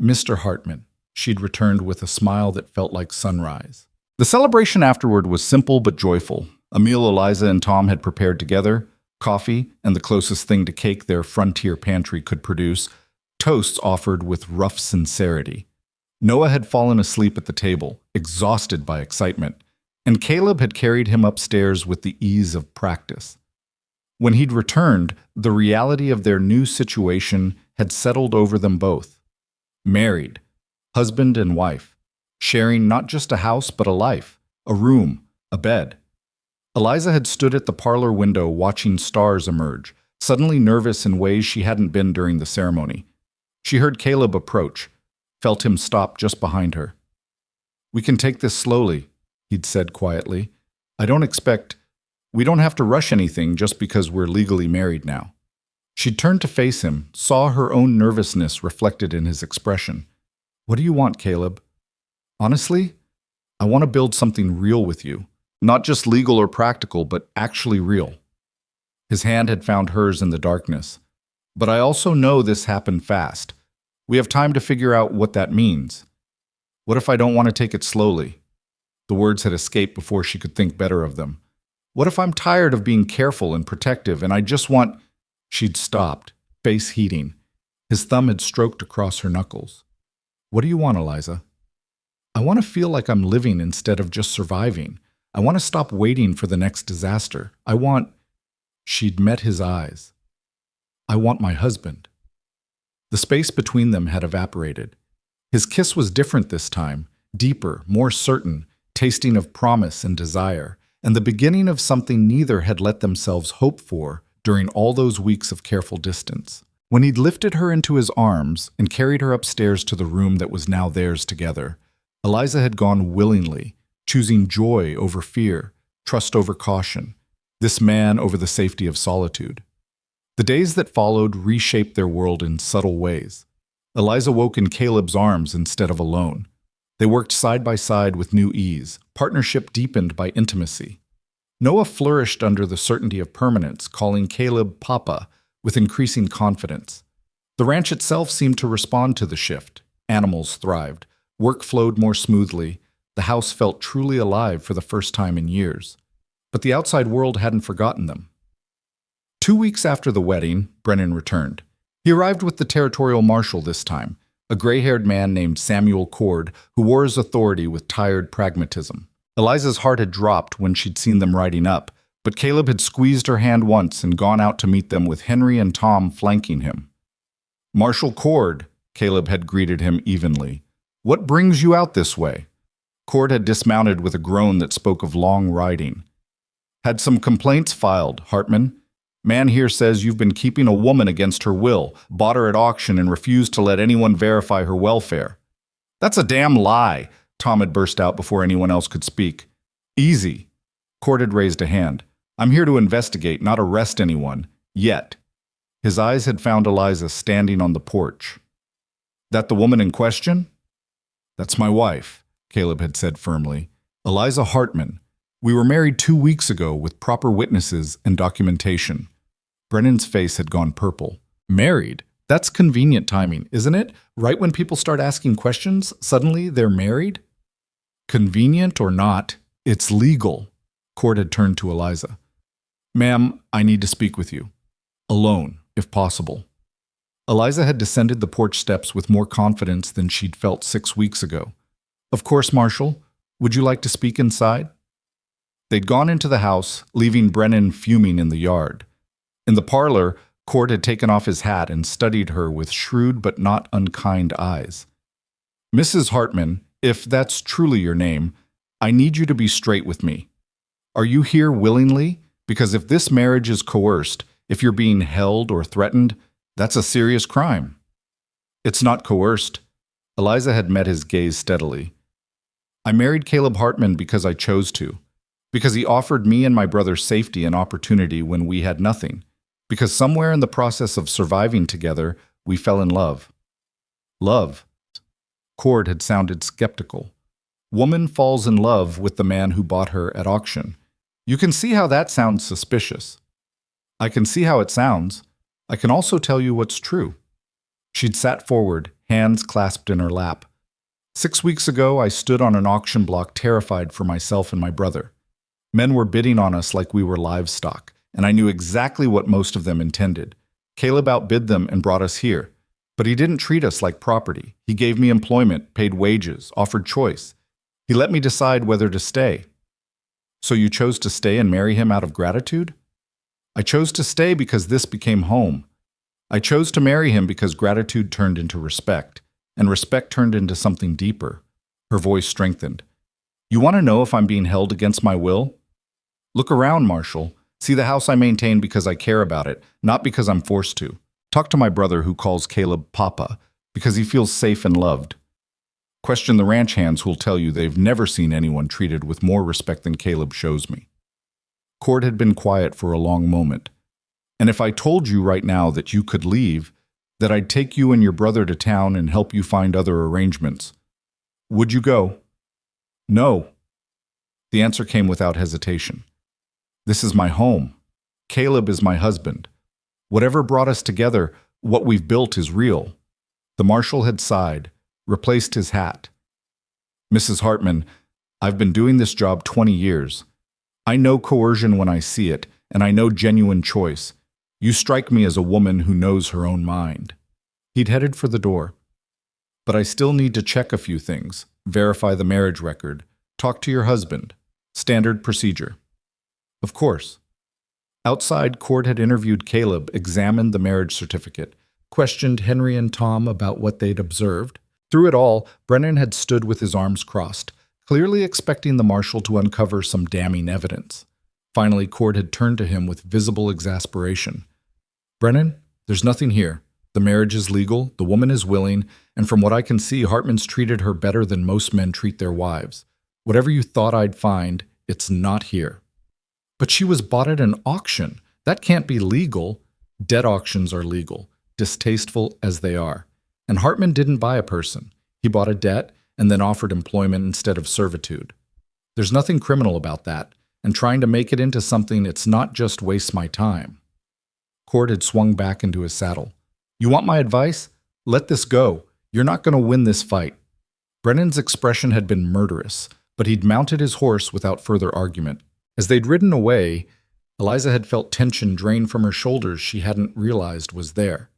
Mr. Hartman, she'd returned with a smile that felt like sunrise. The celebration afterward was simple but joyful. A meal Eliza and Tom had prepared together, coffee, and the closest thing to cake their frontier pantry could produce, toasts offered with rough sincerity. Noah had fallen asleep at the table, exhausted by excitement, and Caleb had carried him upstairs with the ease of practice. When he'd returned, the reality of their new situation had settled over them both. Married, husband and wife, sharing not just a house but a life, a room, a bed. Eliza had stood at the parlor window watching stars emerge, suddenly nervous in ways she hadn't been during the ceremony. She heard Caleb approach, felt him stop just behind her. We can take this slowly, he'd said quietly. We don't have to rush anything just because we're legally married now. She turned to face him, saw her own nervousness reflected in his expression. What do you want, Caleb? Honestly, I want to build something real with you. Not just legal or practical, but actually real. His hand had found hers in the darkness. But I also know this happened fast. We have time to figure out what that means. What if I don't want to take it slowly? The words had escaped before she could think better of them. What if I'm tired of being careful and protective and I just want... She'd stopped, face heating. His thumb had stroked across her knuckles. What do you want, Eliza? I want to feel like I'm living instead of just surviving. I want to stop waiting for the next disaster. She'd met his eyes. I want my husband. The space between them had evaporated. His kiss was different this time, deeper, more certain, tasting of promise and desire, and the beginning of something neither had let themselves hope for during all those weeks of careful distance. When he'd lifted her into his arms and carried her upstairs to the room that was now theirs together, Eliza had gone willingly, choosing joy over fear, trust over caution, this man over the safety of solitude. The days that followed reshaped their world in subtle ways. Eliza woke in Caleb's arms instead of alone. They worked side by side with new ease, partnership deepened by intimacy. Noah flourished under the certainty of permanence, calling Caleb Papa with increasing confidence. The ranch itself seemed to respond to the shift. Animals thrived. Work flowed more smoothly. The house felt truly alive for the first time in years. But the outside world hadn't forgotten them. 2 weeks after the wedding, Brennan returned. He arrived with the territorial marshal this time, a gray-haired man named Samuel Cord who wore his authority with tired pragmatism. Eliza's heart had dropped when she'd seen them riding up, but Caleb had squeezed her hand once and gone out to meet them with Henry and Tom flanking him. "Marshal Cord," Caleb had greeted him evenly. "What brings you out this way?" Cord had dismounted with a groan that spoke of long riding. "Had some complaints filed, Hartman. Man here says you've been keeping a woman against her will, bought her at auction and refused to let anyone verify her welfare." "That's a damn lie," Tom had burst out before anyone else could speak. "Easy." Cord had raised a hand. "I'm here to investigate, not arrest anyone. Yet." His eyes had found Eliza standing on the porch. "That the woman in question?" "That's my wife," Caleb had said firmly. "Eliza Hartman. We were married 2 weeks ago with proper witnesses and documentation." Brennan's face had gone purple. "Married? That's convenient timing, isn't it? Right when people start asking questions, suddenly they're married?" "Convenient or not, it's legal." Cord had turned to Eliza. "Ma'am, I need to speak with you. Alone, if possible." Eliza had descended the porch steps with more confidence than she'd felt 6 weeks ago. "Of course, Marshal. Would you like to speak inside?" They'd gone into the house, leaving Brennan fuming in the yard. In the parlor, Cord had taken off his hat and studied her with shrewd but not unkind eyes. "Mrs. Hartman, if that's truly your name, I need you to be straight with me. Are you here willingly? Because if this marriage is coerced, if you're being held or threatened, that's a serious crime." "It's not coerced." Eliza had met his gaze steadily. "I married Caleb Hartman because I chose to. Because he offered me and my brother safety and opportunity when we had nothing. Because somewhere in the process of surviving together, we fell in love." "Love?" Cord had sounded skeptical. "Woman falls in love with the man who bought her at auction. You can see how that sounds suspicious." "I can see how it sounds. I can also tell you what's true." She'd sat forward, hands clasped in her lap. 6 weeks ago, I stood on an auction block terrified for myself and my brother. Men were bidding on us like we were livestock, and I knew exactly what most of them intended. Caleb outbid them and brought us here. But he didn't treat us like property. He gave me employment, paid wages, offered choice. He let me decide whether to stay. "So you chose to stay and marry him out of gratitude?" "I chose to stay because this became home. I chose to marry him because gratitude turned into respect, and respect turned into something deeper." Her voice strengthened. "You want to know if I'm being held against my will? Look around, Marshal. See the house I maintain because I care about it, not because I'm forced to. Talk to my brother who calls Caleb Papa, because he feels safe and loved. Question the ranch hands who'll tell you they've never seen anyone treated with more respect than Caleb shows me." Cord had been quiet for a long moment. "And if I told you right now that you could leave, that I'd take you and your brother to town and help you find other arrangements, would you go?" "No." The answer came without hesitation. "This is my home. Caleb is my husband. Whatever brought us together, what we've built is real." The marshal had sighed, replaced his hat. "Mrs. Hartman, I've been doing this job 20 years. I know coercion when I see it, and I know genuine choice. You strike me as a woman who knows her own mind." He'd headed for the door. "But I still need to check a few things, verify the marriage record, talk to your husband. Standard procedure. Of course. Outside, Cord had interviewed Caleb, examined the marriage certificate, questioned Henry and Tom about what they'd observed. Through it all, Brennan had stood with his arms crossed, clearly expecting the marshal to uncover some damning evidence. Finally, Cord had turned to him with visible exasperation. "Brennan, there's nothing here. The marriage is legal, the woman is willing, and from what I can see, Hartman's treated her better than most men treat their wives. Whatever you thought I'd find, it's not here." "But she was bought at an auction. That can't be legal." "Debt auctions are legal, distasteful as they are. And Hartman didn't buy a person. He bought a debt and then offered employment instead of servitude. There's nothing criminal about that, and trying to make it into something it's not just wastes my time." Cord had swung back into his saddle. "You want my advice? Let this go. You're not going to win this fight." Brennan's expression had been murderous, but he'd mounted his horse without further argument. As they'd ridden away, Eliza had felt tension drain from her shoulders she hadn't realized was there.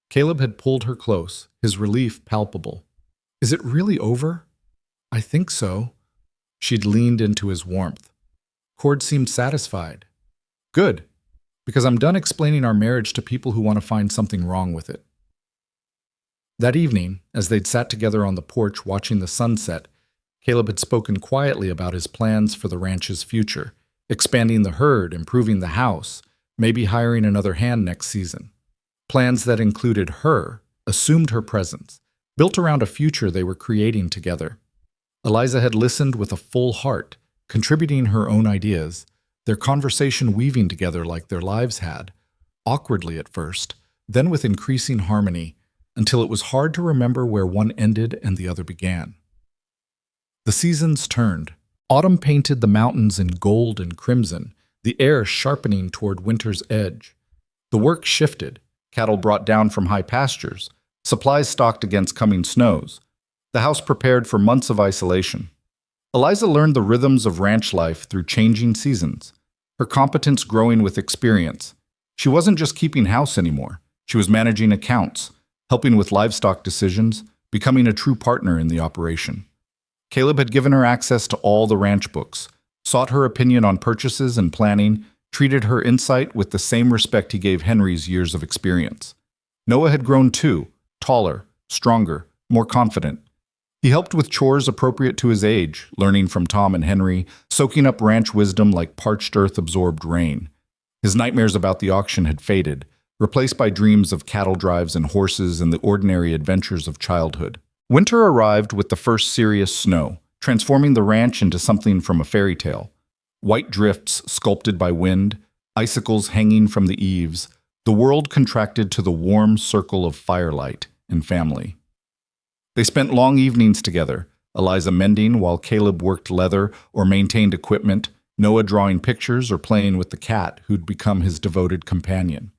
Caleb had pulled her close, his relief palpable. "Is it really over?" "I think so." She'd leaned into his warmth. Cord seemed satisfied. "Good, because I'm done explaining our marriage to people who want to find something wrong with it." That evening, as they'd sat together on the porch watching the sunset, Caleb had spoken quietly about his plans for the ranch's future, expanding the herd, improving the house, maybe hiring another hand next season. Plans that included her, assumed her presence, built around a future they were creating together. Eliza had listened with a full heart, contributing her own ideas, their conversation weaving together like their lives had, awkwardly at first, then with increasing harmony, until it was hard to remember where one ended and the other began. The seasons turned. Autumn painted the mountains in gold and crimson, the air sharpening toward winter's edge. The work shifted, cattle brought down from high pastures, supplies stocked against coming snows. The house prepared for months of isolation. Eliza learned the rhythms of ranch life through changing seasons, her competence growing with experience. She wasn't just keeping house anymore. She was managing accounts, helping with livestock decisions, becoming a true partner in the operation. Caleb had given her access to all the ranch books, sought her opinion on purchases and planning, treated her insight with the same respect he gave Henry's years of experience. Noah had grown too, taller, stronger, more confident. He helped with chores appropriate to his age, learning from Tom and Henry, soaking up ranch wisdom like parched earth absorbed rain. His nightmares about the auction had faded, replaced by dreams of cattle drives and horses and the ordinary adventures of childhood. Winter arrived with the first serious snow, transforming the ranch into something from a fairy tale. White drifts sculpted by wind, icicles hanging from the eaves, the world contracted to the warm circle of firelight and family. They spent long evenings together, Eliza mending while Caleb worked leather or maintained equipment, Noah drawing pictures or playing with the cat who'd become his devoted companion.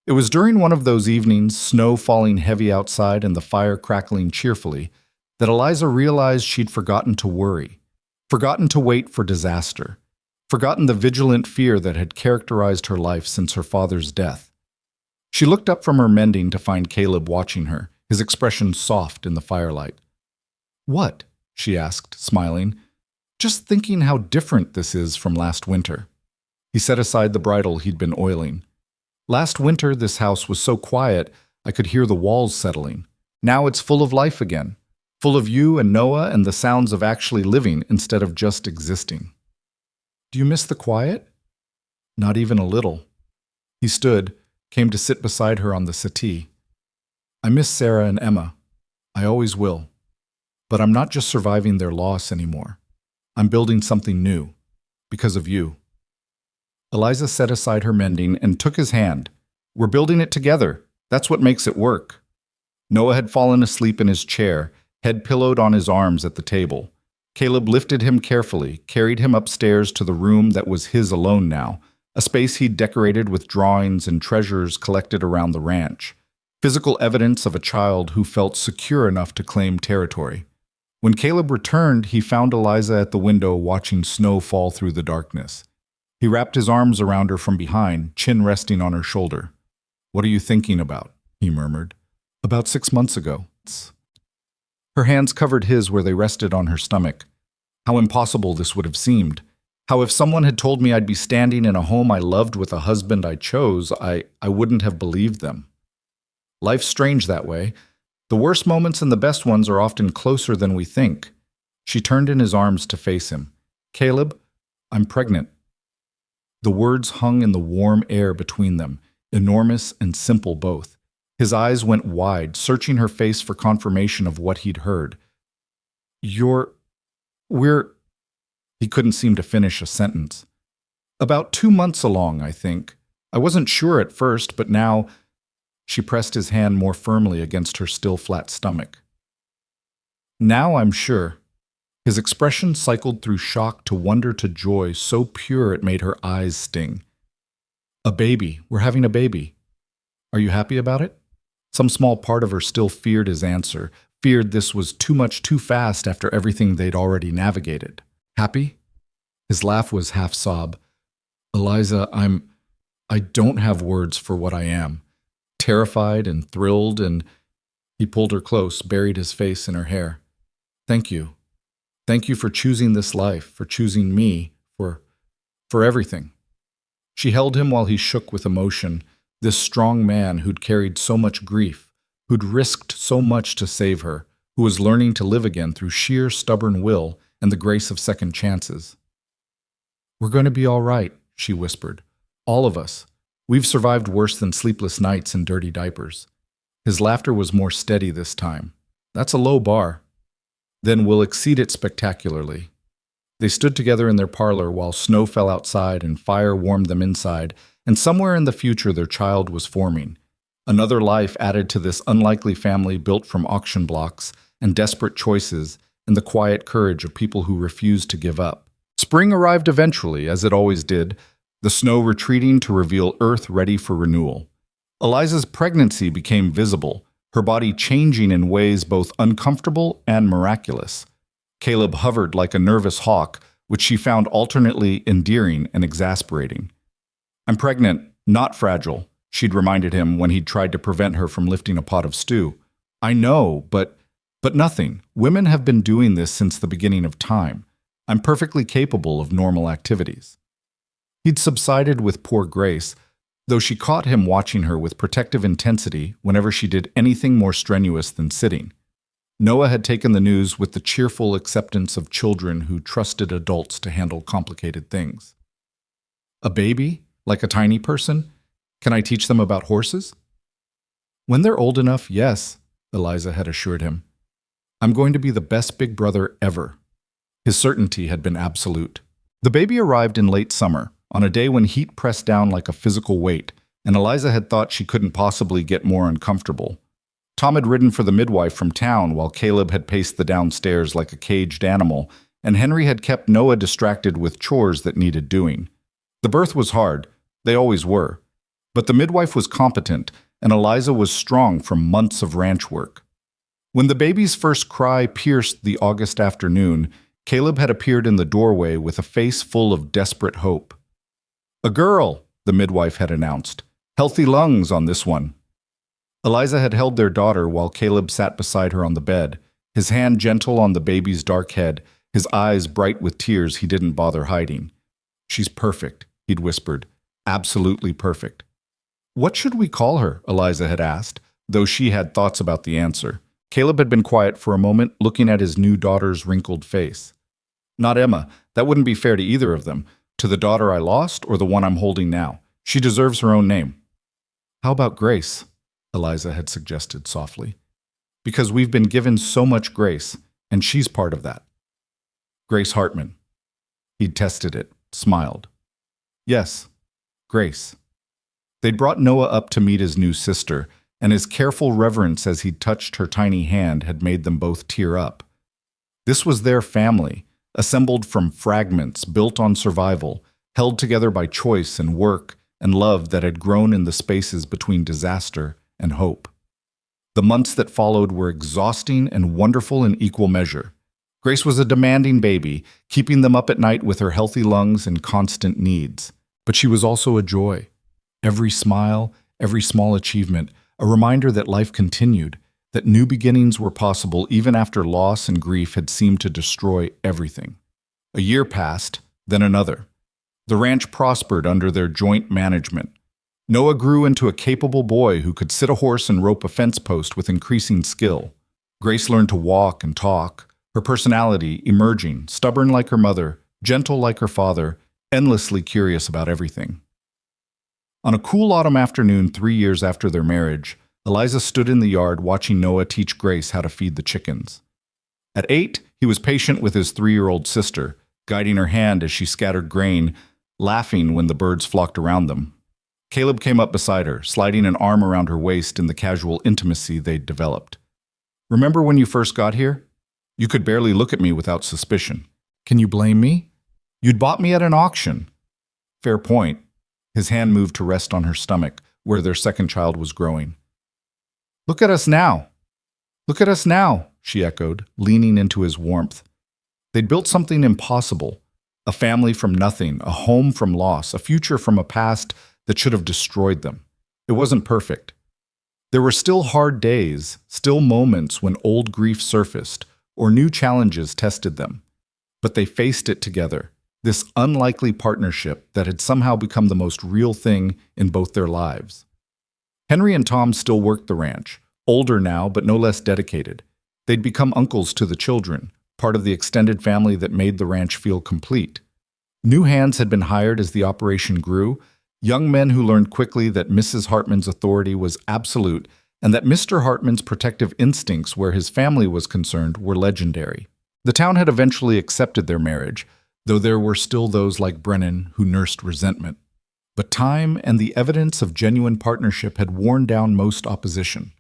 It was during one of those evenings, snow falling heavy outside and the fire crackling cheerfully, that Eliza realized she'd forgotten to worry, forgotten to wait for disaster, forgotten the vigilant fear that had characterized her life since her father's death. She looked up from her mending to find Caleb watching her, his expression soft in the firelight. "What?" she asked, smiling. "Just thinking how different this is from last winter." He set aside the bridle he'd been oiling. "Last winter, this house was so quiet, I could hear the walls settling. Now it's full of life again, full of you and Noah and the sounds of actually living instead of just existing." "Do you miss the quiet?" "Not even a little." He stood, came to sit beside her on the settee. "I miss Sarah and Emma. I always will. But I'm not just surviving their loss anymore. I'm building something new. Because of you." Eliza set aside her mending and took his hand. "We're building it together. That's what makes it work." Noah had fallen asleep in his chair, head pillowed on his arms at the table. Caleb lifted him carefully, carried him upstairs to the room that was his alone now, a space he'd decorated with drawings and treasures collected around the ranch, physical evidence of a child who felt secure enough to claim territory. When Caleb returned, he found Eliza at the window watching snow fall through the darkness. He wrapped his arms around her from behind, chin resting on her shoulder. "What are you thinking about?" he murmured. "About 6 months ago." Her hands covered his where they rested on her stomach. How impossible this would have seemed. How if someone had told me I'd be standing in a home I loved with a husband I chose, I wouldn't have believed them. Life's strange that way. The worst moments and the best ones are often closer than we think. She turned in his arms to face him. Caleb, I'm pregnant. The words hung in the warm air between them, enormous and simple both. His eyes went wide, searching her face for confirmation of what he'd heard. We're... He couldn't seem to finish a sentence. About 2 months along, I think. I wasn't sure at first, but now... She pressed his hand more firmly against her still flat stomach. Now I'm sure. His expression cycled through shock to wonder to joy, so pure it made her eyes sting. A baby. We're having a baby. Are you happy about it? Some small part of her still feared his answer, feared this was too much too fast after everything they'd already navigated. Happy? His laugh was half sob. Eliza, I don't have words for what I am. Terrified and thrilled, and he pulled her close, buried his face in her hair. Thank you. Thank you for choosing this life, for choosing me, for everything. She held him while he shook with emotion, this strong man who'd carried so much grief, who'd risked so much to save her, who was learning to live again through sheer stubborn will and the grace of second chances. We're going to be all right, she whispered. All of us. We've survived worse than sleepless nights and dirty diapers. His laughter was more steady this time. That's a low bar. Then we'll exceed it spectacularly. They stood together in their parlor while snow fell outside and fire warmed them inside, and somewhere in the future their child was forming. Another life added to this unlikely family built from auction blocks and desperate choices and the quiet courage of people who refused to give up. Spring arrived eventually, as it always did, the snow retreating to reveal Earth ready for renewal. Eliza's pregnancy became visible, her body changing in ways both uncomfortable and miraculous. Caleb hovered like a nervous hawk, which she found alternately endearing and exasperating. I'm pregnant, not fragile, she'd reminded him when he'd tried to prevent her from lifting a pot of stew. I know, but nothing. Women have been doing this since the beginning of time. I'm perfectly capable of normal activities. He'd subsided with poor grace, though she caught him watching her with protective intensity whenever she did anything more strenuous than sitting. Noah had taken the news with the cheerful acceptance of children who trusted adults to handle complicated things. A baby? Like a tiny person? Can I teach them about horses? When they're old enough, yes, Eliza had assured him. I'm going to be the best big brother ever. His certainty had been absolute. The baby arrived in late summer, on a day when heat pressed down like a physical weight, and Eliza had thought she couldn't possibly get more uncomfortable. Tom had ridden for the midwife from town while Caleb had paced the downstairs like a caged animal, and Henry had kept Noah distracted with chores that needed doing. The birth was hard, they always were, but the midwife was competent, and Eliza was strong from months of ranch work. When the baby's first cry pierced the August afternoon, Caleb had appeared in the doorway with a face full of desperate hope. A girl, the midwife had announced. Healthy lungs on this one. Eliza had held their daughter while Caleb sat beside her on the bed, his hand gentle on the baby's dark head, his eyes bright with tears he didn't bother hiding. She's perfect, he'd whispered. Absolutely perfect. What should we call her? Eliza had asked, though she had thoughts about the answer. Caleb had been quiet for a moment, looking at his new daughter's wrinkled face. Not Emma. That wouldn't be fair to either of them. To the daughter I lost or the one I'm holding now. She deserves her own name. How about Grace? Eliza had suggested softly. Because we've been given so much grace, and she's part of that. Grace Hartman. He'd tested it, smiled. Yes, Grace. They'd brought Noah up to meet his new sister, and his careful reverence as he touched her tiny hand had made them both tear up. This was their family, assembled from fragments built on survival, held together by choice and work and love that had grown in the spaces between disaster and hope. The months that followed were exhausting and wonderful in equal measure. Grace was a demanding baby, keeping them up at night with her healthy lungs and constant needs. But she was also a joy. Every smile, every small achievement, a reminder that life continued, that new beginnings were possible even after loss and grief had seemed to destroy everything. A year passed, then another. The ranch prospered under their joint management. Noah grew into a capable boy who could sit a horse and rope a fence post with increasing skill. Grace learned to walk and talk, her personality emerging, stubborn like her mother, gentle like her father, endlessly curious about everything. On a cool autumn afternoon 3 years after their marriage, Eliza stood in the yard watching Noah teach Grace how to feed the chickens. At 8, he was patient with his 3-year-old sister, guiding her hand as she scattered grain, laughing when the birds flocked around them. Caleb came up beside her, sliding an arm around her waist in the casual intimacy they'd developed. "Remember when you first got here? You could barely look at me without suspicion. Can you blame me? You'd bought me at an auction." Fair point. His hand moved to rest on her stomach, where their second child was growing. "Look at us now. Look at us now," she echoed, leaning into his warmth. They'd built something impossible. A family from nothing, a home from loss, a future from a past that should have destroyed them. It wasn't perfect. There were still hard days, still moments when old grief surfaced or new challenges tested them. But they faced it together, this unlikely partnership that had somehow become the most real thing in both their lives. Henry and Tom still worked the ranch, older now but no less dedicated. They'd become uncles to the children, part of the extended family that made the ranch feel complete. New hands had been hired as the operation grew, young men who learned quickly that Mrs. Hartman's authority was absolute and that Mr. Hartman's protective instincts where his family was concerned were legendary. The town had eventually accepted their marriage, though there were still those like Brennan who nursed resentment. But time and the evidence of genuine partnership had worn down most opposition.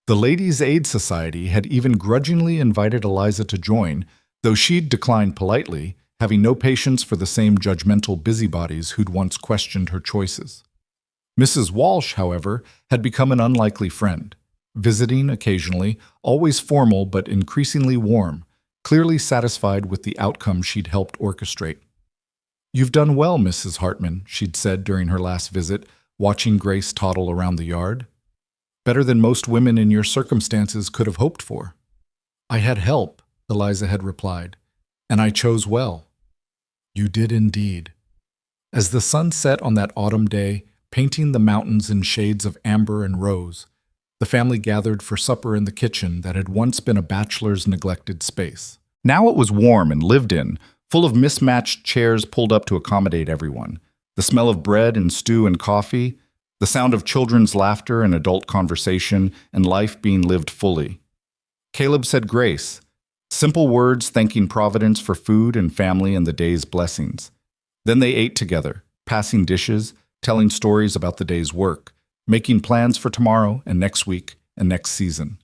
The Ladies' Aid Society had even grudgingly invited Eliza to join, though she'd declined politely, having no patience for the same judgmental busybodies who'd once questioned her choices. Mrs. Walsh, however, had become an unlikely friend, visiting occasionally, always formal but increasingly warm, clearly satisfied with the outcome she'd helped orchestrate. "You've done well, Mrs. Hartman," she'd said during her last visit, watching Grace toddle around the yard. "Better than most women in your circumstances could have hoped for." "I had help," Eliza had replied, "and I chose well." "You did indeed." As the sun set on that autumn day, painting the mountains in shades of amber and rose, the family gathered for supper in the kitchen that had once been a bachelor's neglected space. Now it was warm and lived in, full of mismatched chairs pulled up to accommodate everyone, the smell of bread and stew and coffee, the sound of children's laughter and adult conversation, and life being lived fully. Caleb said grace, simple words thanking Providence for food and family and the day's blessings. Then they ate together, passing dishes, telling stories about the day's work, making plans for tomorrow and next week and next season.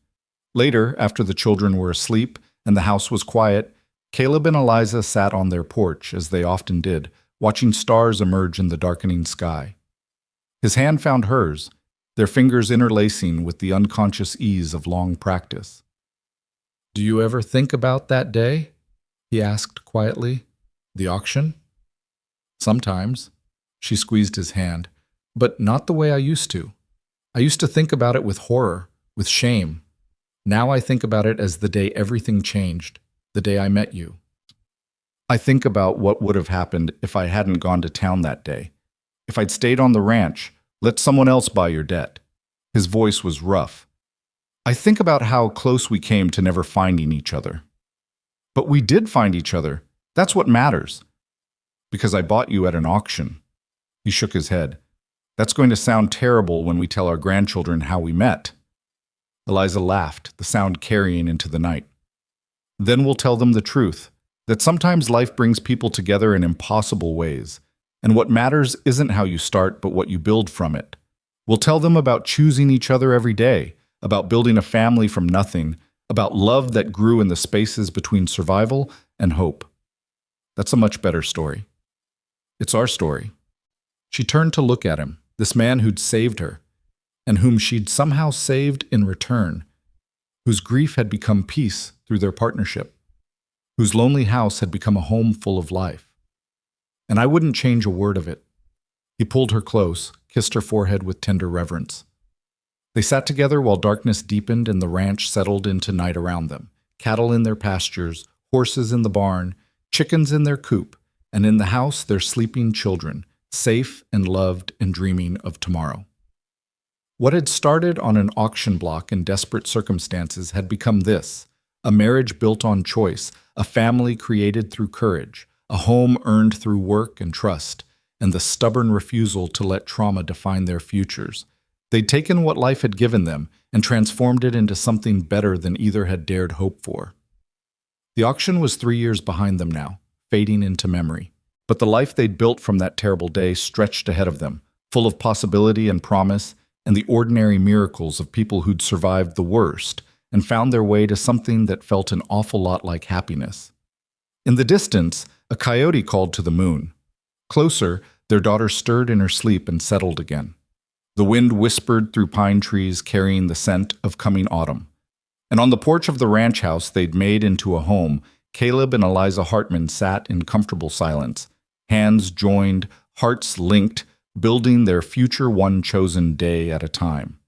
Later, after the children were asleep and the house was quiet, Caleb and Eliza sat on their porch, as they often did, watching stars emerge in the darkening sky. His hand found hers, their fingers interlacing with the unconscious ease of long practice. "Do you ever think about that day?" he asked quietly. "The auction?" "Sometimes." She squeezed his hand. "But not the way I used to. I used to think about it with horror, with shame. Now I think about it as the day everything changed, the day I met you. I think about what would have happened if I hadn't gone to town that day. If I'd stayed on the ranch, let someone else buy your debt." His voice was rough. "I think about how close we came to never finding each other." "But we did find each other. That's what matters." "Because I bought you at an auction." He shook his head. "That's going to sound terrible when we tell our grandchildren how we met." Eliza laughed, the sound carrying into the night. "Then we'll tell them the truth, that sometimes life brings people together in impossible ways, and what matters isn't how you start but what you build from it. We'll tell them about choosing each other every day, about building a family from nothing, about love that grew in the spaces between survival and hope. That's a much better story. It's our story." She turned to look at him, this man who'd saved her, and whom she'd somehow saved in return, whose grief had become peace through their partnership, whose lonely house had become a home full of life. "And I wouldn't change a word of it." He pulled her close, kissed her forehead with tender reverence. They sat together while darkness deepened and the ranch settled into night around them, cattle in their pastures, horses in the barn, chickens in their coop, and in the house their sleeping children, safe and loved and dreaming of tomorrow. What had started on an auction block in desperate circumstances had become this: a marriage built on choice, a family created through courage, a home earned through work and trust, and the stubborn refusal to let trauma define their futures. They'd taken what life had given them and transformed it into something better than either had dared hope for. The auction was 3 years behind them now, fading into memory. But the life they'd built from that terrible day stretched ahead of them, full of possibility and promise, and the ordinary miracles of people who'd survived the worst and found their way to something that felt an awful lot like happiness. In the distance, a coyote called to the moon. Closer, their daughter stirred in her sleep and settled again. The wind whispered through pine trees, carrying the scent of coming autumn. And on the porch of the ranch house they'd made into a home, Caleb and Eliza Hartman sat in comfortable silence, hands joined, hearts linked, building their future one chosen day at a time.